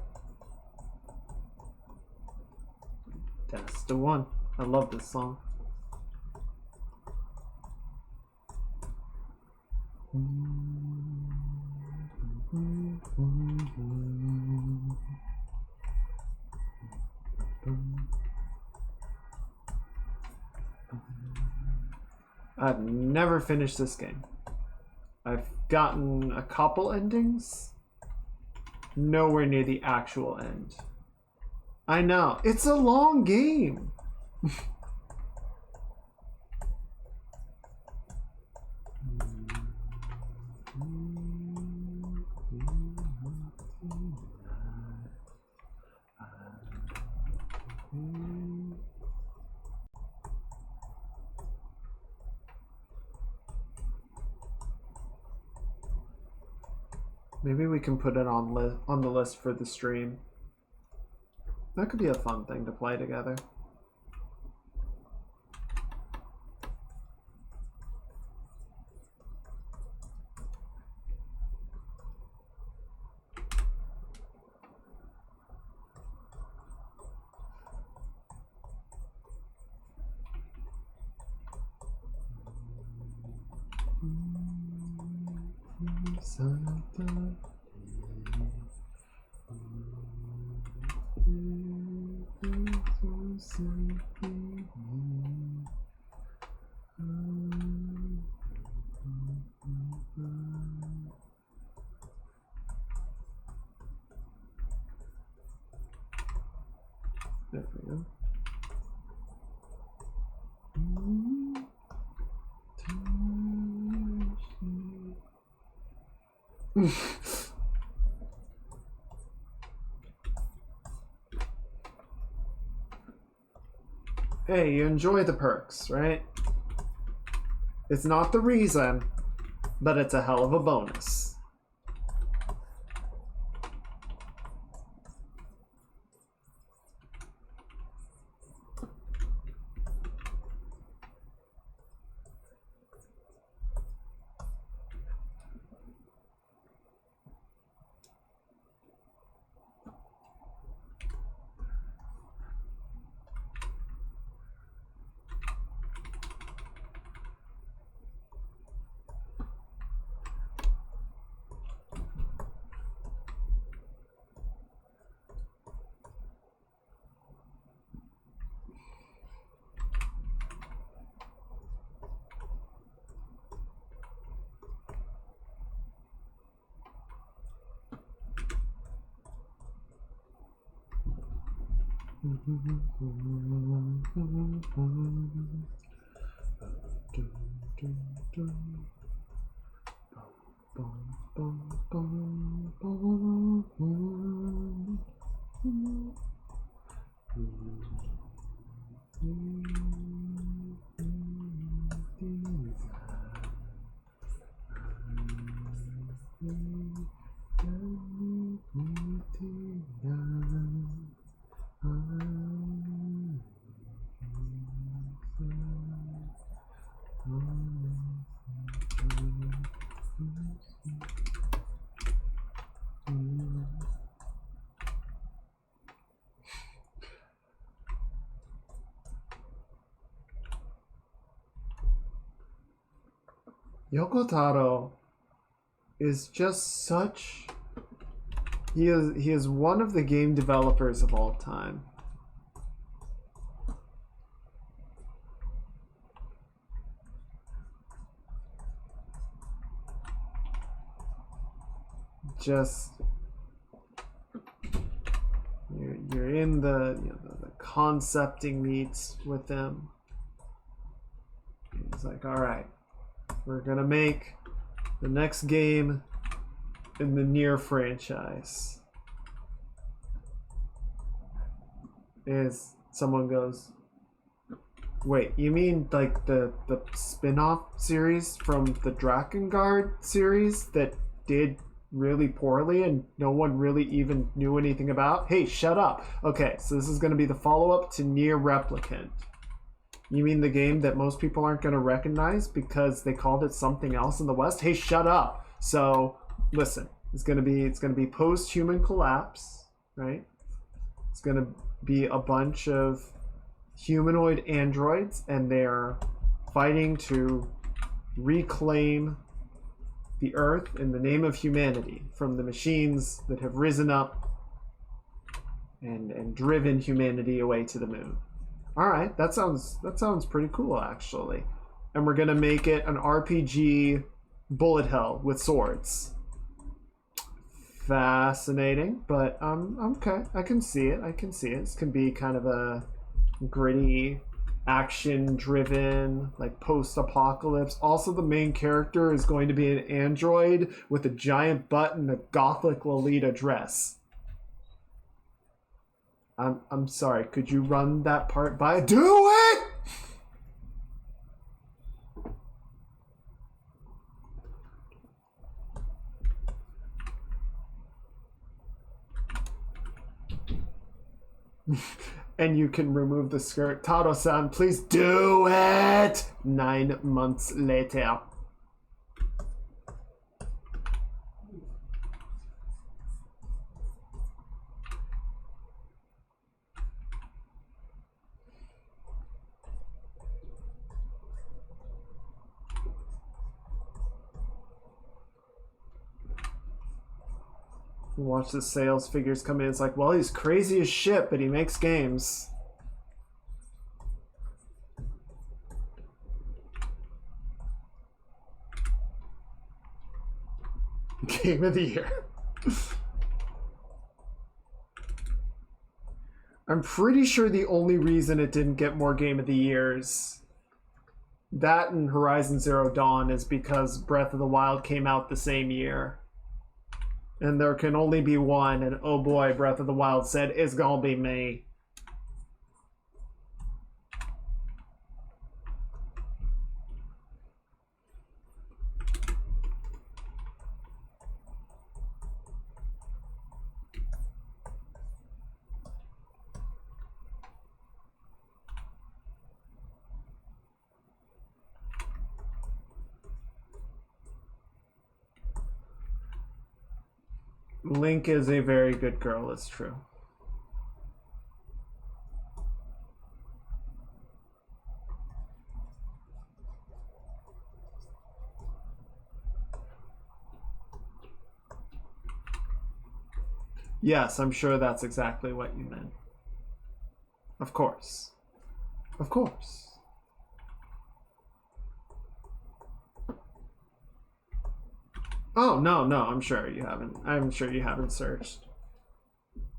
That's the one. I love this song. I've never finished this game. I've gotten a couple endings. Nowhere near the actual end. I know. It's a long game. Maybe we can put it on the list for the stream. That could be a fun thing to play together. There we go. Hey, you enjoy the perks, right? It's not the reason, but it's a hell of a bonus. Yoko Taro is just such. He is one of the game developers of all time. Just you're in the the concepting meets with him. He's like, all right, we're gonna make the next game in the Nier franchise. Is someone goes, wait, you mean like the spin-off series from the Drakengard series that did really poorly and no one really even knew anything about? Hey, shut up. Okay, so this is going to be the follow-up to Nier Replicant. You mean the game that most people aren't going to recognize because they called it something else in the West? Hey, shut up. So, listen, it's going to be post-human collapse, right? It's going to be a bunch of humanoid androids and they're fighting to reclaim the Earth in the name of humanity from the machines that have risen up and driven humanity away to the moon. All right, that sounds pretty cool actually. And we're gonna make it an RPG bullet hell with swords. Fascinating, but okay. I can see it. This can be kind of a gritty, action-driven, like post-apocalypse. Also, the main character is going to be an android with a giant butt and a gothic Lolita dress. I'm sorry. Could you run that part by? Do it! And you can remove the skirt. Taro-san, please do it! 9 months later. Watch the sales figures come in. It's like, well, he's crazy as shit, but he makes games. Game of the year. I'm pretty sure the only reason it didn't get more Game of the Years, that and Horizon Zero Dawn, is because Breath of the Wild came out the same year. And there can only be one, and oh boy, Breath of the Wild said, it's gonna be me. Link is a very good girl, it's true. Yes, I'm sure that's exactly what you meant. Of course. Of course. Oh, no, I'm sure you haven't. I'm sure you haven't searched.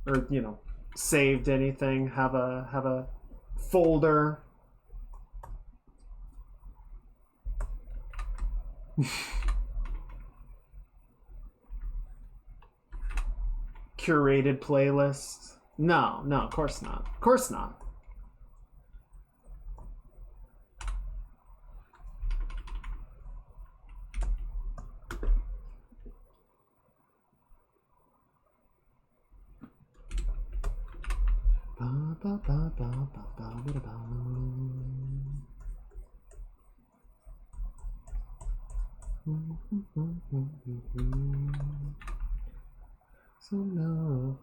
Or, saved anything. Have a folder. Curated playlist. No, of course not. Of course not. So no,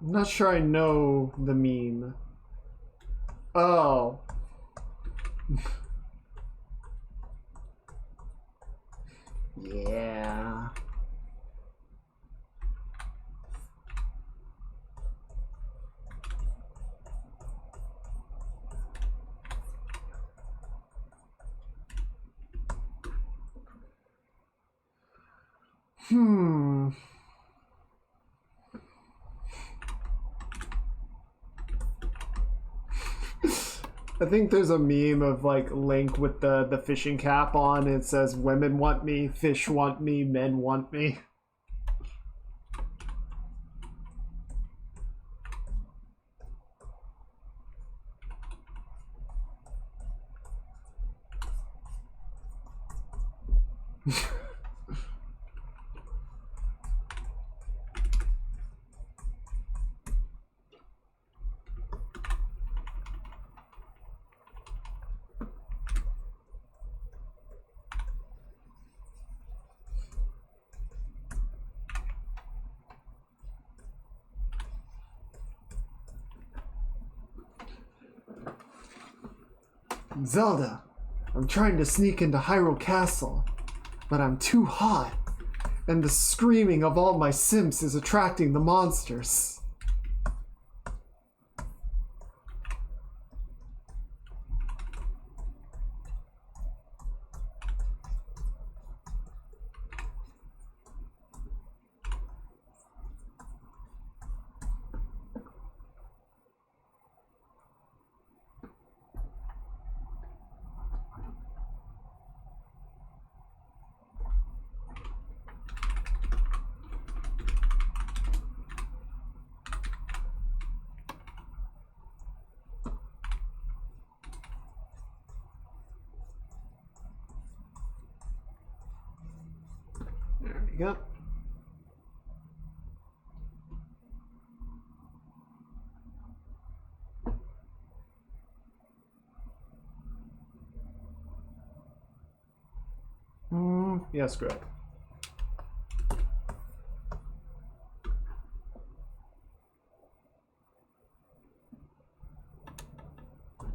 I'm not sure I know the meme. Oh. Yeah. I think there's a meme of like Link with the fishing cap on. It says, "Women want me, fish want me, men want me." Zelda, I'm trying to sneak into Hyrule Castle, but I'm too hot, and the screaming of all my simps is attracting the monsters. There we go. Yeah, screw it.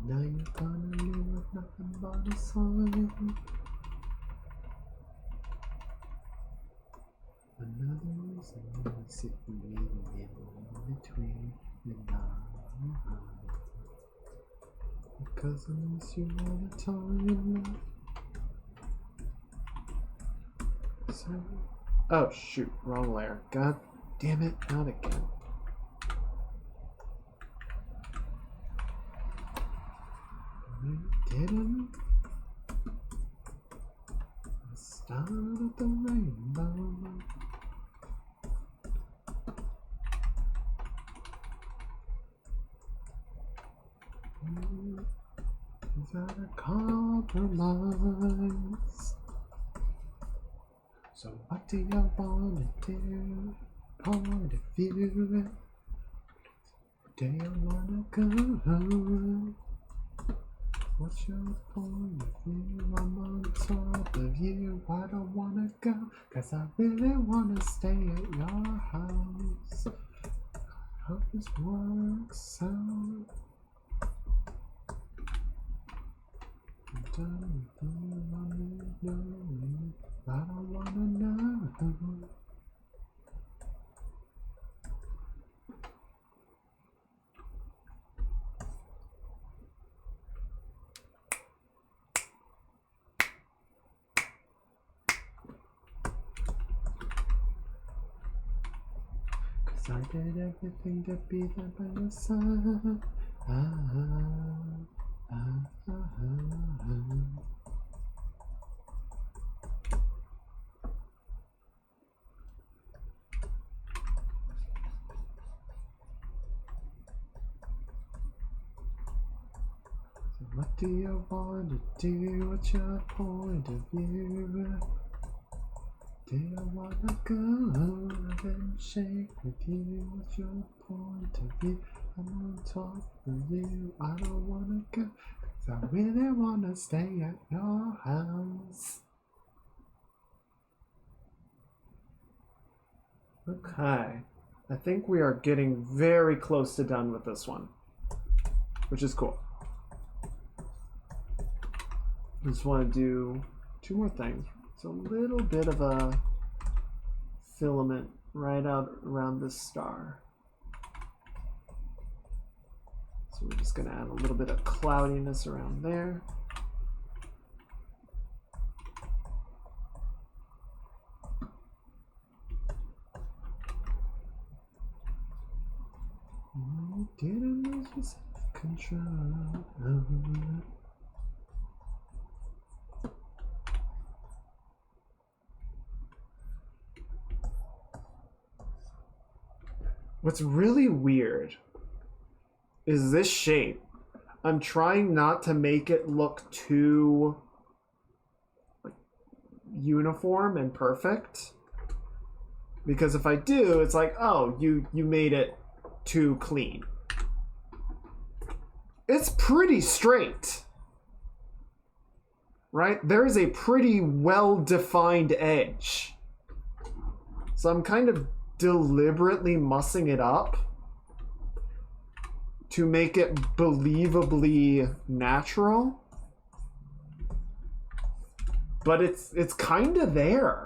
Now you're gonna live with nothing but a song. Another reason why we sit and wait in between midnight. Because I miss you all the time. So, oh shoot, wrong layer. God damn it, not again. I didn't start at the rainbow. Is that a compromise? So what do you wanna do? Point of view. Do you wanna go? What's your point of view? I'm on top of you. I don't wanna go, 'cause I really wanna stay at your house. Hope this works out. I don't wanna know. I did everything to be there by your side. So what do you want to do? What's your point of view? Do you wanna go and shake with you? What's your point of view? I'm on top of you. I don't wanna go, 'cause I really wanna stay at your house. Okay. I think we are getting very close to done with this one, which is cool. I just want to do 2 more things. It's a little bit of a filament right out around this star. So we're just going to add a little bit of cloudiness around there. You didn't lose your self-control. What's really weird is this shape. I'm trying not to make it look too uniform and perfect, because if I do, it's like, oh, you made it too clean. It's pretty straight, right? There is a pretty well-defined edge. So I'm kind of deliberately mussing it up to make it believably natural, but it's kind of there.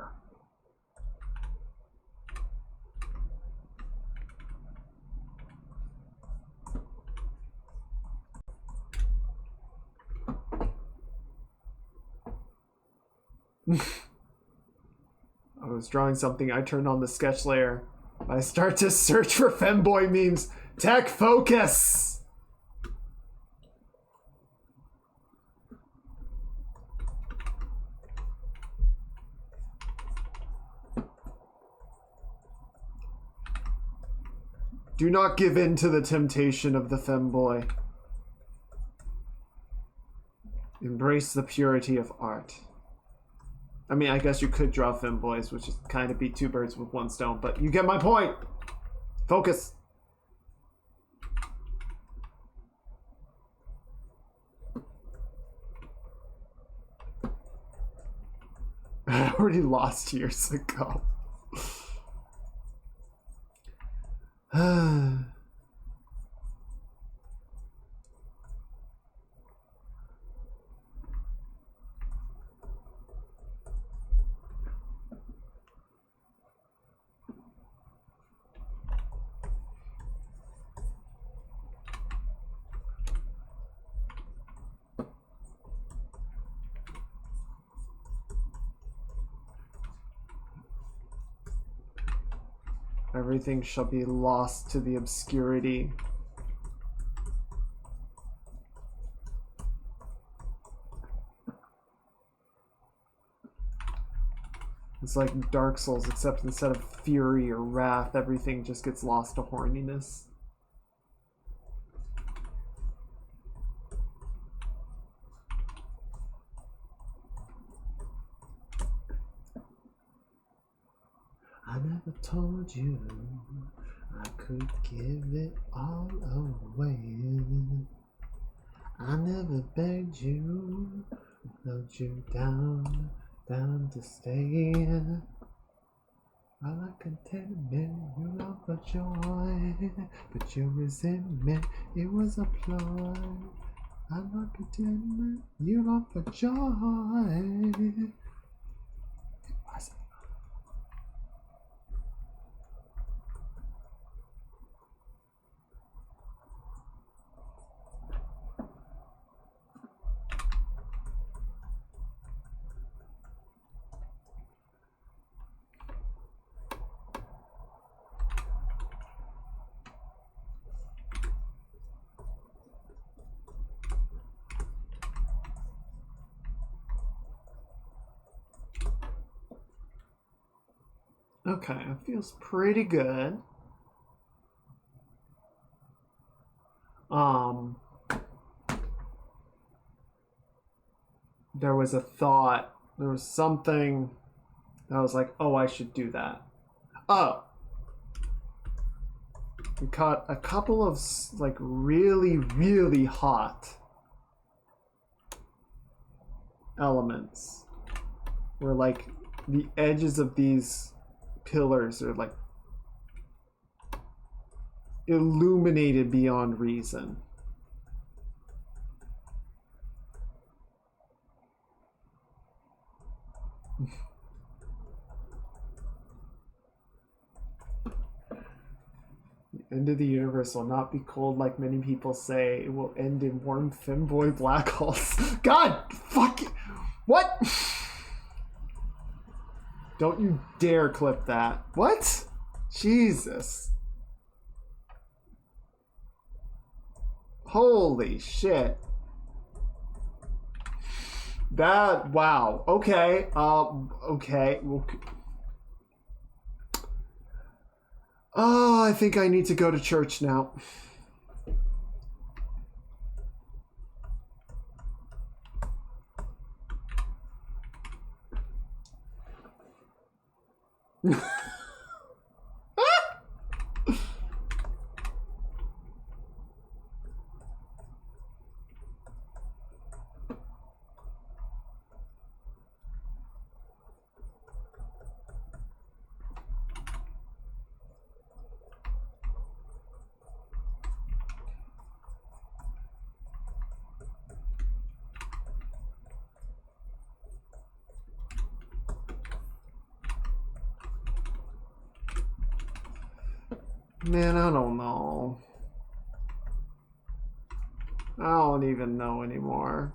I was drawing something, I turned on the sketch layer. I start to search for femboy memes. Tech focus! Do not give in to the temptation of the femboy. Embrace the purity of art. I mean, I guess you could draw femboys, which is kind of beat 2 birds with 1 stone, but you get my point. Focus. I already lost years ago. Everything shall be lost to the obscurity. It's like Dark Souls, except instead of fury or wrath, everything just gets lost to horniness. I never told you I could give it all away. I never begged you, held you down to stay. I like contentment, you offer joy, but your resentment, it was a ploy. I'm not pretending you're not for joy. Okay, it feels pretty good. Um, there was a thought, there was something that was like, oh, I should do that. Oh, we caught a couple of like really, really hot elements where like the edges of these pillars are like illuminated beyond reason. The end of the universe will not be cold like many people say. It will end in warm femboy black holes. God, fuck it. What? Don't you dare clip that. What? Jesus. Holy shit. That, wow. Okay. Okay. Oh, I think I need to go to church now. Man, I don't know. I don't even know anymore.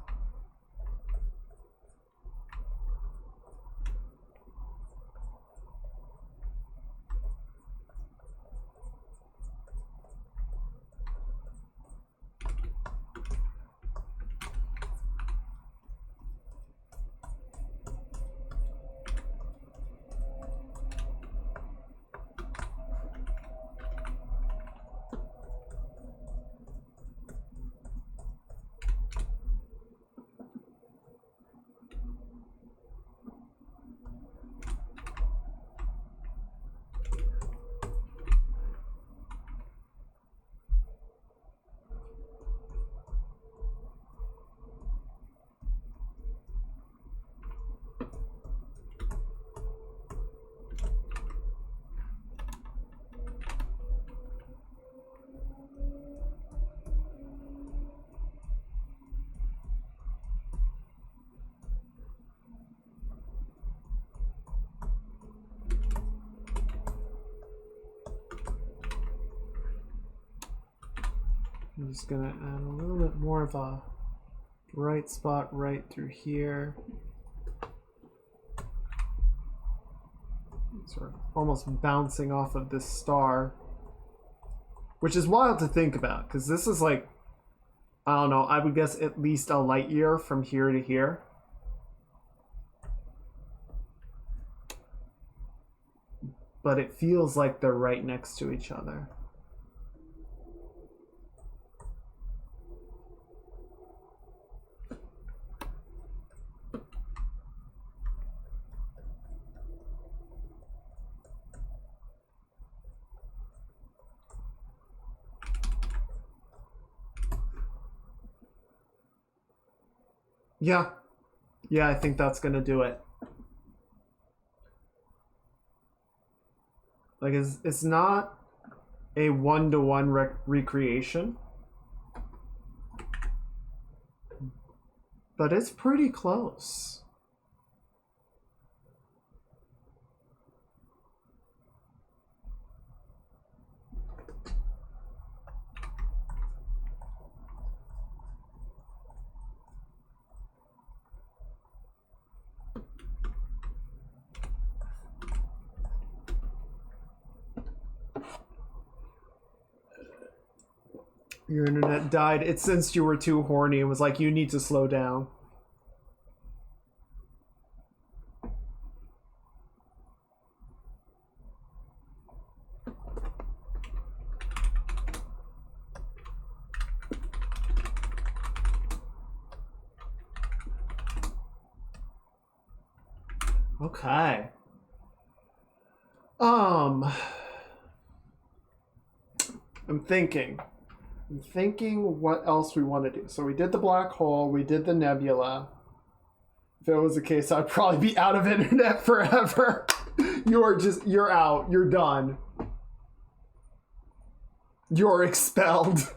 I'm just gonna add a little bit more of a bright spot right through here. Sort of almost bouncing off of this star, which is wild to think about because this is like, I don't know, I would guess at least a light year from here to here. But it feels like they're right next to each other. Yeah. Yeah, I think that's going to do it. Like, it's not a one-to-one recreation. but it's pretty close. Your internet died. It sensed you were too horny and was like, you need to slow down. Okay. I'm thinking what else we want to do. So we did the black hole, we did the nebula. If it was the case, I'd probably be out of internet forever. You're out. You're done. You're expelled.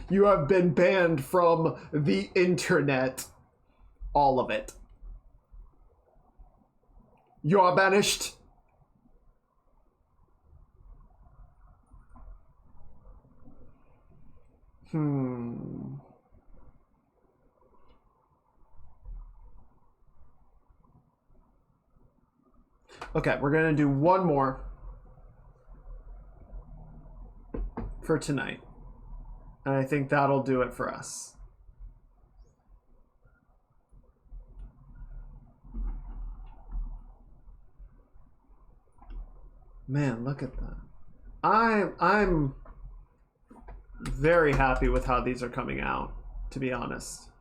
You have been banned from the internet. All of it. You are banished. Okay, we're gonna do one more for tonight. And I think that'll do it for us. Man, look at that. I'm very happy with how these are coming out, to be honest.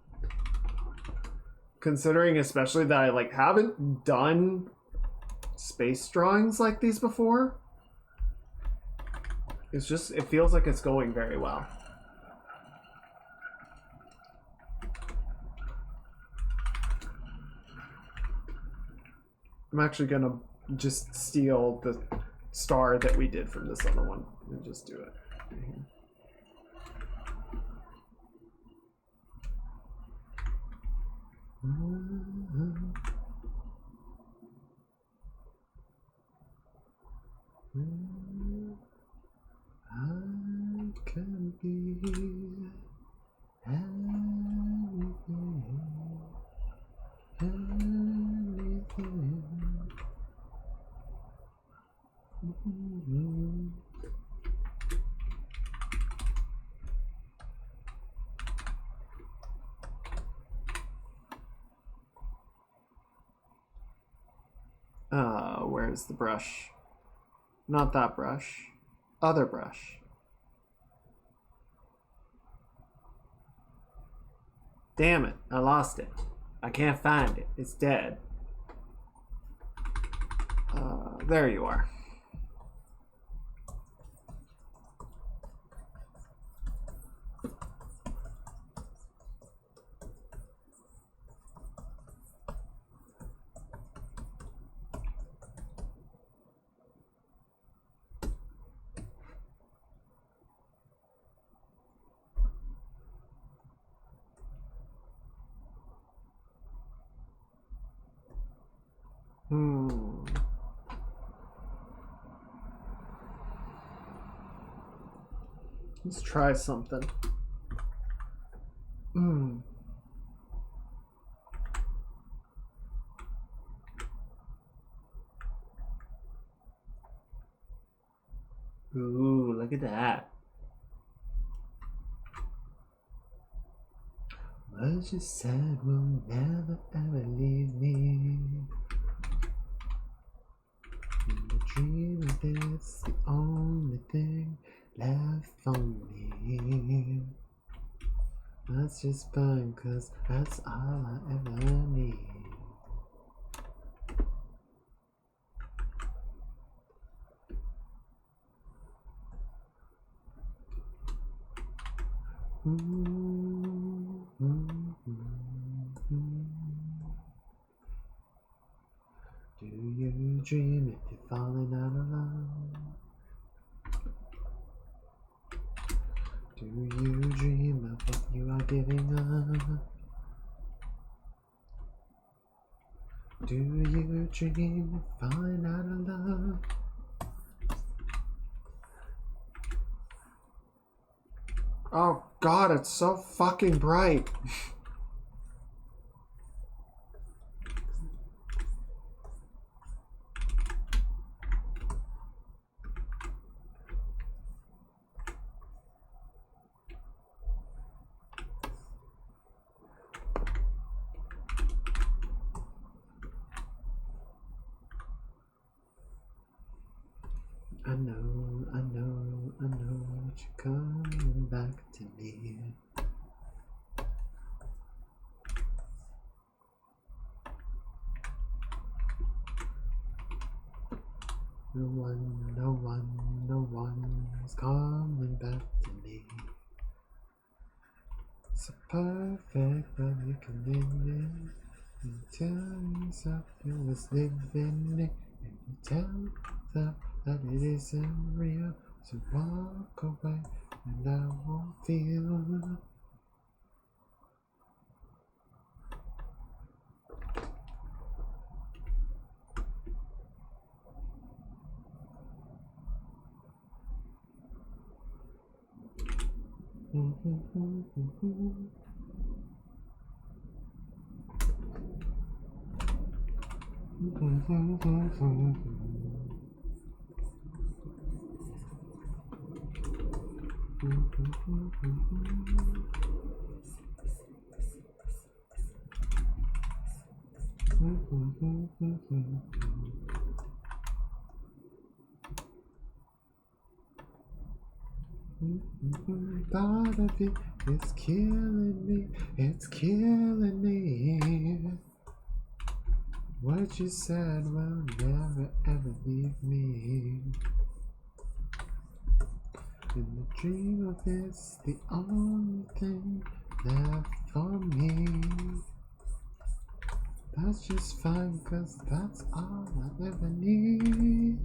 Considering especially that I like haven't done space drawings like these before. It's just, it feels like it's going very well. I'm actually gonna just steal the star that we did from this other one and just do it right here. I can be anything, anything. Where's the brush? Not that brush. Other brush. Damn it, I lost it. I can't find it. It's dead. There you are. Let's try something. Ooh, look at that. What you said will never ever leave me. The dream is this, the only thing left for me. That's just fine, cause that's all I ever need. Do you dream if you're falling out of love? Do you dream of what you are giving up? Do you dream of falling out of love? Oh God, it's so fucking bright. I know that you're coming back to me. No one is coming back to me. So perfect, but you can live it. You tell yourself you was living it, and you tell yourself that it isn't real. So walk away, and I won't feel. Thought of it, it's killing me, it's killing me. What you said will never ever leave me. And the dream of it's the only thing left for me. That's just fine, 'cause that's all I ever need.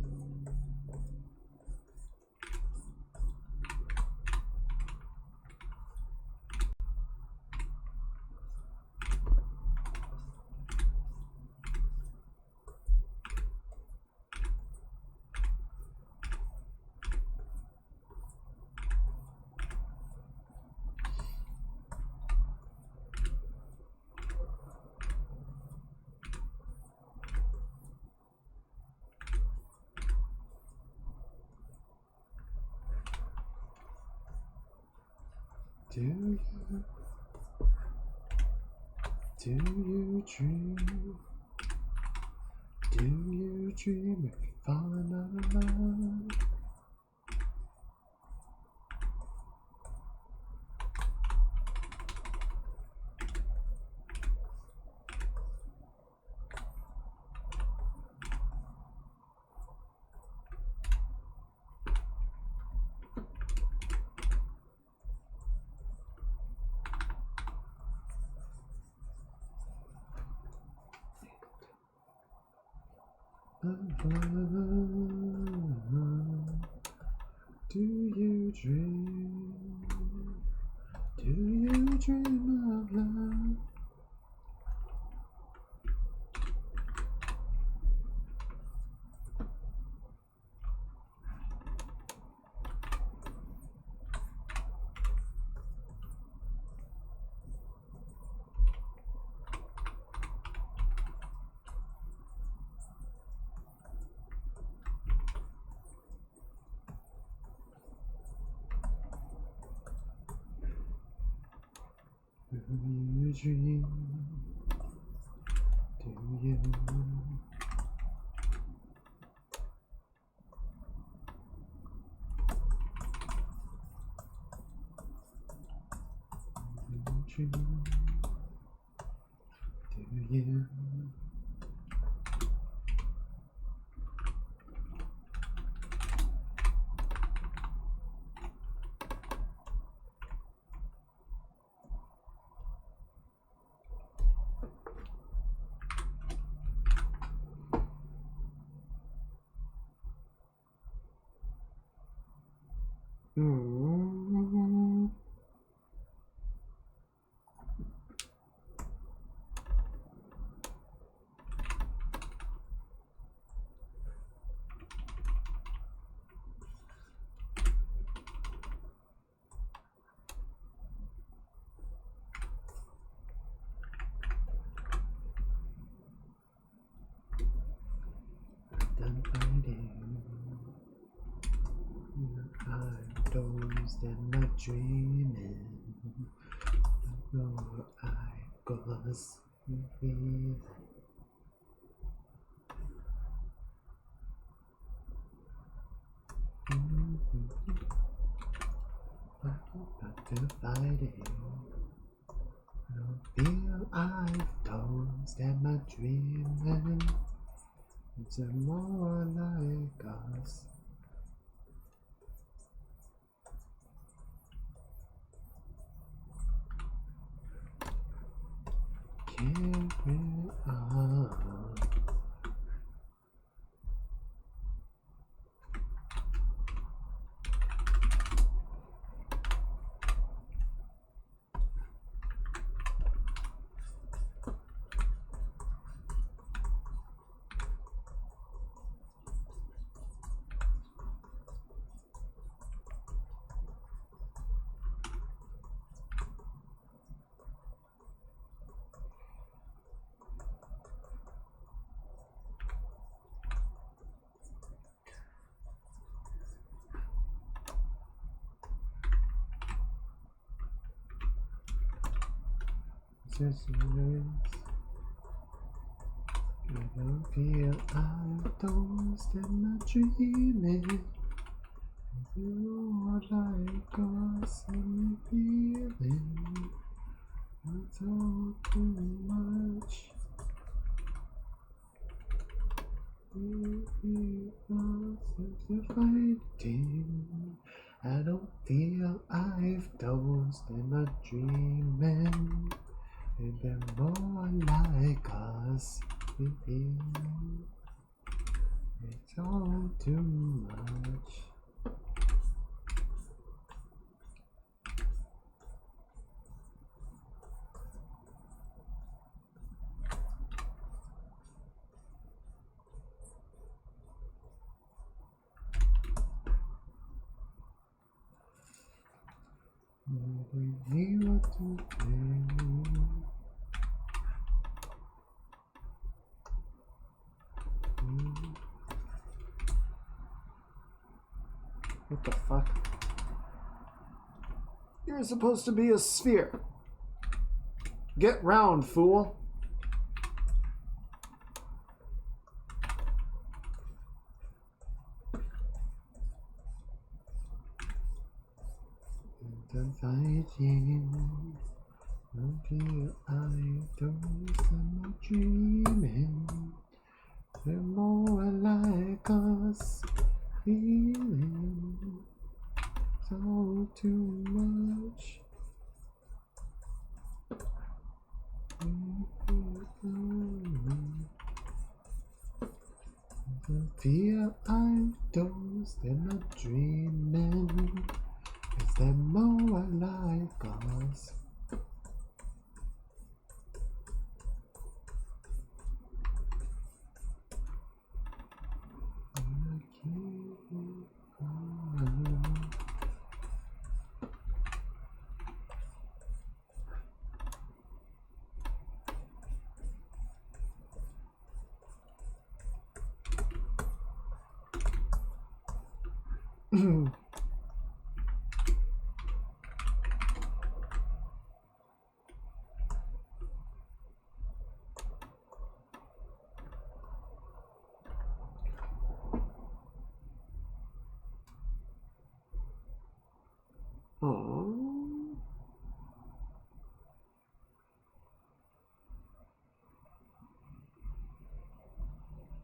Do you dream? Do you dream if you're falling out of love? Do you dream? Do you dream of love? Do you dream? Do you? Do you? in my dreaming. No, I was feeling. Not to fight it. I don't feel I've dozed and my dreaming. It's a more like us. Carry on. I don't feel I've dozed in my dreaming. You are like us and feeling. It's all too much. You feel us as fighting. I don't feel I've dozed in my dreaming. And they're more like us. It's all too much. Nobody knew what to do. What the fuck? You're supposed to be a sphere. Get round, fool. I'm fighting. Okay, I don't am dreaming. They're more like us. Feeling so too much. The fear I dozed and I'm dreaming. Is there more like us? Oh.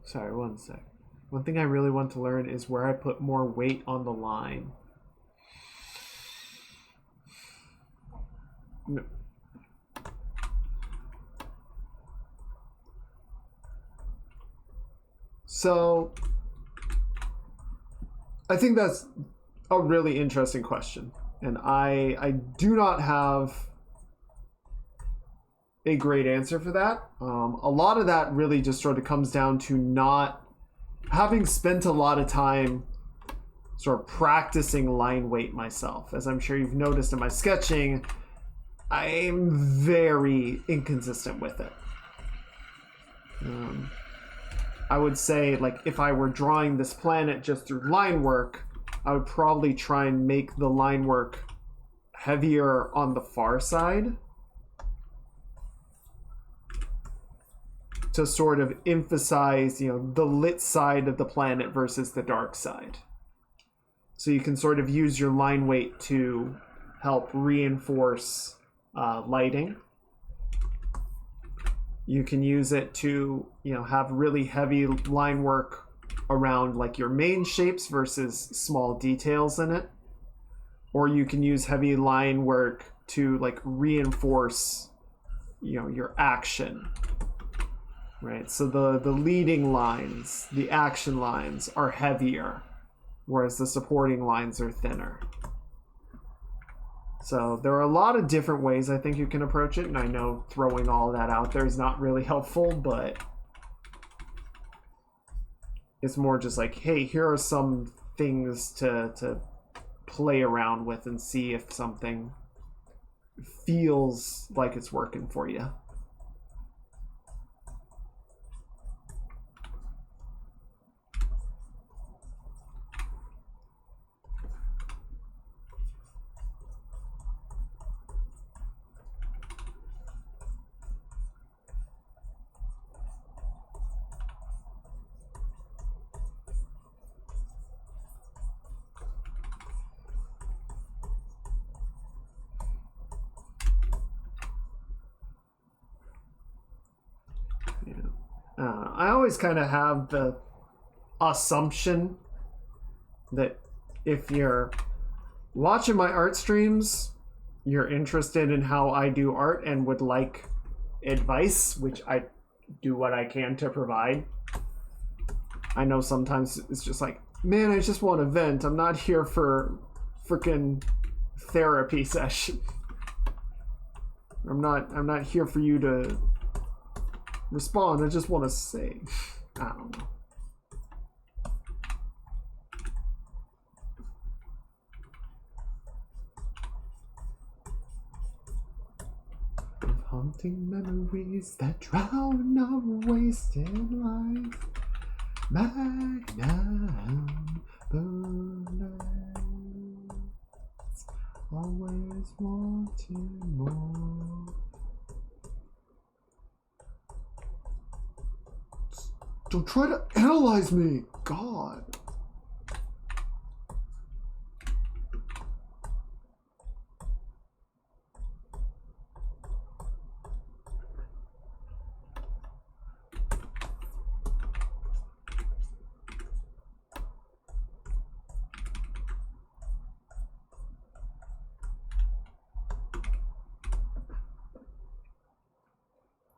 Sorry, one sec. One thing I really want to learn is where I put more weight on the line. No. So, I think that's a really interesting question. And I do not have a great answer for that. A lot of that really just sort of comes down to not having spent a lot of time sort of practicing line weight myself. As I'm sure you've noticed in my sketching, I'm very inconsistent with it. I would say, like, if I were drawing this planet just through line work, I would probably try and make the line work heavier on the far side to sort of emphasize, you know, the lit side of the planet versus the dark side. So you can sort of use your line weight to help reinforce lighting. You can use it to, you know, have really heavy line work around like your main shapes versus small details in it. Or you can use heavy line work to like reinforce, you know, your action. Right? So the leading lines, the action lines are heavier, whereas the supporting lines are thinner. So there are a lot of different ways I think you can approach it, and I know throwing all that out there is not really helpful, but it's more just like, hey, here are some things to play around with and see if something feels like it's working for you. I always kind of have the assumption that if you're watching my art streams, you're interested in how I do art and would like advice, which I do what I can to provide. I know sometimes it's just like, man, I just want to vent. I'm not here for freaking therapy session. I'm not here for you to respond. I just want to say, I don't know. Haunting memories that drown our wasted life. Magnum bullets, always wanting more. Don't try to analyze me, God.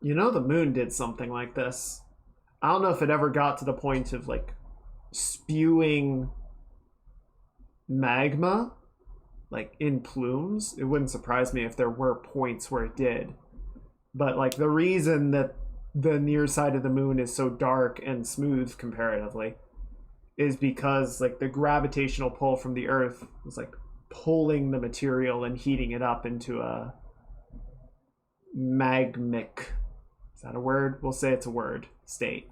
You know, the moon did something like this. I don't know if it ever got to the point of like spewing magma like in plumes. It wouldn't surprise me if there were points where it did. But like the reason that the near side of the moon is so dark and smooth comparatively is because like the gravitational pull from the earth was like pulling the material and heating it up into a magmic, is that a word? We'll say it's a word, state.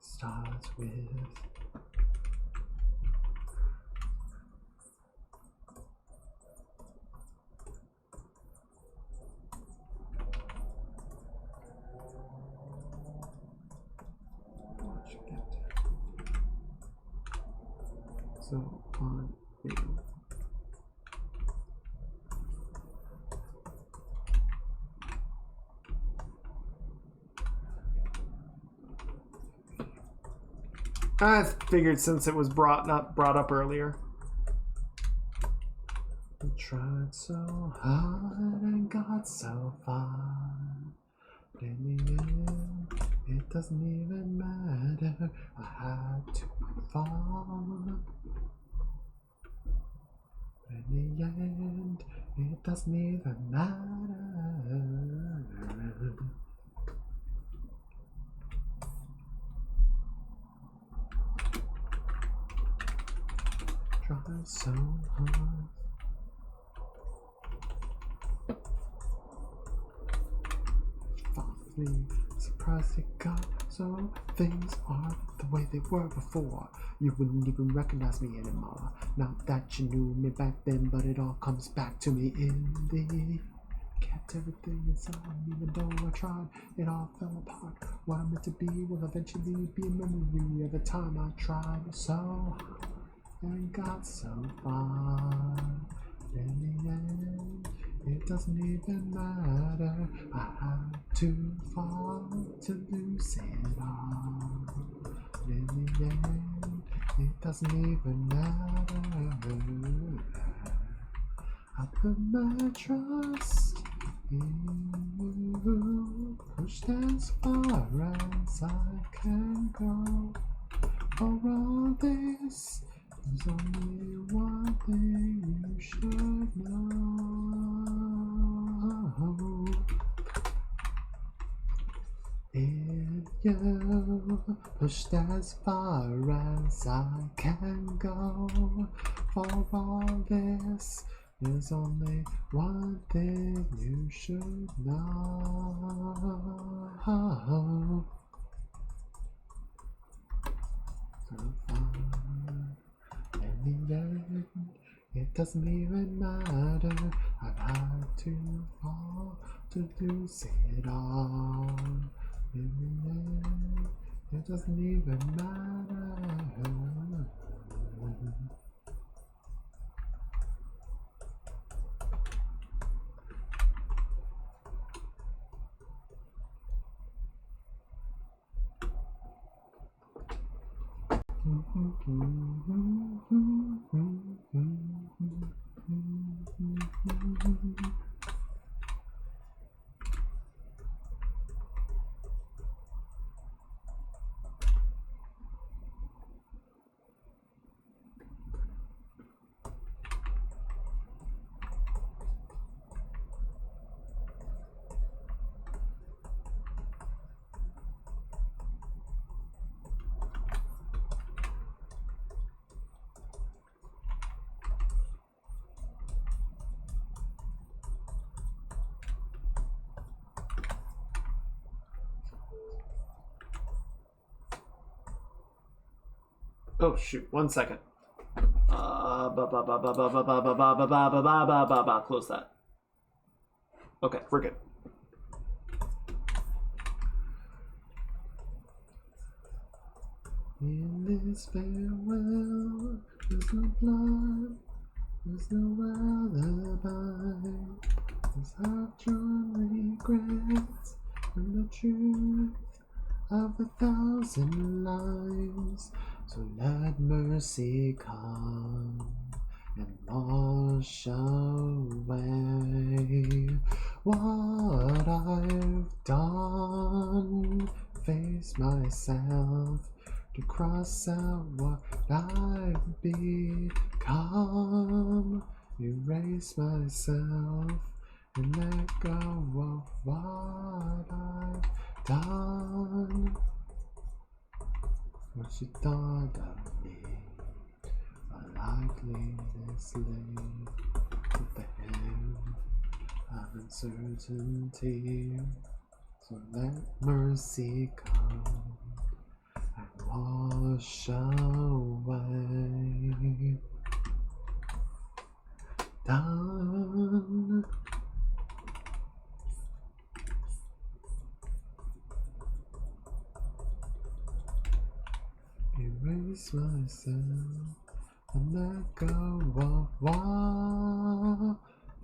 Starts with so on video. I figured since it was brought up earlier. I tried so hard and got so far. In the end, it doesn't even matter. I had to fall. In the end, it doesn't even matter. try so hard. Awfully surprised it got so things are the way they were before. You wouldn't even recognize me anymore. Not that you knew me back then, but it all comes back to me in the kept everything inside. Even though I tried, it all fell apart. What I'm meant to be will eventually be a memory of the time I tried so hard and got so far. In the end, it doesn't even matter. I had to fall to lose it all. In the end, it doesn't even matter. I put my trust in you, pushed as far as I can go. For all this, there's only one thing you should know. If you pushed as far as I can go, for all this, there's only one thing you should know. So far, and then it doesn't even matter. I've had to fall to lose it all. In the end, it doesn't even matter. Oh shoot, 1 second. Close that. Okay, we're good. In this farewell, there's no blood, there's no alibi. There's half-drawn regrets and the truth of 1,000 lies. So let mercy come and wash away what I've done. Face myself to cross out what I've become. Erase myself and let go of what I've done. What you thought of me, a likeness laid with the hand of uncertainty. So let mercy come and wash away. Done. Erase myself and let go of what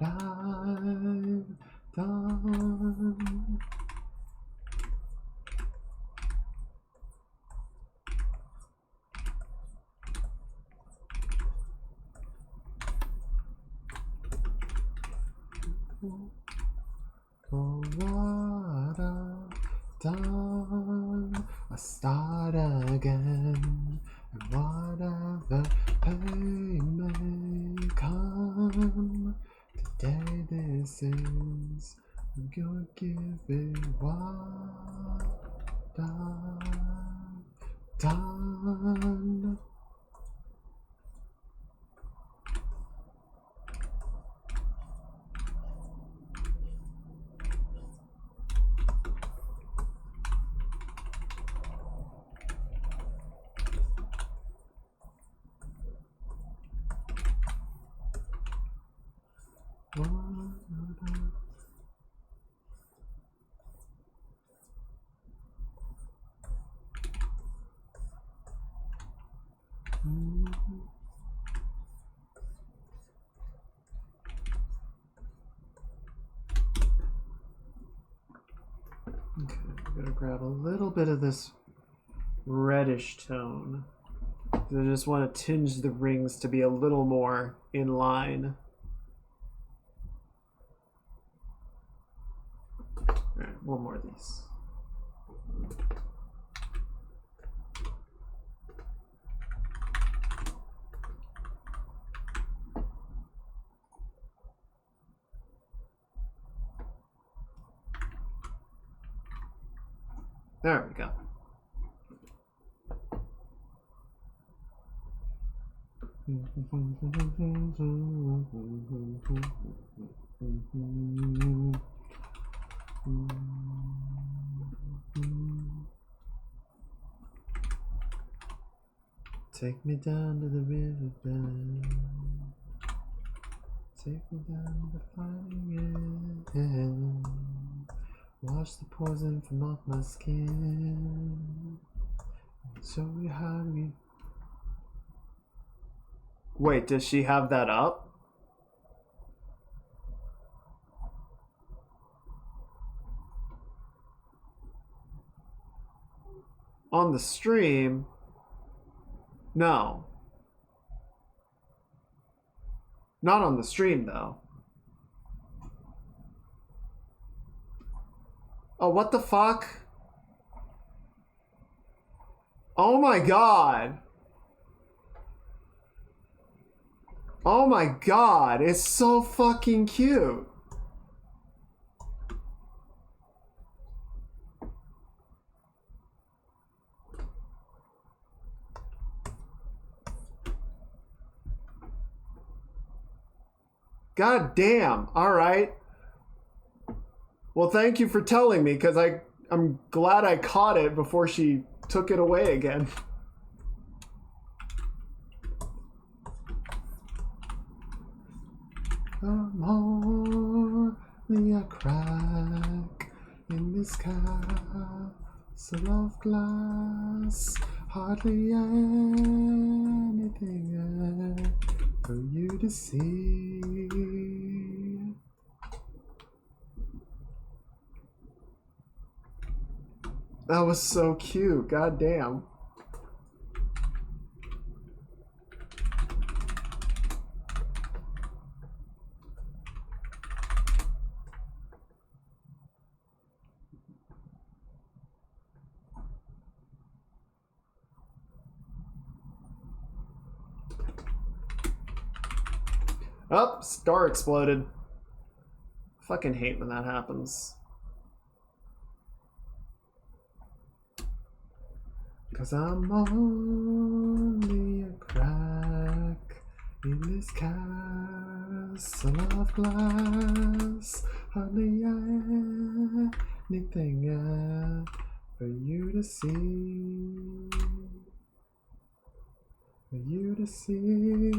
I've done. For what I've done, I start again, and whatever pain may come, today this is, I'm gonna give it what I've done. Okay, I'm gonna grab a little bit of this reddish tone. I just want to tinge the rings to be a little more in line. Alright, one more of these. There we go. Take me down to the riverbed. Take me down to the fire. Wash the poison from off my skin. Show you how to be. Wait, does she have that up? On the stream? No. Not on the stream, though. Oh, what the fuck? Oh my god. Oh my god, it's so fucking cute. God damn. All right. Well, thank you for telling me, because I'm glad I caught it before she took it away again. I'm only a crack in this castle of glass. Hardly anything for you to see. That was so cute. God damn. Oh, star exploded. Fucking hate when that happens. Cause I'm only a crack in this castle of glass. Hardly anything for you to see. For you to see.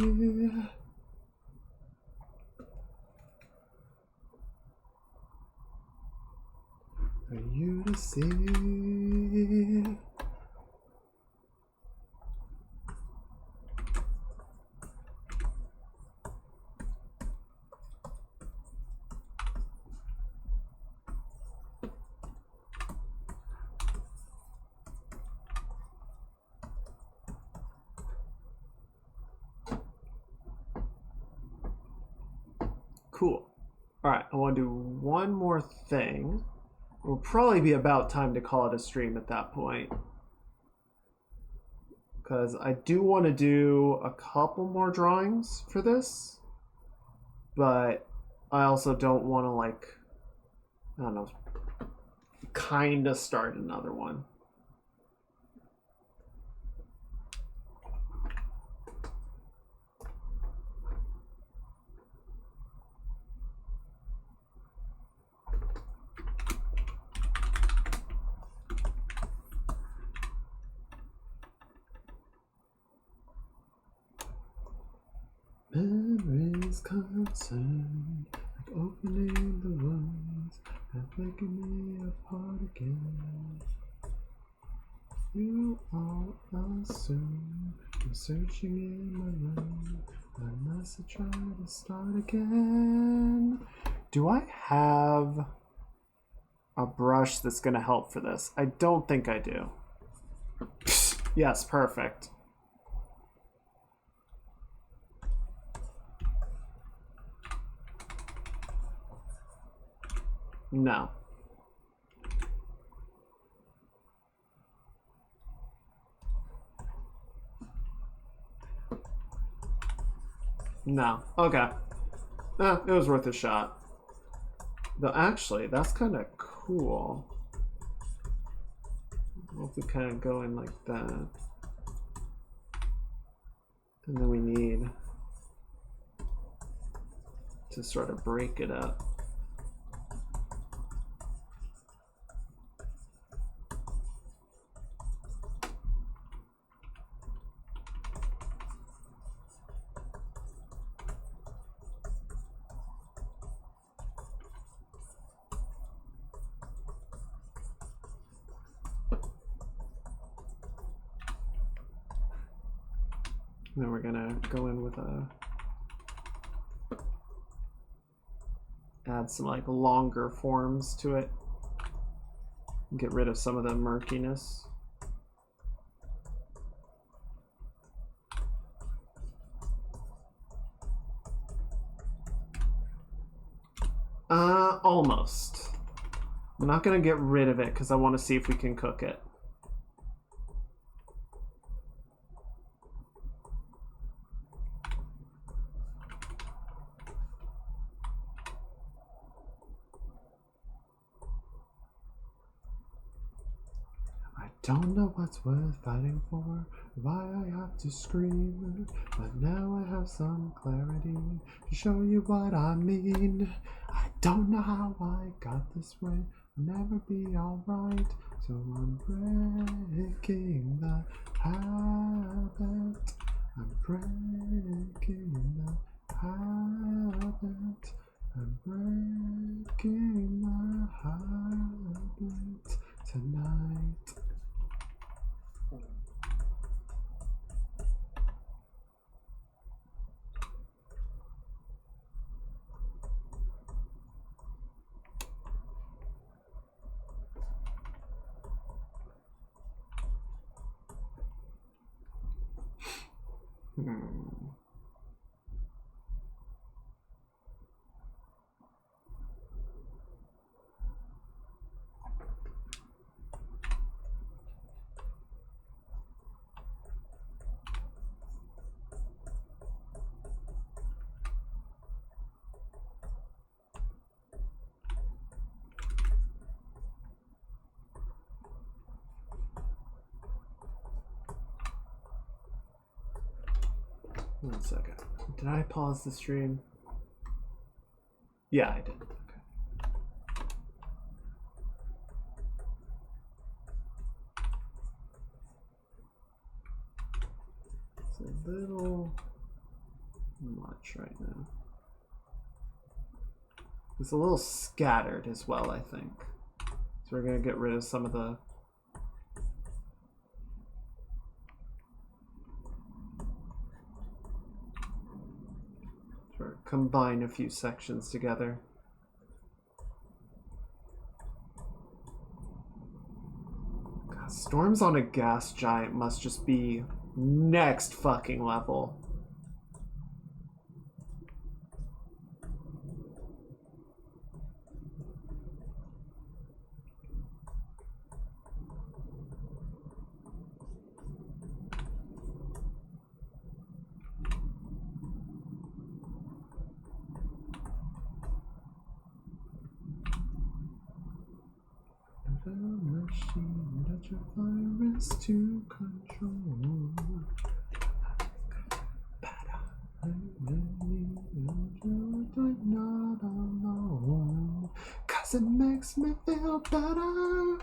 For you to see. Cool. Alright, I want to do one more thing. It'll probably be about time to call it a stream at that point. Because I do want to do a couple more drawings for this. But I also don't want to, like, I don't know, kind of start another one. Memories concerned Opening the wounds and breaking me apart again. You all assume I'm searching in my room. I must try to start again. Do I have a brush that's going to help for this? I don't think I do. Yes, perfect. No. No. Okay. It was worth a shot. Though actually, that's kind of cool. If we kind of go in like that. And then we need to sort of break it up. Then we're gonna go in with a add some like longer forms to it. Get rid of some of the murkiness. Almost. I'm not gonna get rid of it because I want to see if we can cook it. I don't know what's worth fighting for, why I have to scream, but now I have some clarity to show you what I mean. I don't know how I got this way, I'll never be alright, so I'm breaking the habit. I'm breaking the habit. I'm breaking the habit tonight. One second. Did I pause the stream? Yeah, I did. Okay. It's a little much right now. It's a little scattered as well, I think. So we're going to get rid of some of the... Sort of combine a few sections together. God, Storms on a gas giant must just be next fucking level. Machine that your virus to control. Not alone, 'cause it makes me feel better.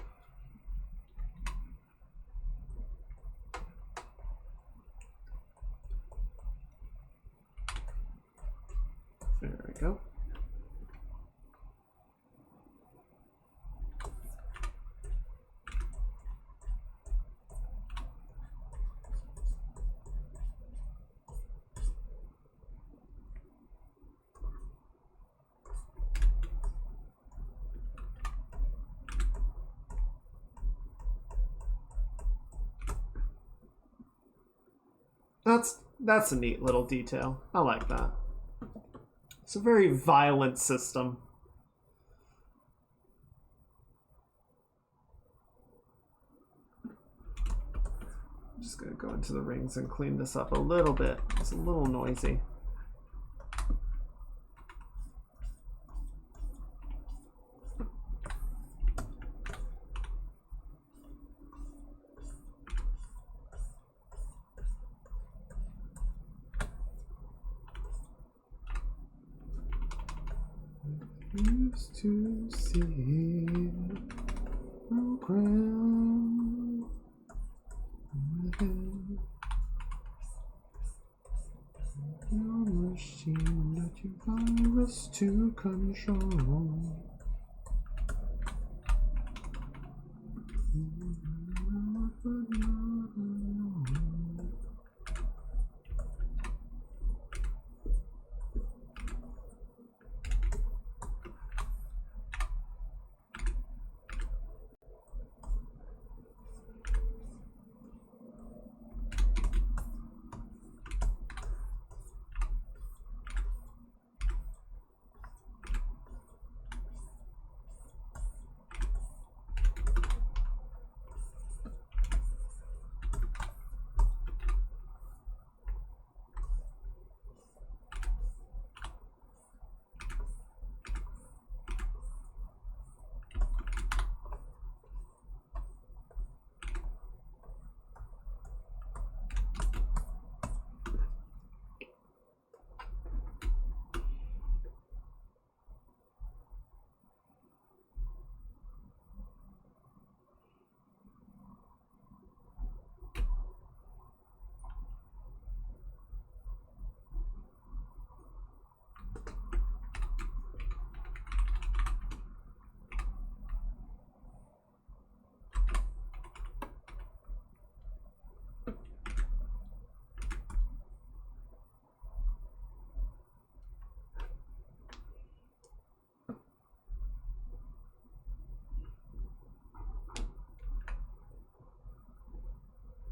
There we go. That's a neat little detail. I like that. It's a very violent system. I'm just gonna go into the rings and clean this up a little bit. It's a little noisy. Used to see no ground your machine that you virus to control.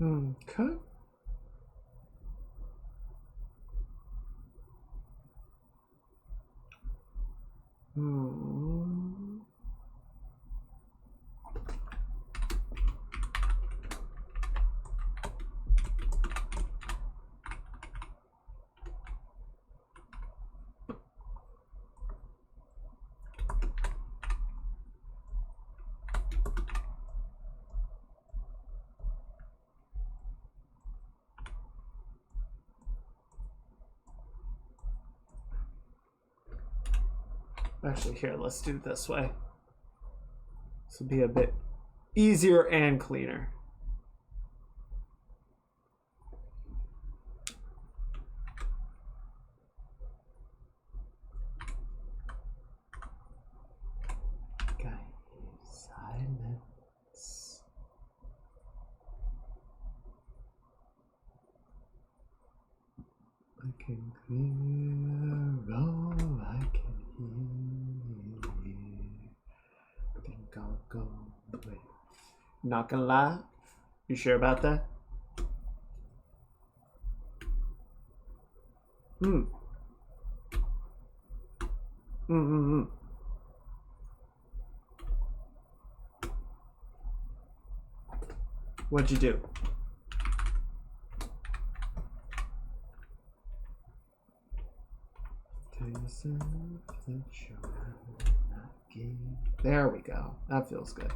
Okay. Actually, here, let's do it this way. This will be a bit easier and cleaner. Okay, silence. I can clear all I can hear. Think I'll go away. Not gonna lie. You sure about that? What'd you do? Tell yourself that you're not gay. There we go. That feels good.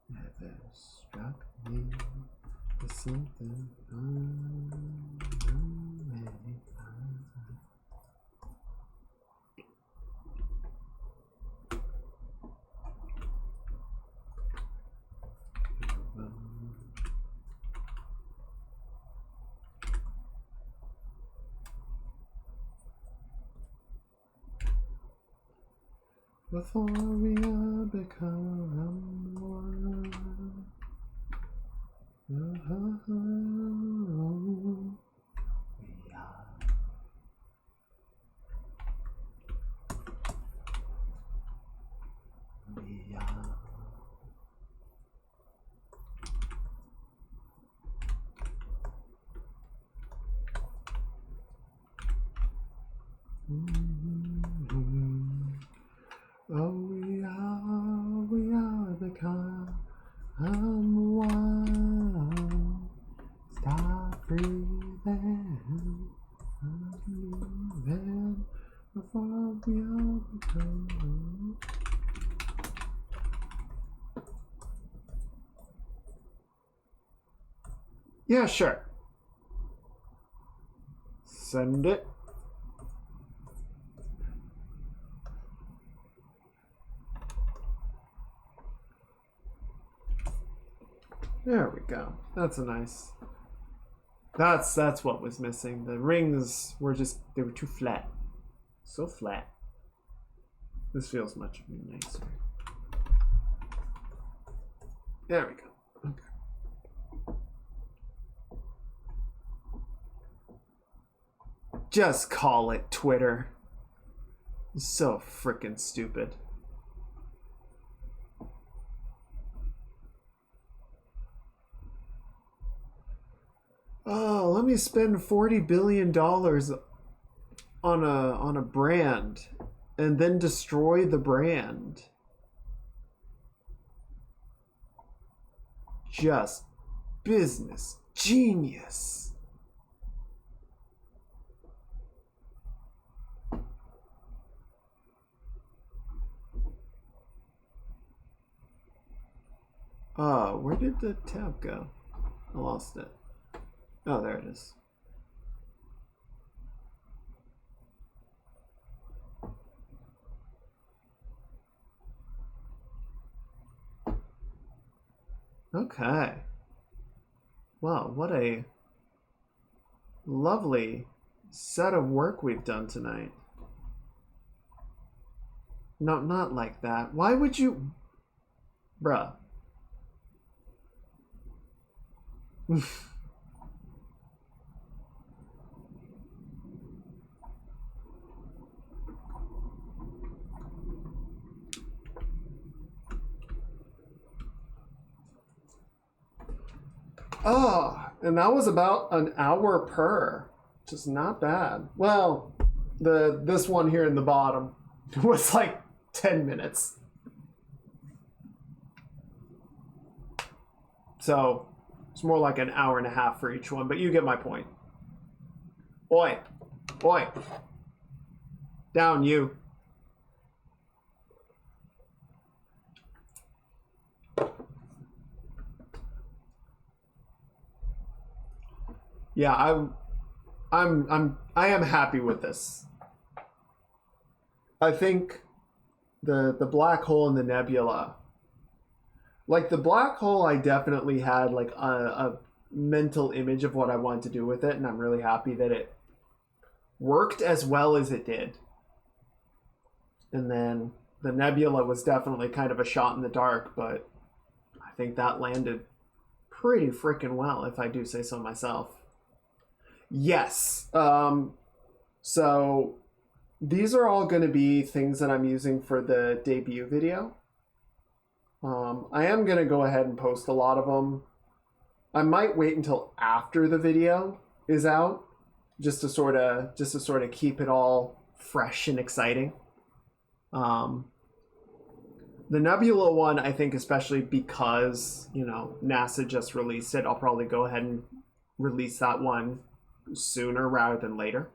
Never struck me with something unromantic. Before we all become one, we are. We are. Oh, we are become one. Stop breathing. Breathing before we all become. Yeah, sure. Send it. There we go. That's a nice. That's what was missing. The rings were they were too flat. So flat. This feels much nicer. There we go. Okay. Just call it Twitter. It's so freaking stupid. Oh, let me spend $40 billion on a brand and then destroy the brand. Just business genius. Where did the tab go? I lost it. Oh, there it is. Okay. Wow, what a lovely set of work we've done tonight. No, not like that. Why would you... Bruh. Oh, and that was about an hour per. Just not bad. Well, this one here in the bottom was like 10 minutes. So it's more like an hour and a half for each one, but you get my point. Oi. Oi. Down, you. Yeah, I am happy with this. I think the black hole and the nebula, like the black hole, I definitely had like a mental image of what I wanted to do with it, and I'm really happy that it worked as well as it did. And then the nebula was definitely kind of a shot in the dark, but I think that landed pretty freaking well, if I do say so myself. Yes. So these are all going to be things that I'm using for the debut video. I am going to go ahead and post a lot of them. I might wait until after the video is out, just to sort of keep it all fresh and exciting. The Nebula one, I think, especially because, you know, NASA just released it, I'll probably go ahead and release that one sooner rather than later.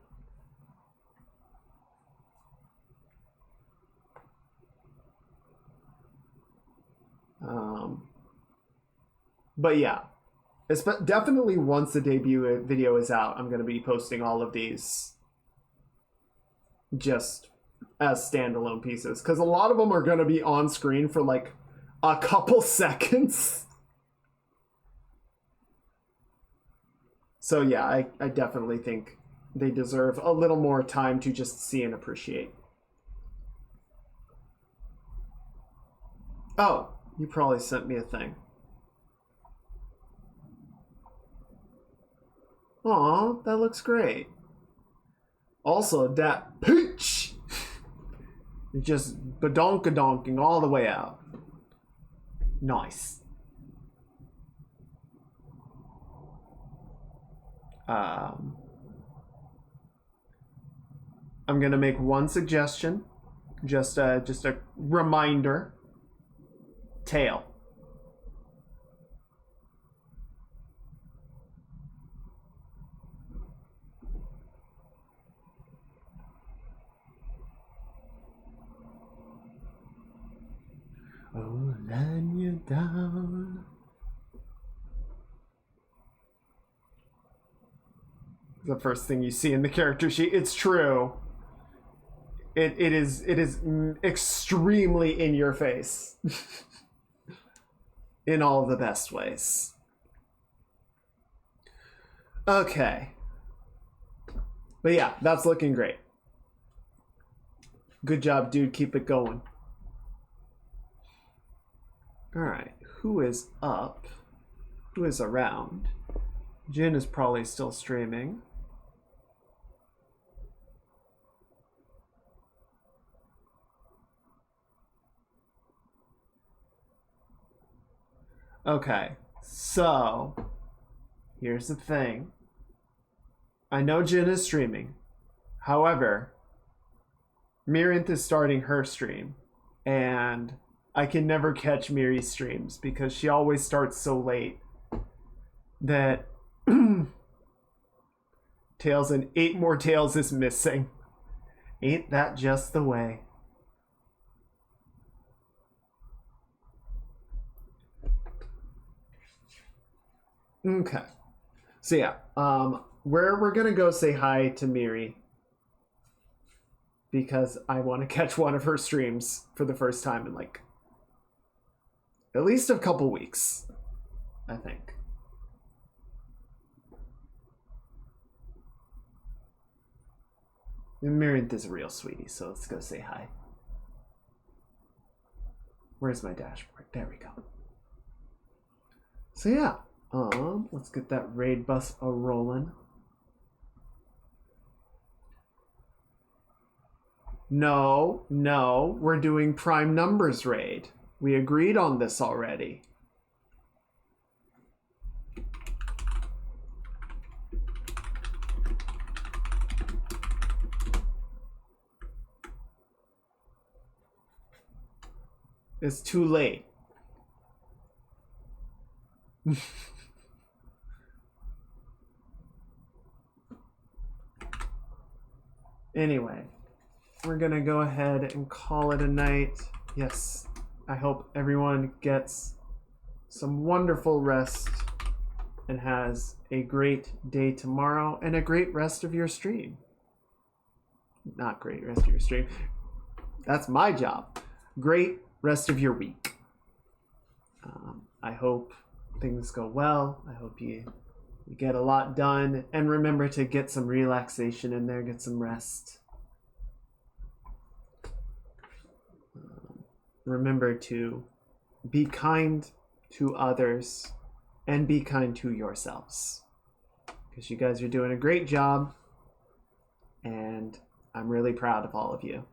But yeah, it's definitely once the debut video is out, I'm going to be posting all of these just as standalone pieces, because a lot of them are going to be on screen for like a couple seconds. So yeah, I definitely think they deserve a little more time to just see and appreciate. Oh, you probably sent me a thing. Aw, that looks great. Also, that peach! Just badonkadonking all the way out. Nice. I'm gonna make one suggestion, just a reminder. Tail. Oh, letting you down. The first thing you see in the character sheet. It's true. It is extremely in your face. In all the best ways. Okay. But yeah, that's looking great. Good job, dude. Keep it going. Alright, who is up? Who is around? Jin is probably still streaming. Okay, so here's the thing. I know Jin is streaming. However, Mirinth is starting her stream, and I can never catch Miri's streams because she always starts so late that Tails and 8 more Tails is missing. Ain't that just the way? Okay. So yeah, where we're gonna go say hi to Miri because I want to catch one of her streams for the first time in like at least a couple weeks, I think. And Mirinth is a real sweetie, so let's go say hi. Where's my dashboard? There we go. So yeah, let's get that raid bus a rolling. No, we're doing prime numbers raid. We agreed on this already. It's too late. Anyway, we're gonna go ahead and call it a night. Yes, I hope everyone gets some wonderful rest and has a great day tomorrow and a great rest of your stream. Not great rest of your stream. That's my job. Great rest of your week. I hope things go well. I hope you get a lot done. And remember to get some relaxation in there, get some rest. Remember to be kind to others and be kind to yourselves. Because you guys are doing a great job. And I'm really proud of all of you.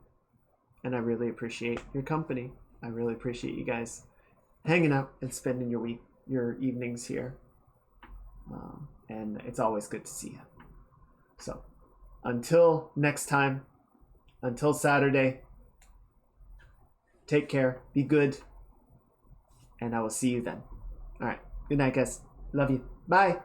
And I really appreciate your company. I really appreciate you guys hanging out and spending your evenings here. And it's always good to see you. So, until next time, until Saturday, take care, be good, and I will see you then. All right, good night, guys. Love you. Bye.